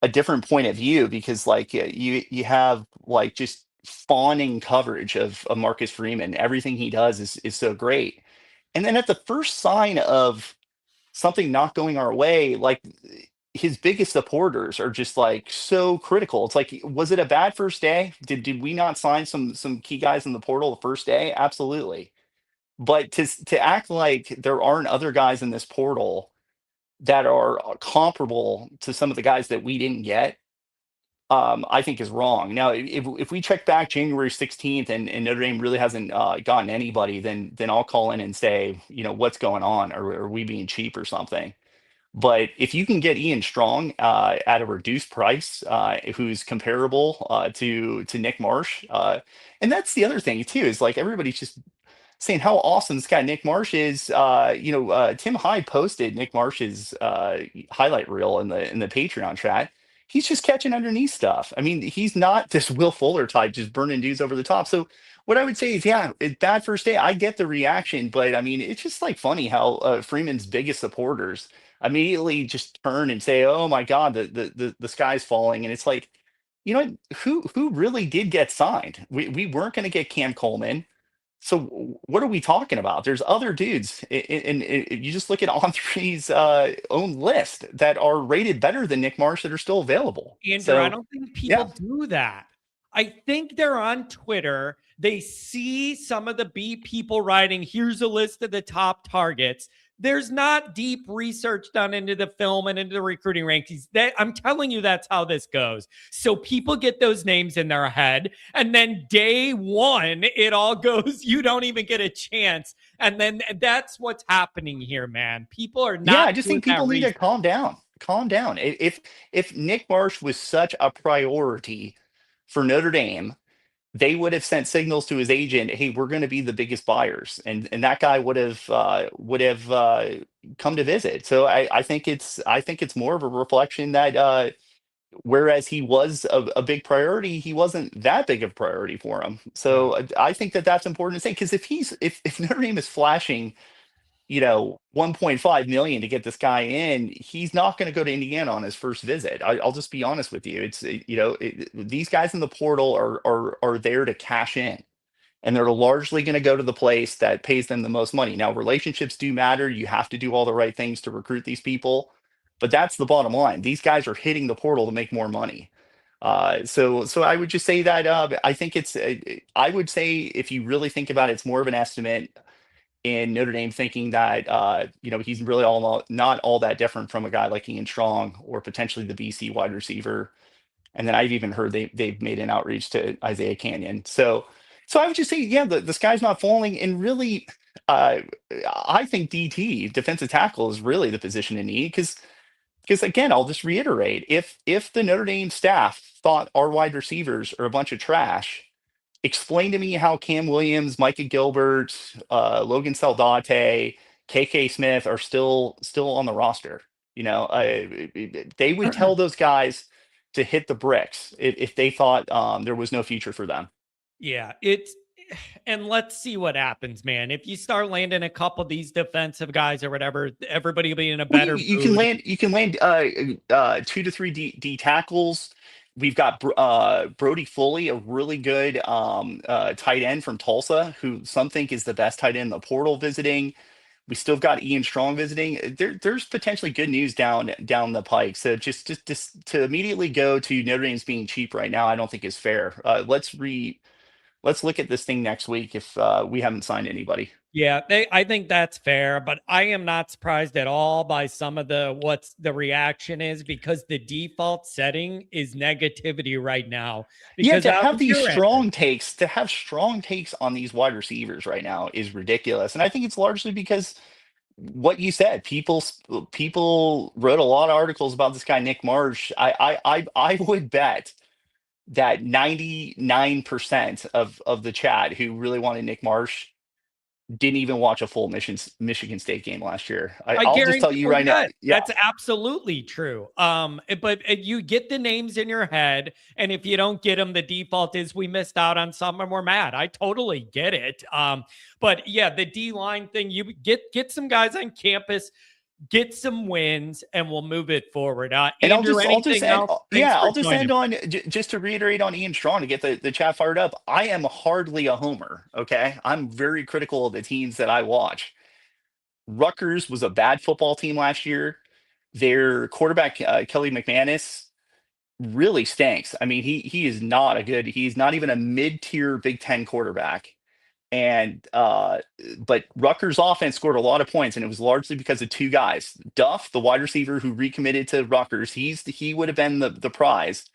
I: a different point of view because, like, you have like just fawning coverage of Marcus Freeman. Everything he does is so great, and then at the first sign of something not going our way, like his biggest supporters are just like so critical. It's like, was it a bad first day? Did we not sign some key guys in the portal the first day? Absolutely. But to act like there aren't other guys in this portal that are comparable to some of the guys that we didn't get, I think is wrong. Now, if we check back January 16th and Notre Dame really hasn't gotten anybody, then I'll call in and say, what's going on? Are we being cheap or something? But if you can get Ian Strong at a reduced price, who's comparable to Nick Marsh, and that's the other thing too, is like everybody's just saying how awesome this guy Nick Marsh is. Tim Hyde posted Nick Marsh's highlight reel in the Patreon chat. He's just catching underneath stuff. I mean, he's not this Will Fuller type, just burning dudes over the top. So what I would say is, yeah, it's bad first day. I get the reaction, but I mean, it's just like funny how Freeman's biggest supporters immediately just turn and say, "Oh my God, the sky's falling," and it's like, who really did get signed? We weren't going to get Cam Coleman. So what are we talking about? There's other dudes, and you just look at On3's own list that are rated better than Nick Marsh that are still available.
A: Andrew, I
I: So,
A: don't think
I: yeah.
A: people do that. I think they're on Twitter. They see some of the beat people writing, here's a list of the top targets. There's not deep research done into the film and into the recruiting rankings. I'm telling you, that's how this goes. So people get those names in their head, and then day one, it all goes, you don't even get a chance. And then that's what's happening here, man. People are not.
I: Yeah, I just think people need to calm down. Calm down. If Nick Marsh was such a priority for Notre Dame, they would have sent signals to his agent, "Hey, we're going to be the biggest buyers," and that guy would have come to visit. So I think it's more of a reflection that whereas he was a big priority, he wasn't that big of a priority for him. So I think that's important to say, because if Notre Dame is flashing 1.5 million to get this guy in, he's not going to go to Indiana on his first visit. I'll just be honest with you. It's these guys in the portal are there to cash in, and they're largely going to go to the place that pays them the most money. Now, relationships do matter. You have to do all the right things to recruit these people, but that's the bottom line. These guys are hitting the portal to make more money. So I would just say that I think it's. I would say if you really think about it, it's more of an estimate in Notre Dame thinking that he's really not all that different from a guy like Ian Strong or potentially the BC wide receiver. And then I've even heard they've made an outreach to Isaiah Canyon. So I would just say, yeah, the sky's not falling. And really, I think DT, defensive tackle, is really the position in need because again, I'll just reiterate, if the Notre Dame staff thought our wide receivers are a bunch of trash, explain to me how Cam Williams, Micah Gilbert, Logan Saldate, KK Smith are still on the roster. They would tell those guys to hit the bricks if they thought there was no future for them.
A: Yeah, and let's see what happens, man. If you start landing a couple of these defensive guys or whatever, everybody will be in a better
I: You
A: mood.
I: can land 2 to 3 D tackles. We've got Brody Foley, a really good tight end from Tulsa, who some think is the best tight end in the portal visiting. We still got Ian Strong visiting. There's potentially good news down the pike. So just to immediately go to Notre Dame's being cheap right now, I don't think is fair. Let's look at this thing next week if we haven't signed anybody.
A: Yeah, I think that's fair, but I am not surprised at all by some of what's the reaction is, because the default setting is negativity right now. Because
I: to have strong takes on these wide receivers right now is ridiculous. And I think it's largely because what you said, people wrote a lot of articles about this guy, Nick Marsh. I would bet that 99% of the chat who really wanted Nick Marsh didn't even watch a full Michigan State game last year. I'll just tell you right now. Yeah.
A: That's absolutely true. But you get the names in your head, and if you don't get them, the default is we missed out on some and we're mad. I totally get it. But yeah, the D-line thing, you get some guys on campus, get some wins, and we'll move it forward.
I: And
A: Andrew,
I: I'll just
A: end
I: on just to reiterate on Ian Strong to get the chat fired up. I am hardly a homer. Okay, I'm very critical of the teams that I watch. Rutgers was a bad football team last year. Their quarterback Kelly McManus really stinks. I mean, he is not a good. He's not even a mid-tier Big Ten quarterback. And but Rutgers offense scored a lot of points, and it was largely because of two guys. Duff, the wide receiver who recommitted to Rutgers, he would have been the prize.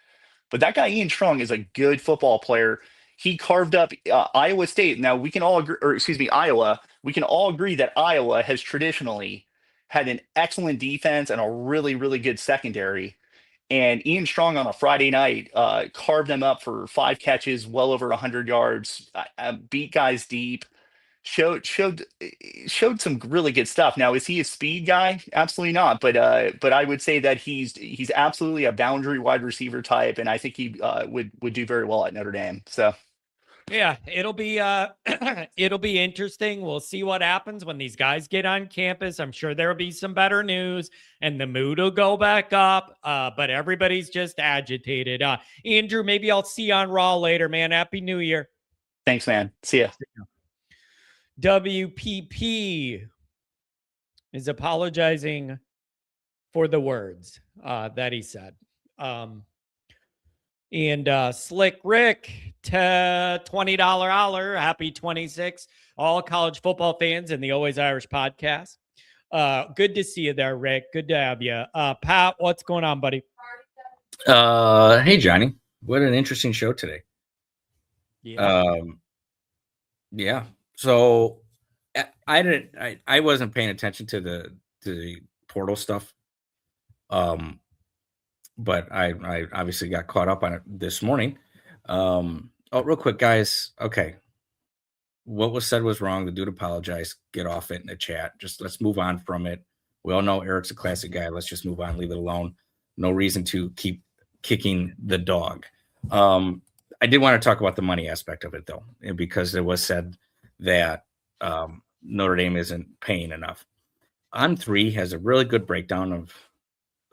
I: But that guy Ian Strong is a good football player. He carved up Iowa State. Now we can all agree, or excuse me, Iowa. We can all agree that Iowa has traditionally had an excellent defense and a really, really good secondary. And Ian Strong on a Friday night carved them up for 5 catches, well over 100 yards, beat guys deep, showed some really good stuff. Now, is he a speed guy? Absolutely not. But I would say that he's absolutely a boundary wide receiver type, and I think he would do very well at Notre Dame. So.
A: Yeah, it'll be it'll be interesting. We'll see what happens when these guys get on campus. I'm sure there'll be some better news and the mood will go back up. But everybody's just agitated. Andrew, maybe I'll see you on Raw later, man. Happy New Year.
I: Thanks, man. See ya.
A: WPP is apologizing for the words that he said. And Slick Rick, $20 holler, happy 26. All college football fans and the Always Irish podcast. Good to see you there, Rick. Good to have you. Pat, what's going on, buddy?
J: Hey, Johnny. What an interesting show today.
A: Yeah.
J: Yeah. So I wasn't paying attention to the portal stuff. But I obviously got caught up on it this morning. Real quick, guys. Okay. What was said was wrong. The dude apologized. Get off it in the chat. Just let's move on from it. We all know Eric's a classic guy. Let's just move on. Leave it alone. No reason to keep kicking the dog. I did want to talk about the money aspect of it, though, because it was said that Notre Dame isn't paying enough. On3 has a really good breakdown of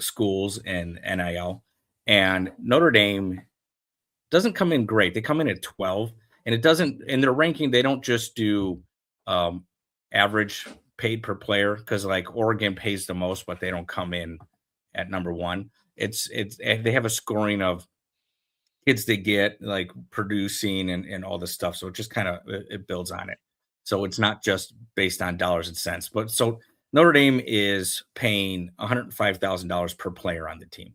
J: schools and NIL, and Notre Dame doesn't come in great. They come in at 12, and it doesn't in their ranking. They don't just do average paid per player, because like Oregon pays the most, but they don't come in at number one. They have a scoring of kids they get like producing and all this stuff. So it just kind of it builds on it. So it's not just based on dollars and cents. But so Notre Dame is paying $105,000 per player on the team.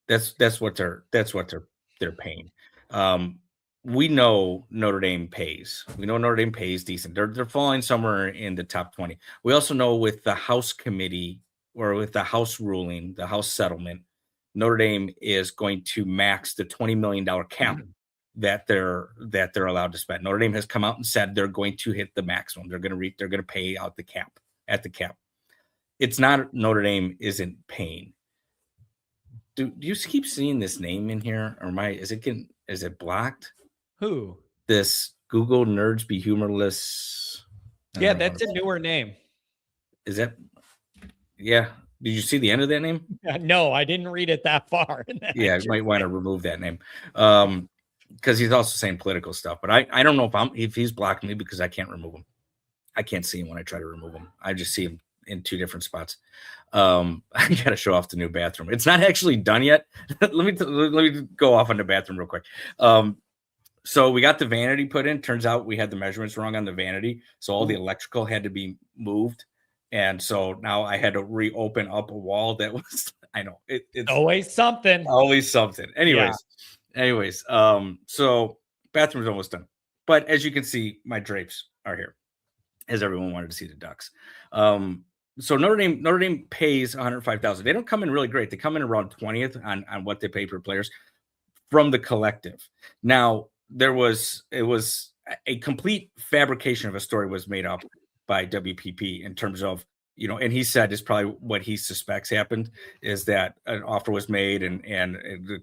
J: That's what they're paying. We know Notre Dame pays. We know Notre Dame pays decent. They're falling somewhere in the top 20. We also know with the House committee or with the House ruling, the House settlement, Notre Dame is going to max the $20 million cap that they're allowed to spend. Notre Dame has come out and said they're going to hit the maximum. They're going to pay out the cap at the cap. It's not Notre Dame isn't paying. Do you keep seeing this name in here, or is it blocked?
A: Who?
J: This Google Nerds Be Humorless.
A: Yeah, that's a newer name.
J: Is that? Yeah. Did you see the end of that name?
A: No, I didn't read it that far.
J: Yeah, you might want to remove that name because he's also saying political stuff. But I don't know if he's blocking me because I can't remove him. I can't see him when I try to remove him. I just see him in two different spots. I got to show off the new bathroom. It's not actually done yet. let me go off on the bathroom real quick. So we got the vanity put in. Turns out we had the measurements wrong on the vanity. So all the electrical had to be moved. And so now I had to reopen up a wall that was, I know it's
A: always something.
J: Anyways. So bathroom's almost done. But as you can see, my drapes are here, as everyone wanted to see the ducks. So Notre Dame pays $105,000. They don't come in really great. They come in around 20th on what they pay per players from the collective. Now it was a complete fabrication of a story was made up by WPP in terms of, and he said is probably what he suspects happened is that an offer was made and the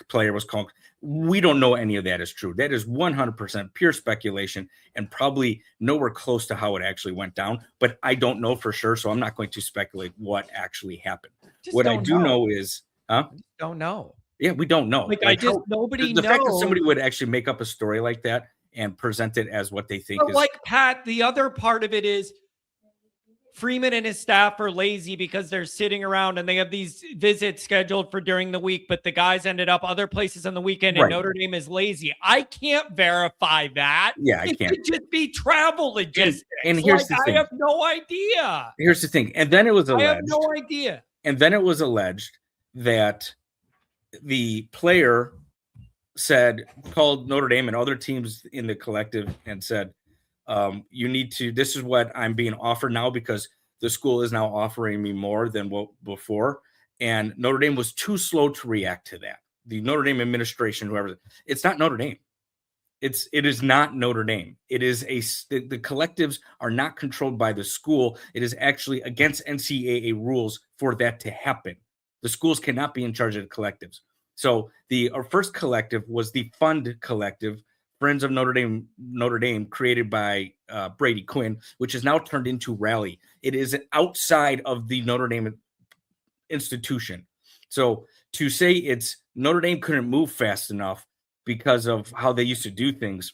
J: player was called. We don't know any of that is true. That is 100% pure speculation and probably nowhere close to how it actually went down. But I don't know for sure, so I'm not going to speculate what actually happened. What I do know is,
A: don't know.
J: Yeah, we don't know.
A: Nobody knows.
J: The fact that somebody would actually make up a story like that and present it as what they think is
A: like Pat. The other part of it is Freeman and his staff are lazy because they're sitting around and they have these visits scheduled for during the week, but the guys ended up other places on the weekend and Notre Dame is lazy. I can't verify that.
J: Yeah, I can't.
A: It could just be travel logistics.
J: And here's the thing.
A: I have no idea.
J: Here's the thing. And then it was alleged.
A: I have no idea.
J: And then it was alleged that the player called Notre Dame and other teams in the collective and said, this is what I'm being offered now because the school is now offering me more than what before. And Notre Dame was too slow to react to that. The Notre Dame administration, whoever, it's not Notre Dame. It is not Notre Dame. It is the collectives are not controlled by the school. It is actually against NCAA rules for that to happen. The schools cannot be in charge of the collectives. So our first collective was the Fund Collective, Friends of Notre Dame, created by Brady Quinn, which is now turned into Rally. It is outside of the Notre Dame institution. So to say it's Notre Dame couldn't move fast enough because of how they used to do things,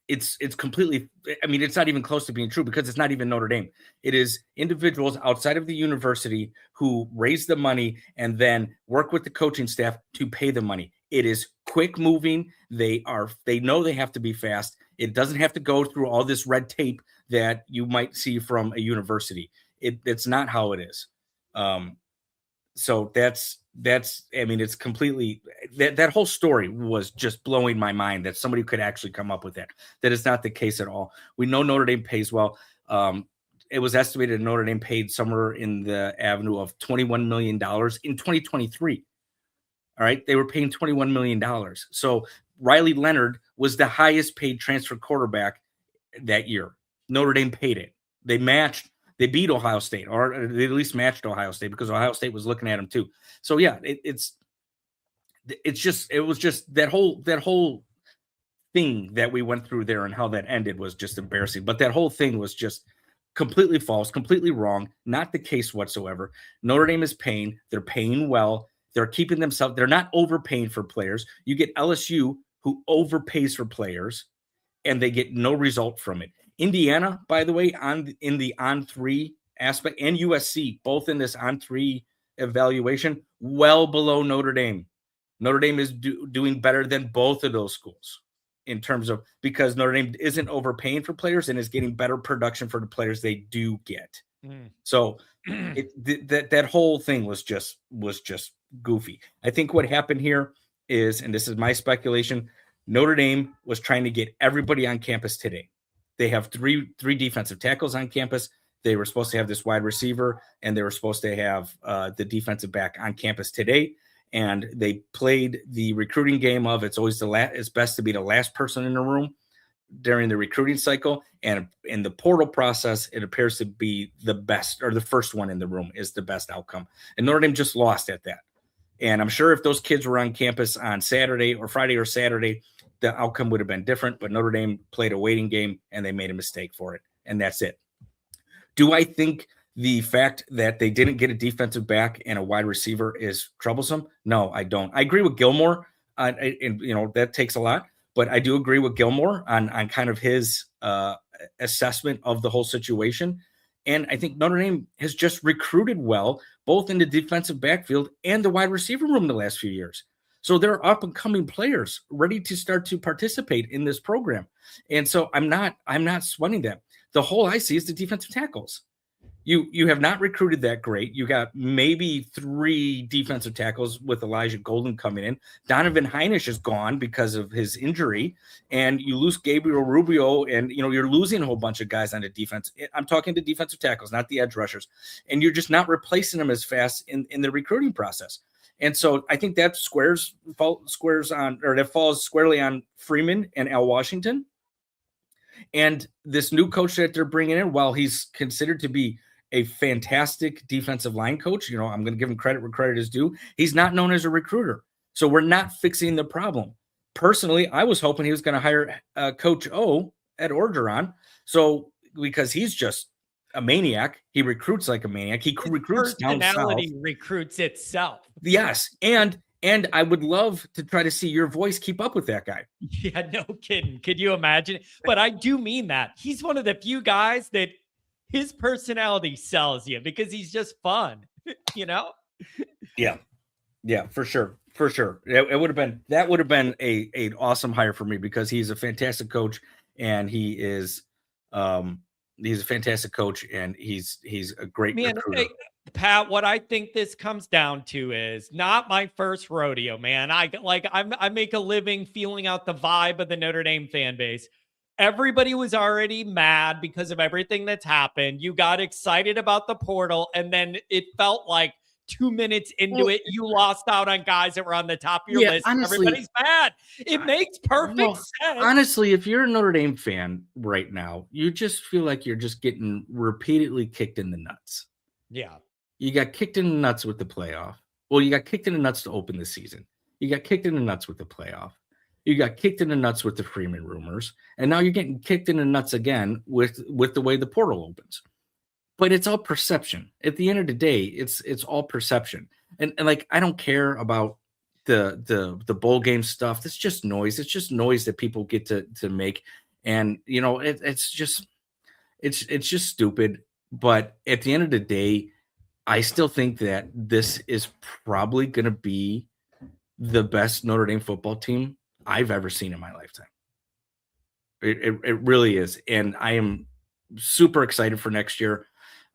J: it's completely, it's not even close to being true because it's not even Notre Dame. It is individuals outside of the university who raise the money and then work with the coaching staff to pay the money. It is quick moving. They know they have to be fast. It doesn't have to go through all this red tape that you might see from a university. It's not how it is. So that's it's completely that whole story was just blowing my mind that somebody could actually come up with that. That is not the case at all. We know Notre Dame pays well. It was estimated Notre Dame paid somewhere in the avenue of $21 million in 2023. All right. They were paying $21 million. So Riley Leonard was the highest paid transfer quarterback that year. Notre Dame paid it. They beat Ohio State, or they at least matched Ohio State because Ohio State was looking at them too. So yeah, it was just that whole thing that we went through there and how that ended was just embarrassing. But that whole thing was just completely false, completely wrong, not the case whatsoever. Notre Dame is paying. They're paying well. They're keeping themselves. They're not overpaying for players. You get LSU who overpays for players, and they get no result from it. Indiana, by the way, in the on-3 aspect, and USC, both in this on-3 evaluation, well below Notre Dame. Notre Dame is doing better than both of those schools in terms of, because Notre Dame isn't overpaying for players and is getting better production for the players they do get. So that whole thing was just goofy. I think what happened here is, and this is my speculation, Notre Dame was trying to get everybody on campus today. They have three defensive tackles on campus. They were supposed to have this wide receiver, and they were supposed to have the defensive back on campus today. And they played the recruiting game of it's always it's best to be the last person in the room during the recruiting cycle. And in the portal process, it appears to be the best, or the first one in the room is the best outcome. And Notre Dame just lost at that. And I'm sure if those kids were on campus on Saturday or Friday or Saturday, the outcome would have been different. But Notre Dame played a waiting game and they made a mistake for it. And that's it. Do I think the fact that they didn't get a defensive back and a wide receiver is troublesome? No, I don't. I agree with Gilmore, and that takes a lot. But I do agree with Gilmore on kind of his assessment of the whole situation. And I think Notre Dame has just recruited well, both in the defensive backfield and the wide receiver room the last few years. So they're up and coming players ready to start to participate in this program. And so I'm not sweating that. The hole I see is the defensive tackles. You have not recruited that great. You got maybe 3 defensive tackles with Elijah Golden coming in. Donovan Heinisch is gone because of his injury, and you lose Gabriel Rubio, and you're losing a whole bunch of guys on the defense. I'm talking to defensive tackles, not the edge rushers, and you're just not replacing them as fast in the recruiting process. And so I think that falls squarely on Freeman and Al Washington. And this new coach that they're bringing in, while he's considered to be a fantastic defensive line coach, I'm going to give him credit where credit is due, he's not known as a recruiter. So we're not fixing the problem. Personally, I was hoping he was going to hire Coach O at Orgeron. So because he's just a maniac, he recruits like a maniac. He recruits down south.
A: Personality recruits itself.
J: Yes, and I would love to try to see your voice keep up with that guy.
A: Yeah, no kidding. Could you imagine? But I do mean that. He's one of the few guys that his personality sells you because he's just fun,
J: Yeah, for sure. That would have been an awesome hire for me, because he's a fantastic coach, and he's a fantastic coach, and he's a great recruiter.
A: Hey, Pat, what I think this comes down to is not my first rodeo, man. I make a living feeling out the vibe of the Notre Dame fan base. Everybody was already mad because of everything that's happened. You got excited about the portal, and then it felt like 2 minutes into it, you lost out on guys that were on the top of your list. Honestly, everybody's mad. It makes perfect sense.
J: Honestly, if you're a Notre Dame fan right now, you just feel like you're just getting repeatedly kicked in the nuts.
A: Yeah.
J: You got kicked in the nuts with the playoff. Well, you got kicked in the nuts to open the season. You got kicked in the nuts with the playoff. You got kicked in the nuts with the Freeman rumors. And now you're getting kicked in the nuts again with the way the portal opens. But it's all perception. At the end of the day, it's all perception. And like, I don't care about the bowl game stuff. That's just noise. It's just noise that people get to make. And it's just stupid. But at the end of the day, I still think that this is probably going to be the best Notre Dame football team I've ever seen in my lifetime. It really is. And I am super excited for next year.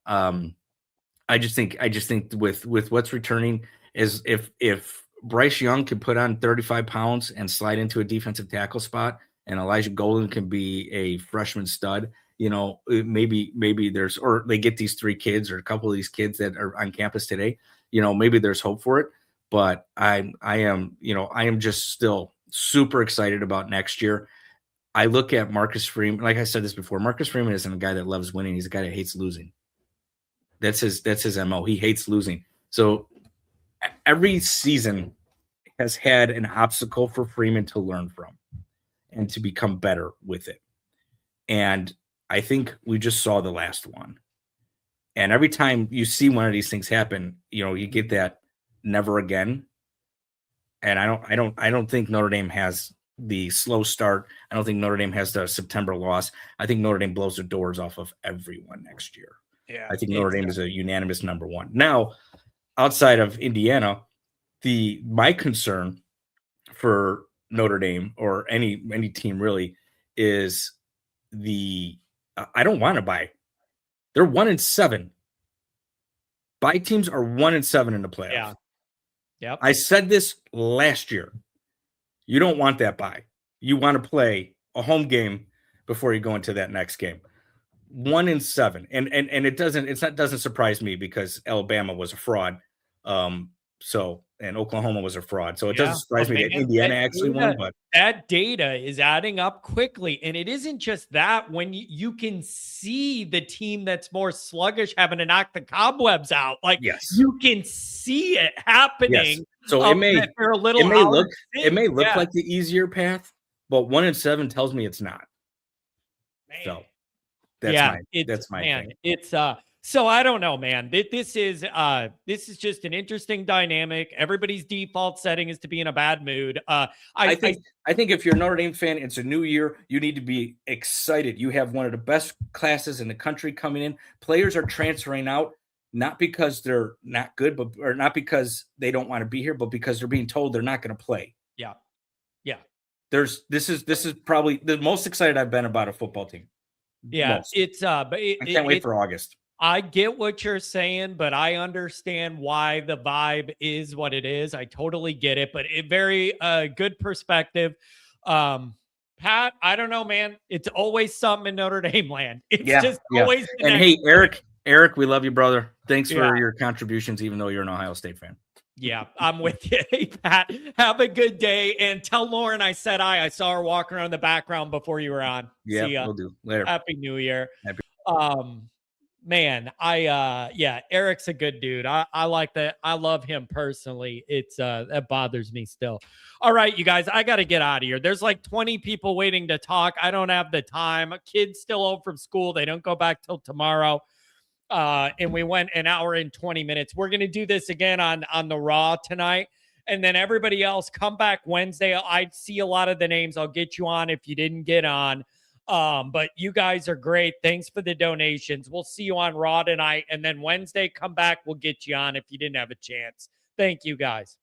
J: I just think with what's returning is if Bryce Young can put on 35 pounds and slide into a defensive tackle spot, and Elijah Golden can be a freshman stud, maybe there's, or they get these 3 kids or a couple of these kids that are on campus today, maybe there's hope for it. But I am just still super excited about next year. I look at Marcus Freeman, like I said this before, Marcus Freeman isn't a guy that loves winning. He's a guy that hates losing. That's his MO. He hates losing. So every season has had an obstacle for Freeman to learn from and to become better with it. And I think we just saw the last one. And every time you see one of these things happen, you get that never again. And I don't think Notre Dame has the slow start. I don't think Notre Dame has the September loss. I think Notre Dame blows the doors off of everyone next year.
A: Yeah,
J: I think Notre Dame is a unanimous number 1. Now, outside of Indiana, my concern for Notre Dame or any team really is I don't want to buy. They're 1-7. Buy teams are 1-7 in the playoffs.
A: Yeah. Yep.
J: I said this last year. You don't want that buy. You want to play a home game before you go into that next game. 1-7, and it doesn't surprise me because Alabama was a fraud. And Oklahoma was a fraud. So it doesn't surprise me that Indiana actually won. But
A: that data is adding up quickly. And it isn't just that. When you can see the team that's more sluggish having to knock the cobwebs out, like you can see it happening.
J: Yes. So it may look
A: yeah.
J: like the easier path, but 1-7 tells me it's not.
A: Man.
J: So that's my
A: man.
J: thing.
A: It's so I don't know, man. This is just an interesting dynamic. Everybody's default setting is to be in a bad mood. I think
J: if you're a Notre Dame fan, it's a new year. You need to be excited. You have one of the best classes in the country coming in. Players are transferring out, not because they're not good, or not because they don't want to be here, but because they're being told they're not going to play.
A: Yeah. Yeah.
J: This is probably the most excited I've been about a football team.
A: Yeah.
J: Most.
A: It's
J: I can't wait for August.
A: I get what you're saying, but I understand why the vibe is what it is. I totally get it, but very good perspective. Pat, I don't know, man. It's always something in Notre Dame land. It's always.
J: And hey, Eric, we love you, brother. Thanks for your contributions, even though you're an Ohio State fan.
A: Yeah, I'm with you. Hey, Pat, have a good day. And tell Lauren I said I saw her walking around the background before you were on.
J: Yeah,
A: See ya.
J: we'll do. Later.
A: Happy New Year. Man, Eric's a good dude. I like that. I love him personally. It's that bothers me still. All right, you guys, I got to get out of here. There's like 20 people waiting to talk. I don't have the time. Kids still home from school. They don't go back till tomorrow. And we went an hour and 20 minutes. We're going to do this again on the Raw tonight. And then everybody else come back Wednesday. I see a lot of the names. I'll get you on if you didn't get on. But you guys are great. Thanks for the donations. We'll see you on Raw tonight. And then Wednesday, come back. We'll get you on if you didn't have a chance. Thank you guys.